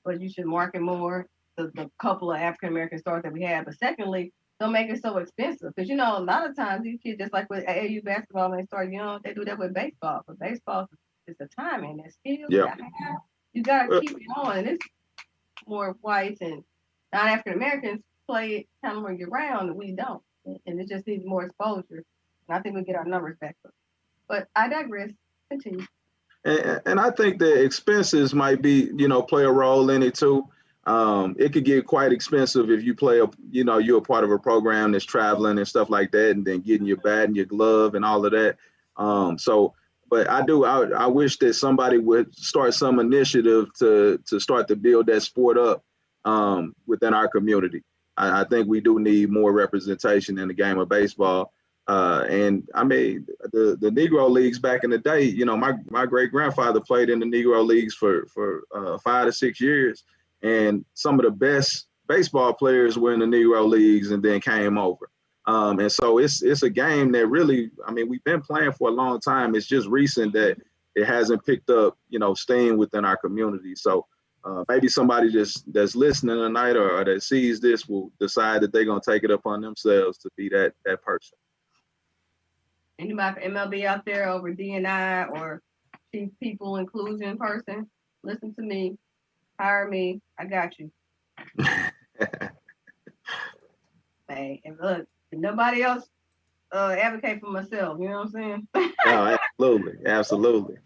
But you should market more the couple of African American stars that we have. But secondly, don't make it so expensive, because a lot of times these kids, just like with AAU basketball, when they start young, they do that with baseball. But baseball is the timing, that skill. Yep. You gotta keep it on, and it's more whites and non-African Americans play it kind of more year round, and we don't, and it just needs more exposure. And I think we get our numbers back up. But I digress. Continue. And I think the expenses might be, play a role in it too. It could get quite expensive if you play you're a part of a program that's traveling and stuff like that, and then getting your bat and your glove and all of that. But I wish that somebody would start some initiative to start to build that sport up within our community. I think we do need more representation in the game of baseball. And I mean, the Negro leagues back in the day, my great grandfather played in the Negro leagues for 5 to 6 years. And some of the best baseball players were in the Negro leagues and then came over. And so it's a game that really, we've been playing for a long time. It's just recent that it hasn't picked up, steam within our community. So maybe somebody that's listening tonight or that sees this will decide that they're going to take it upon themselves to be that person. Anybody from MLB out there over D&I or chief people inclusion person, listen to me, hire me, I got you. Hey, and look, if nobody else advocate for myself, you know what I'm saying? No, absolutely.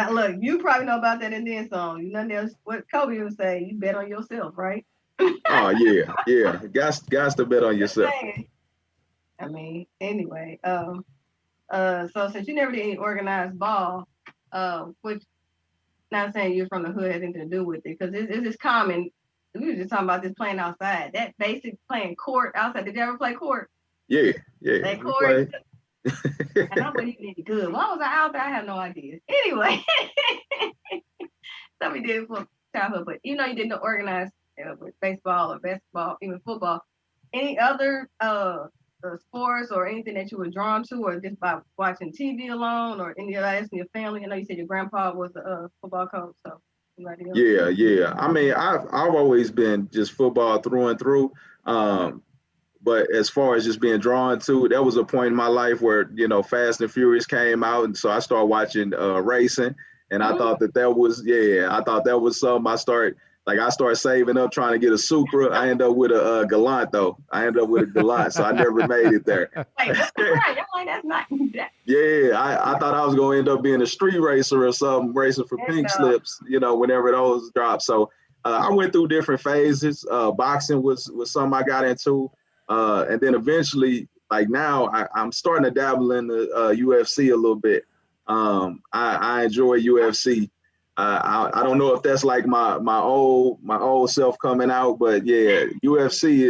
Look, you probably know about that Indian song. Nothing else. What Kobe would say, you bet on yourself, right? Oh yeah. Got to bet on yourself. Anyway, so since you never did any organized ball, which not saying you're from the hood has anything to do with it, because it's common. We were just talking about this playing outside. That basic playing court outside. Did you ever play court? Yeah. Play court. And I wasn't even any good. Why was I out there? I have no idea. Anyway, so we did it for childhood, but you didn't organize with baseball or basketball, even football. Any other sports or anything that you were drawn to, or just by watching TV alone, or any of that in your family? I know you said your grandpa was a football coach, so. Yeah. I've always been just football through and through. But as far as just being drawn to, there was a point in my life where, Fast and Furious came out. And so I started watching racing. And I thought that was something I started saving up trying to get a Supra. I ended up with a Galant, though. So I never made it there. Wait, that's not that. Yeah, I thought I was going to end up being a street racer or something, racing for pink slips, whenever those dropped. So I went through different phases. Boxing was something I got into. And then eventually, like now, I'm starting to dabble in the UFC a little bit. I enjoy UFC. I don't know if that's like my old self coming out, but yeah, UFC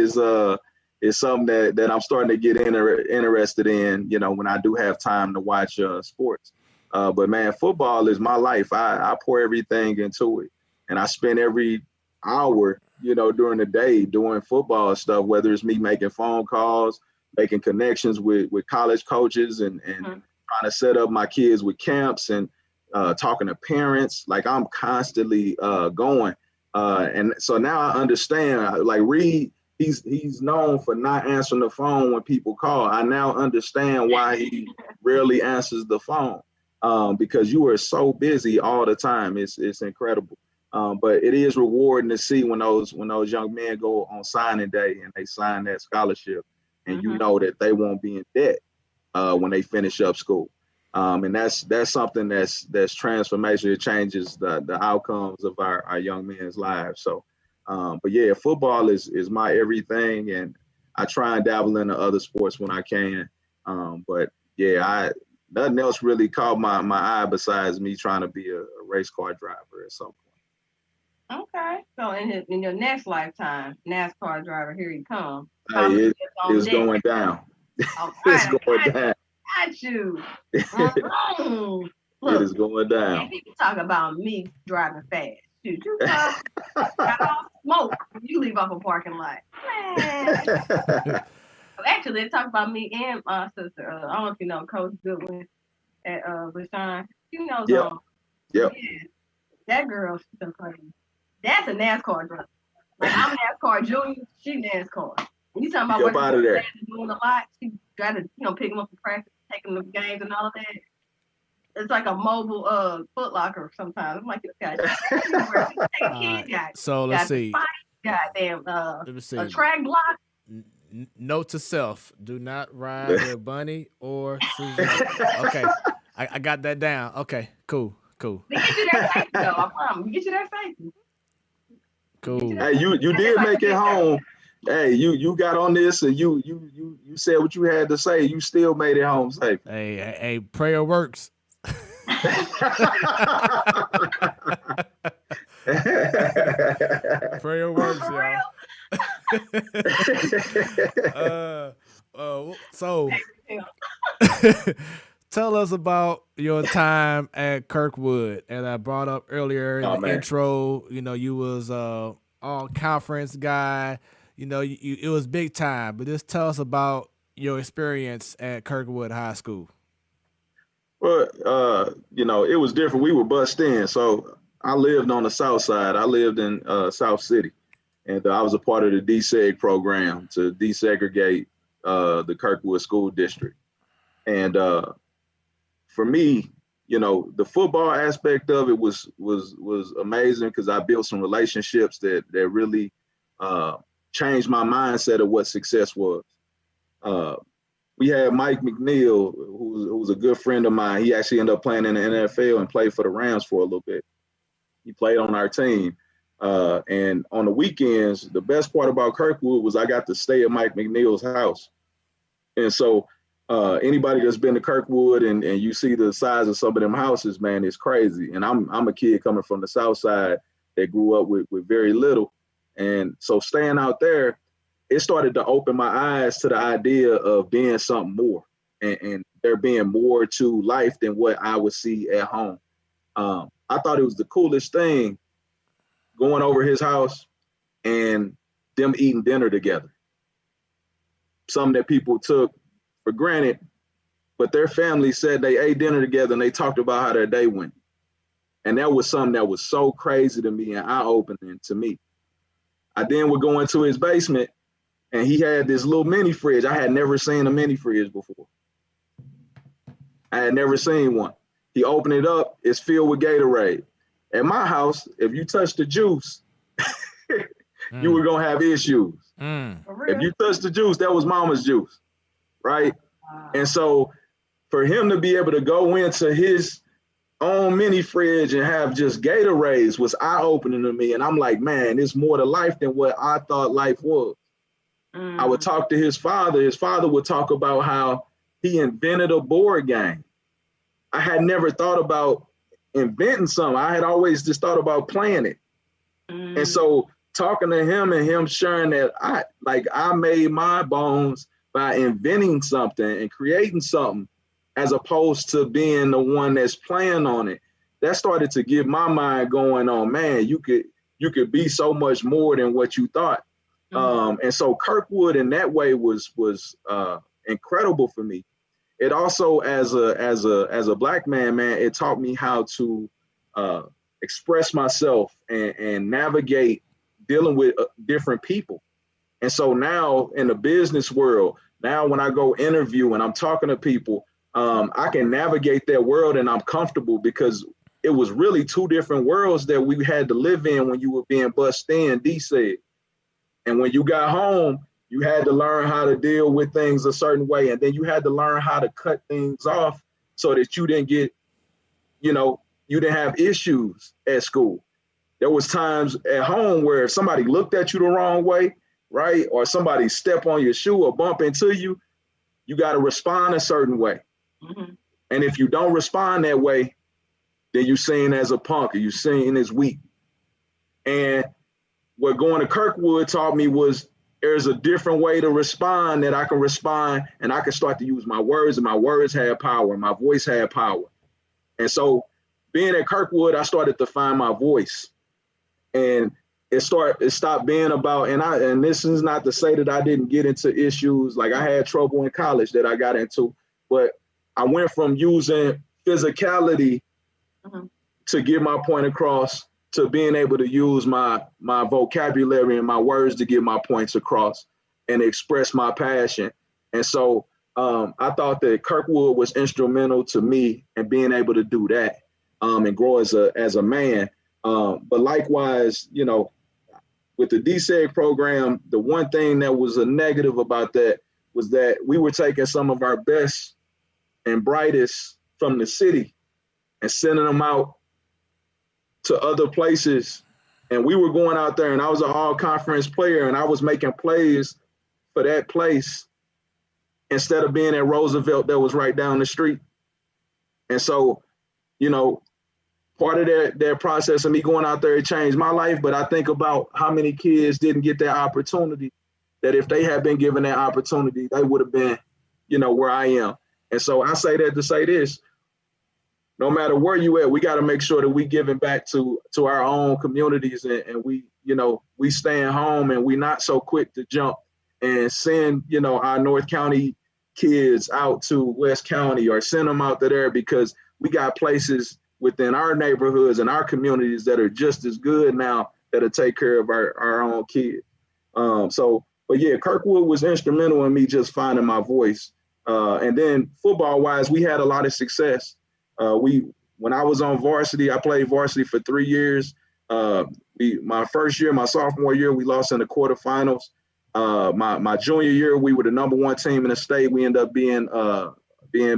is something that I'm starting to get interested in. When I do have time to watch sports. But man, football is my life. I pour everything into it, and I spend every hour, during the day doing football stuff, whether it's me making phone calls, making connections with college coaches and trying to set up my kids with camps and talking to parents. Like I'm constantly going. And so now I understand, like Reid, he's known for not answering the phone when people call. I now understand why he rarely answers the phone, because you are so busy all the time. It's incredible. But it is rewarding to see when those young men go on signing day and they sign that scholarship, and you know that they won't be in debt when they finish up school. And that's something that's transformational. It changes the outcomes of our young men's lives. So, but yeah, football is my everything, and I try and dabble into other sports when I can. But yeah, nothing else really caught my eye besides me trying to be a race car driver at some point. Okay, so in your next lifetime, NASCAR driver, here you come. Hey, it's going down. Oh, It's going down. Got you. It is going down. And people talk about me driving fast. Shoot, you got all smoke when you leave off a parking lot. Man. Actually, they talk about me and my sister. I don't know if you know Coach Goodwin at Rashawn. You know, Yep. Yeah, that girl, she's so crazy. That's a NASCAR driver. Like, I'm NASCAR junior, she NASCAR. When you talking about Get out of there. doing a lot, she got to, pick them up for practice, take them to games and all of that. It's like a mobile Foot Locker sometimes. I'm like, this guy, so let's see. Goddamn, let me see. A track block. Note to self: do not ride with Bunny or Susan. Okay, I got that down. Okay, cool. We get you that safety, though. I promise. We get you that safety. Cool. Hey, you did make it home. Hey, you got on this and you said what you had to say. You still made it home safe. Hey, prayer works. Prayer works, y'all. So tell us about your time at Kirkwood. As I brought up earlier in the intro, you was all conference guy. It was big time. But just tell us about your experience at Kirkwood High School. Well, it was different. We were bussed in. So I lived on the south side. I lived in South City. And I was a part of the deseg program to desegregate the Kirkwood School District. And for me, the football aspect of it was amazing because I built some relationships that really changed my mindset of what success was. We had Mike McNeil, who was a good friend of mine. He actually ended up playing in the NFL and played for the Rams for a little bit. He played on our team. And on the weekends, the best part about Kirkwood was I got to stay at Mike McNeil's house. And so anybody that's been to Kirkwood and you see the size of some of them houses, man, it's crazy. And I'm a kid coming from the south side that grew up with very little. And so staying out there, it started to open my eyes to the idea of being something more and there being more to life than what I would see at home. I thought it was the coolest thing going over his house and them eating dinner together. Something that people took for granted, but their family said they ate dinner together and they talked about how their day went. And that was something that was so crazy to me and eye-opening to me. I then would go into his basement and he had this little mini fridge. I had never seen a mini fridge before. I had never seen one. He opened it up, it's filled with Gatorade. At my house, if you touch the juice, you were gonna have issues. If you touch the juice, that was mama's juice, right? And so for him to be able to go into his own mini fridge and have just Gatorades was eye-opening to me. And I'm like, man, it's more to life than what I thought life was. I would talk to his father. His father would talk about how he invented a board game. I had never thought about inventing something. I had always just thought about playing it. And so talking to him and him sharing that I made my bones by inventing something and creating something as opposed to being the one that's playing on it. That started to get my mind going on, man, you could be so much more than what you thought. And so Kirkwood in that way was incredible for me. It also, as a Black man, it taught me how to express myself and navigate dealing with different people. And so now in the business world, now when I go interview and I'm talking to people, I can navigate that world and I'm comfortable because it was really two different worlds that we had to live in when you were being bussed in, D-said. And when you got home, you had to learn how to deal with things a certain way. And then you had to learn how to cut things off so that you didn't get, you didn't have issues at school. There was times at home where if somebody looked at you the wrong way, right? Or somebody step on your shoe or bump into you, you got to respond a certain way. And if you don't respond that way, then you're seen as a punk or you're seen as weak. And what going to Kirkwood taught me was there's a different way to respond that I can respond, and I can start to use my words, and my words had power, my voice had power. And so being at Kirkwood, I started to find my voice. And it stopped being about, and this is not to say that I didn't get into issues. Like, I had trouble in college that I got into, but I went from using physicality to get my point across to being able to use my vocabulary and my words to get my points across and express my passion. And so I thought that Kirkwood was instrumental to me in being able to do that and grow as a man. But likewise, you know, with the DSEG program, the one thing that was a negative about that was that we were taking some of our best and brightest from the city and sending them out to other places. And we were going out there, and I was an all-conference player, and I was making plays for that place instead of being at Roosevelt that was right down the street. And so, you know, part of that process of me going out there, it changed my life. But I think about how many kids didn't get that opportunity, that if they had been given that opportunity, they would have been, you know, where I am. And so I say that to say this: no matter where you at, we got to make sure that we giving back to our own communities, and we, you know, we staying home, and we not so quick to jump and send, you know, our North County kids out to West County or send them out to there, because we got places within our neighborhoods and our communities that are just as good now that'll take care of our own kids. But yeah, Kirkwood was instrumental in me just finding my voice. And then football wise, we had a lot of success. When I was on varsity, I played varsity for 3 years. My first year, my sophomore year, we lost in the quarterfinals. My junior year, we were the #1 team in the state. We ended up being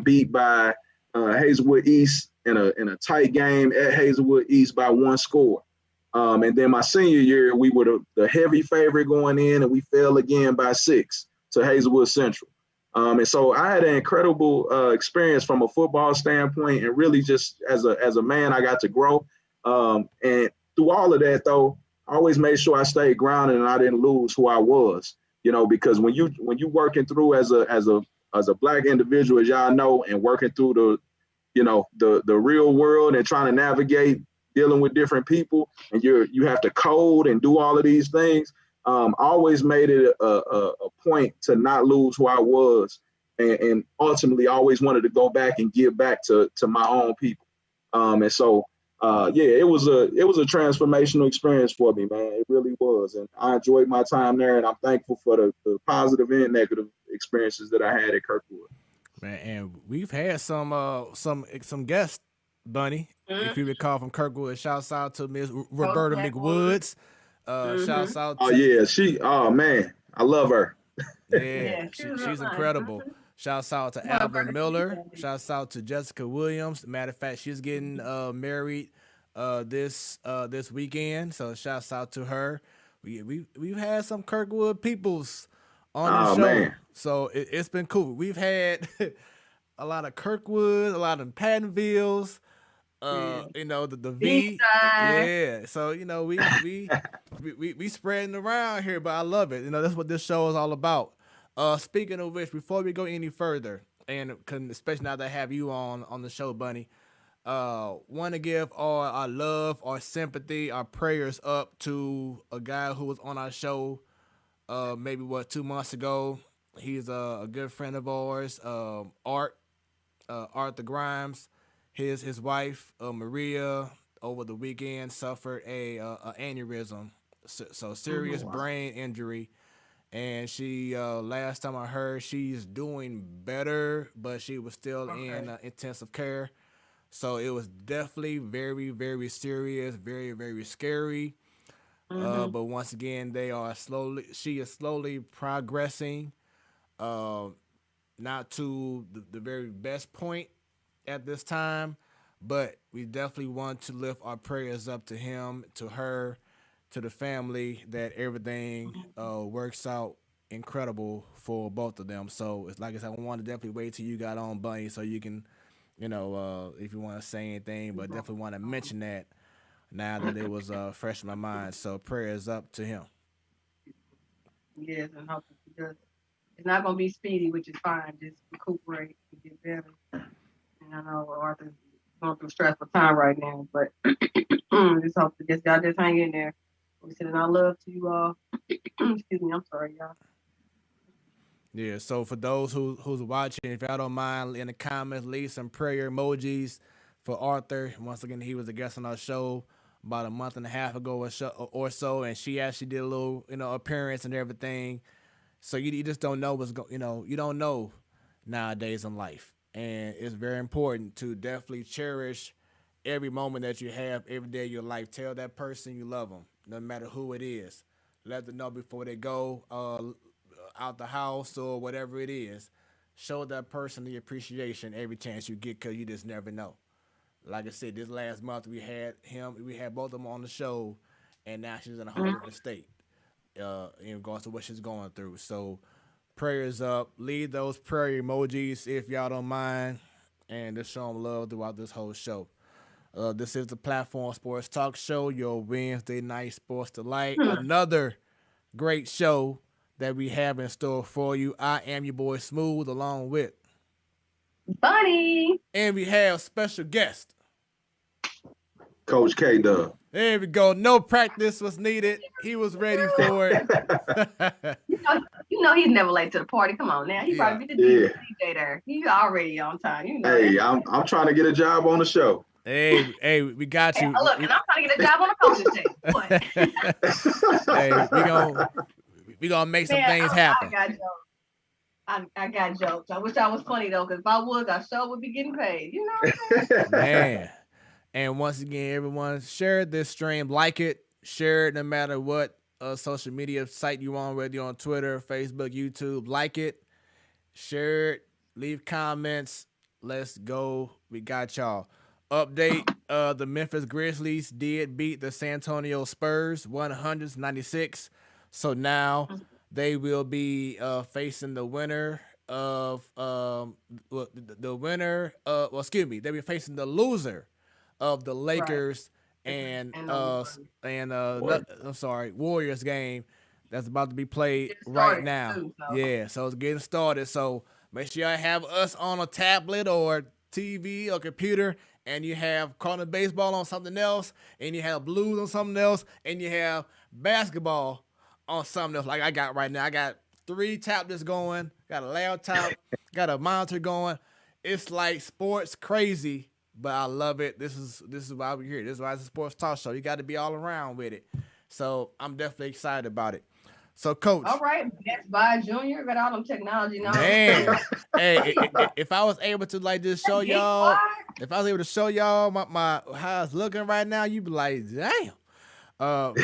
beat by Hazelwood East in a tight game at Hazelwood East by 1 score. And then my senior year, we were the heavy favorite going in, and we fell again by 6 to Hazelwood Central. And so I had an incredible experience from a football standpoint, and really just as a man, I got to grow. And through all of that, though, I always made sure I stayed grounded and I didn't lose who I was, you know, because when you working through as a Black individual, as y'all know, and working through the real world and trying to navigate dealing with different people, and you have to code and do all of these things. I always made it a point to not lose who I was, and ultimately always wanted to go back and give back to my own people. And so, it was a transformational experience for me, man. It really was. And I enjoyed my time there, and I'm thankful for the positive and negative experiences that I had at Kirkwood. Man, and we've had some guests, Bunny, if you recall, from Kirkwood. Shouts out to Miss Roberta McWoods. Shouts out to man, I love her. Yeah, she's incredible. Shouts out to Alvin Miller. Shouts out to Jessica Williams. Matter of fact, she's getting married this weekend. So shouts out to her. We've had some Kirkwood peoples on the show. Man. So it's been cool. We've had a lot of Kirkwood, a lot of Pattonvilles. You know, the V. Yeah. So, you know, we spreading around here, but I love it. You know, that's what this show is all about. Speaking of which, before we go any further, and especially now that I have you on the show, Bunny, want to give all our love, our sympathy, our prayers up to a guy who was on our show maybe 2 months ago. He's a good friend of ours, Arthur Grimes. His wife, Maria, over the weekend suffered a aneurysm, so serious brain injury. And she, last time I heard, she's doing better, but she was still in intensive care. So it was definitely very, very serious, very, very scary. But once again, she is slowly progressing, not to the very best point at this time, but we definitely want to lift our prayers up to him, to her, to the family, that everything works out incredible for both of them. So it's like I said, I want to definitely wait till you got on, Bunny, so you can, you know, if you want to say anything, but definitely want to mention that now that it was fresh in my mind. So prayers up to him. Yes, and hope that he does. It's not going to be speedy, which is fine. Just recuperate and get better. And I know Arthur's going through stressful time right now, but just hope that y'all just hang in there. We're sending our love to you all. Excuse me, I'm sorry, y'all. Yeah, so for those who's watching, if y'all don't mind, in the comments, leave some prayer emojis for Arthur. Once again, he was a guest on our show about a month and a half ago or so, and she actually did a little, appearance and everything. So you just don't know you don't know nowadays in life, and it's very important to definitely cherish every moment that you have every day of your life. Tell that person you love them, no matter who it is. Let them know before they go out the house or whatever it is. Show that person the appreciation every chance you get, because you just never know. Like I said, this last month we had both of them on the show, and now she's in a whole different state in regards to what she's going through. So prayers up. Leave those prayer emojis if y'all don't mind, and just show them love throughout this whole show. This is the Platform Sports Talk Show, your Wednesday night sports delight. Another great show that we have in store for you. I am your boy Smoooth, along with Bunny. And we have special guest, Coach K Dub. There we go. No practice was needed. He was ready for it. you know he's never late to the party. Come on now. He probably be the DJ there. He's already on time. You know. Hey, I'm trying to get a job on the show. Hey, we got you. Hey, look, and I'm trying to get a job on the coaching team. Hey, we gonna make some things happen. I got jokes. I wish I was funny though, because if I was, I sure would be getting paid. You know what I'm saying? Man. And once again, everyone, share this stream, like it, share it no matter what social media site you on, whether you're on Twitter, Facebook, YouTube, like it, share it, leave comments. Let's go. We got y'all. Update, the Memphis Grizzlies did beat the San Antonio Spurs 196. So now they will be facing the winner of they'll be facing the loser of the Lakers and Warriors game that's about to be played right now. Yeah, so it's getting started. So make sure y'all have us on a tablet or TV or computer, and you have Cardinals baseball on something else, and you have Blues on something else, and you have basketball on something else. Like I got right now, I got 3 tablets going, got a laptop, got a monitor going. It's like sports crazy. But I love it. This is why we're here. This is why it's a sports talk show. You got to be all around with it. So I'm definitely excited about it. So, Coach. All right. Best Buy Junior. Got all them technology now. Man. Hey, if I was able to just show y'all, if I was able to show y'all my how it's looking right now, you'd be like, damn. But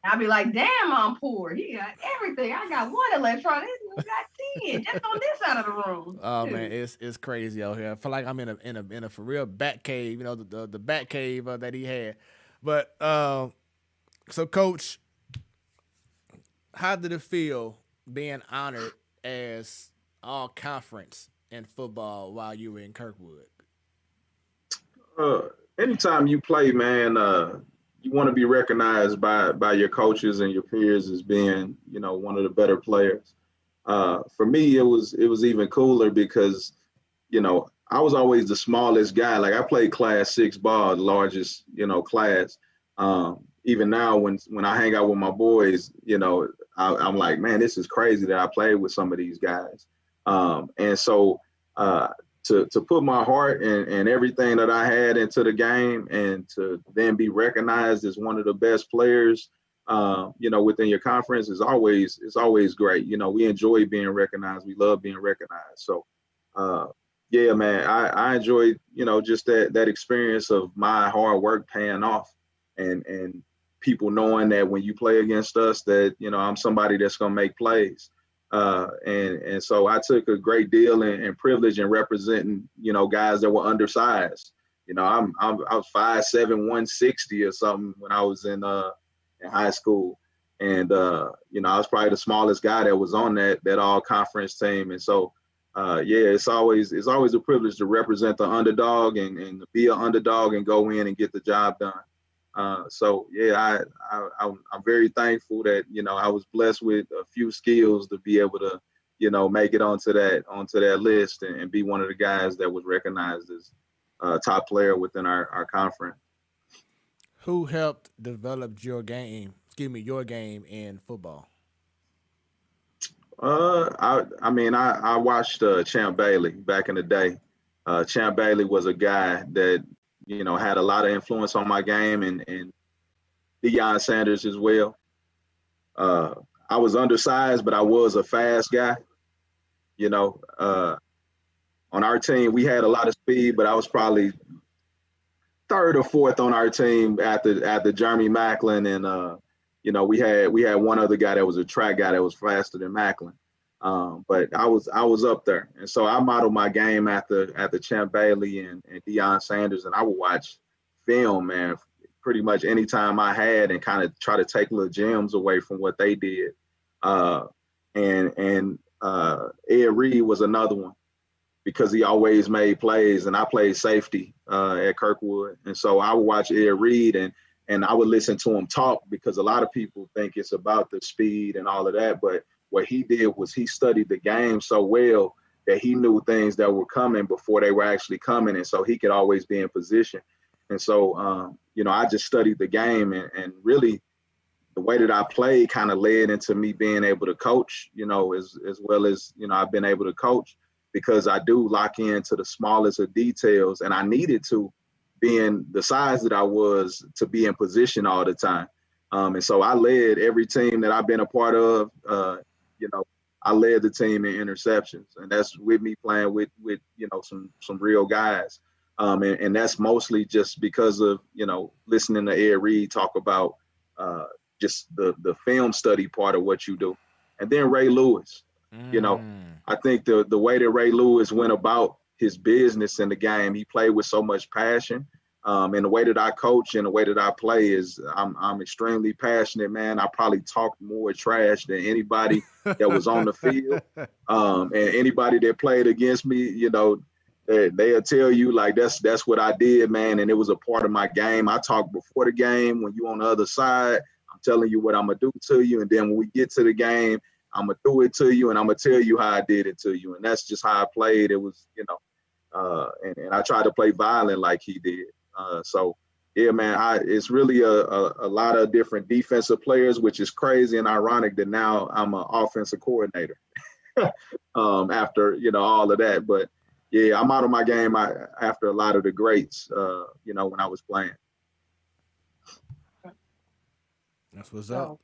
I'll be like, damn, I'm poor. He got everything. I got one electronic. This got 10 just on this side of the room. Oh man, it's crazy out here. I feel like I'm in a for real bat cave. You know, the bat cave that he had. But so Coach, how did it feel being honored as all conference in football while you were in Kirkwood? Anytime you play, man, you want to be recognized by your coaches and your peers as being, one of the better players. For me, it was even cooler because, I was always the smallest guy. Like I played Class 6 ball, the largest, class. Even now, when I hang out with my boys, I'm like, man, this is crazy that I played with some of these guys. And so to put my heart and everything that I had into the game, and to then be recognized as one of the best players, within your conference is always great. We enjoy being recognized. We love being recognized. So, yeah, man, I enjoyed, just that experience of my hard work paying off, and people knowing that when you play against us that, I'm somebody that's going to make plays. And so I took a great deal and privilege in representing, guys that were undersized. I was 5'7", 160 or something when I was in high school. And, I was probably the smallest guy that was on that all conference team. And so, it's always a privilege to represent the underdog and to be an underdog and go in and get the job done. So yeah, I'm very thankful that, you know, I was blessed with a few skills to be able to, you know, make it onto that list and be one of the guys that was recognized as top player within our conference. Who helped develop your game? Excuse me, your game in football. I watched Champ Bailey back in the day. Champ Bailey was a guy that, you know, had a lot of influence on my game, and Deion Sanders as well. Uh, I was undersized, but I was a fast guy. You know, on our team, we had a lot of speed, but I was probably third or fourth on our team after Jeremy Macklin, and you know, we had one other guy that was a track guy that was faster than Macklin. But I was up there, and so I modeled my game after Champ Bailey and Deion Sanders, and I would watch film, man, pretty much anytime I had, and kind of try to take little gems away from what they did. And Ed Reid was another one, because he always made plays, and I played safety at Kirkwood, and so I would watch Ed Reid and I would listen to him talk, because a lot of people think it's about the speed and all of that, but what he did was he studied the game so well that he knew things that were coming before they were actually coming, and so he could always be in position. And so, you know, I just studied the game, and really the way that I played kind of led into me being able to coach, you know, as well as, you know, I've been able to coach, because I do lock into the smallest of details, and I needed to, being the size that I was, to be in position all the time. And so I led every team that I've been a part of. You know, I led the team in interceptions, and that's with me playing with you know, some real guys. And that's mostly just because of, you know, listening to Ed Reid talk about just the film study part of what you do. And then Ray Lewis, you know, I think the way that Ray Lewis went about his business in the game, he played with so much passion. And the way that I coach and the way that I play is I'm extremely passionate, man. I probably talked more trash than anybody that was on the field. And anybody that played against me, you know, they'll tell you, like, that's what I did, man. And it was a part of my game. I talk before the game. When you on the other side, I'm telling you what I'm going to do to you. And then when we get to the game, I'm going to do it to you, and I'm going to tell you how I did it to you. And that's just how I played. It was, you know, and I tried to play violent like he did. So, yeah, man, it's really a lot of different defensive players, which is crazy and ironic that now I'm an offensive coordinator after, you know, all of that. But, yeah, I'm out of my game after a lot of the greats, you know, when I was playing. That's what's So, up.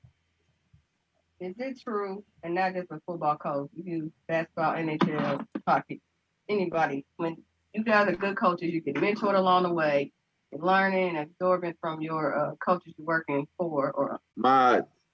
is it true, and not just a football coach, you do basketball, NHL, hockey, anybody, when you guys are good coaches, you get mentored along the way, you're learning and absorbing from your coaches you're working for? Or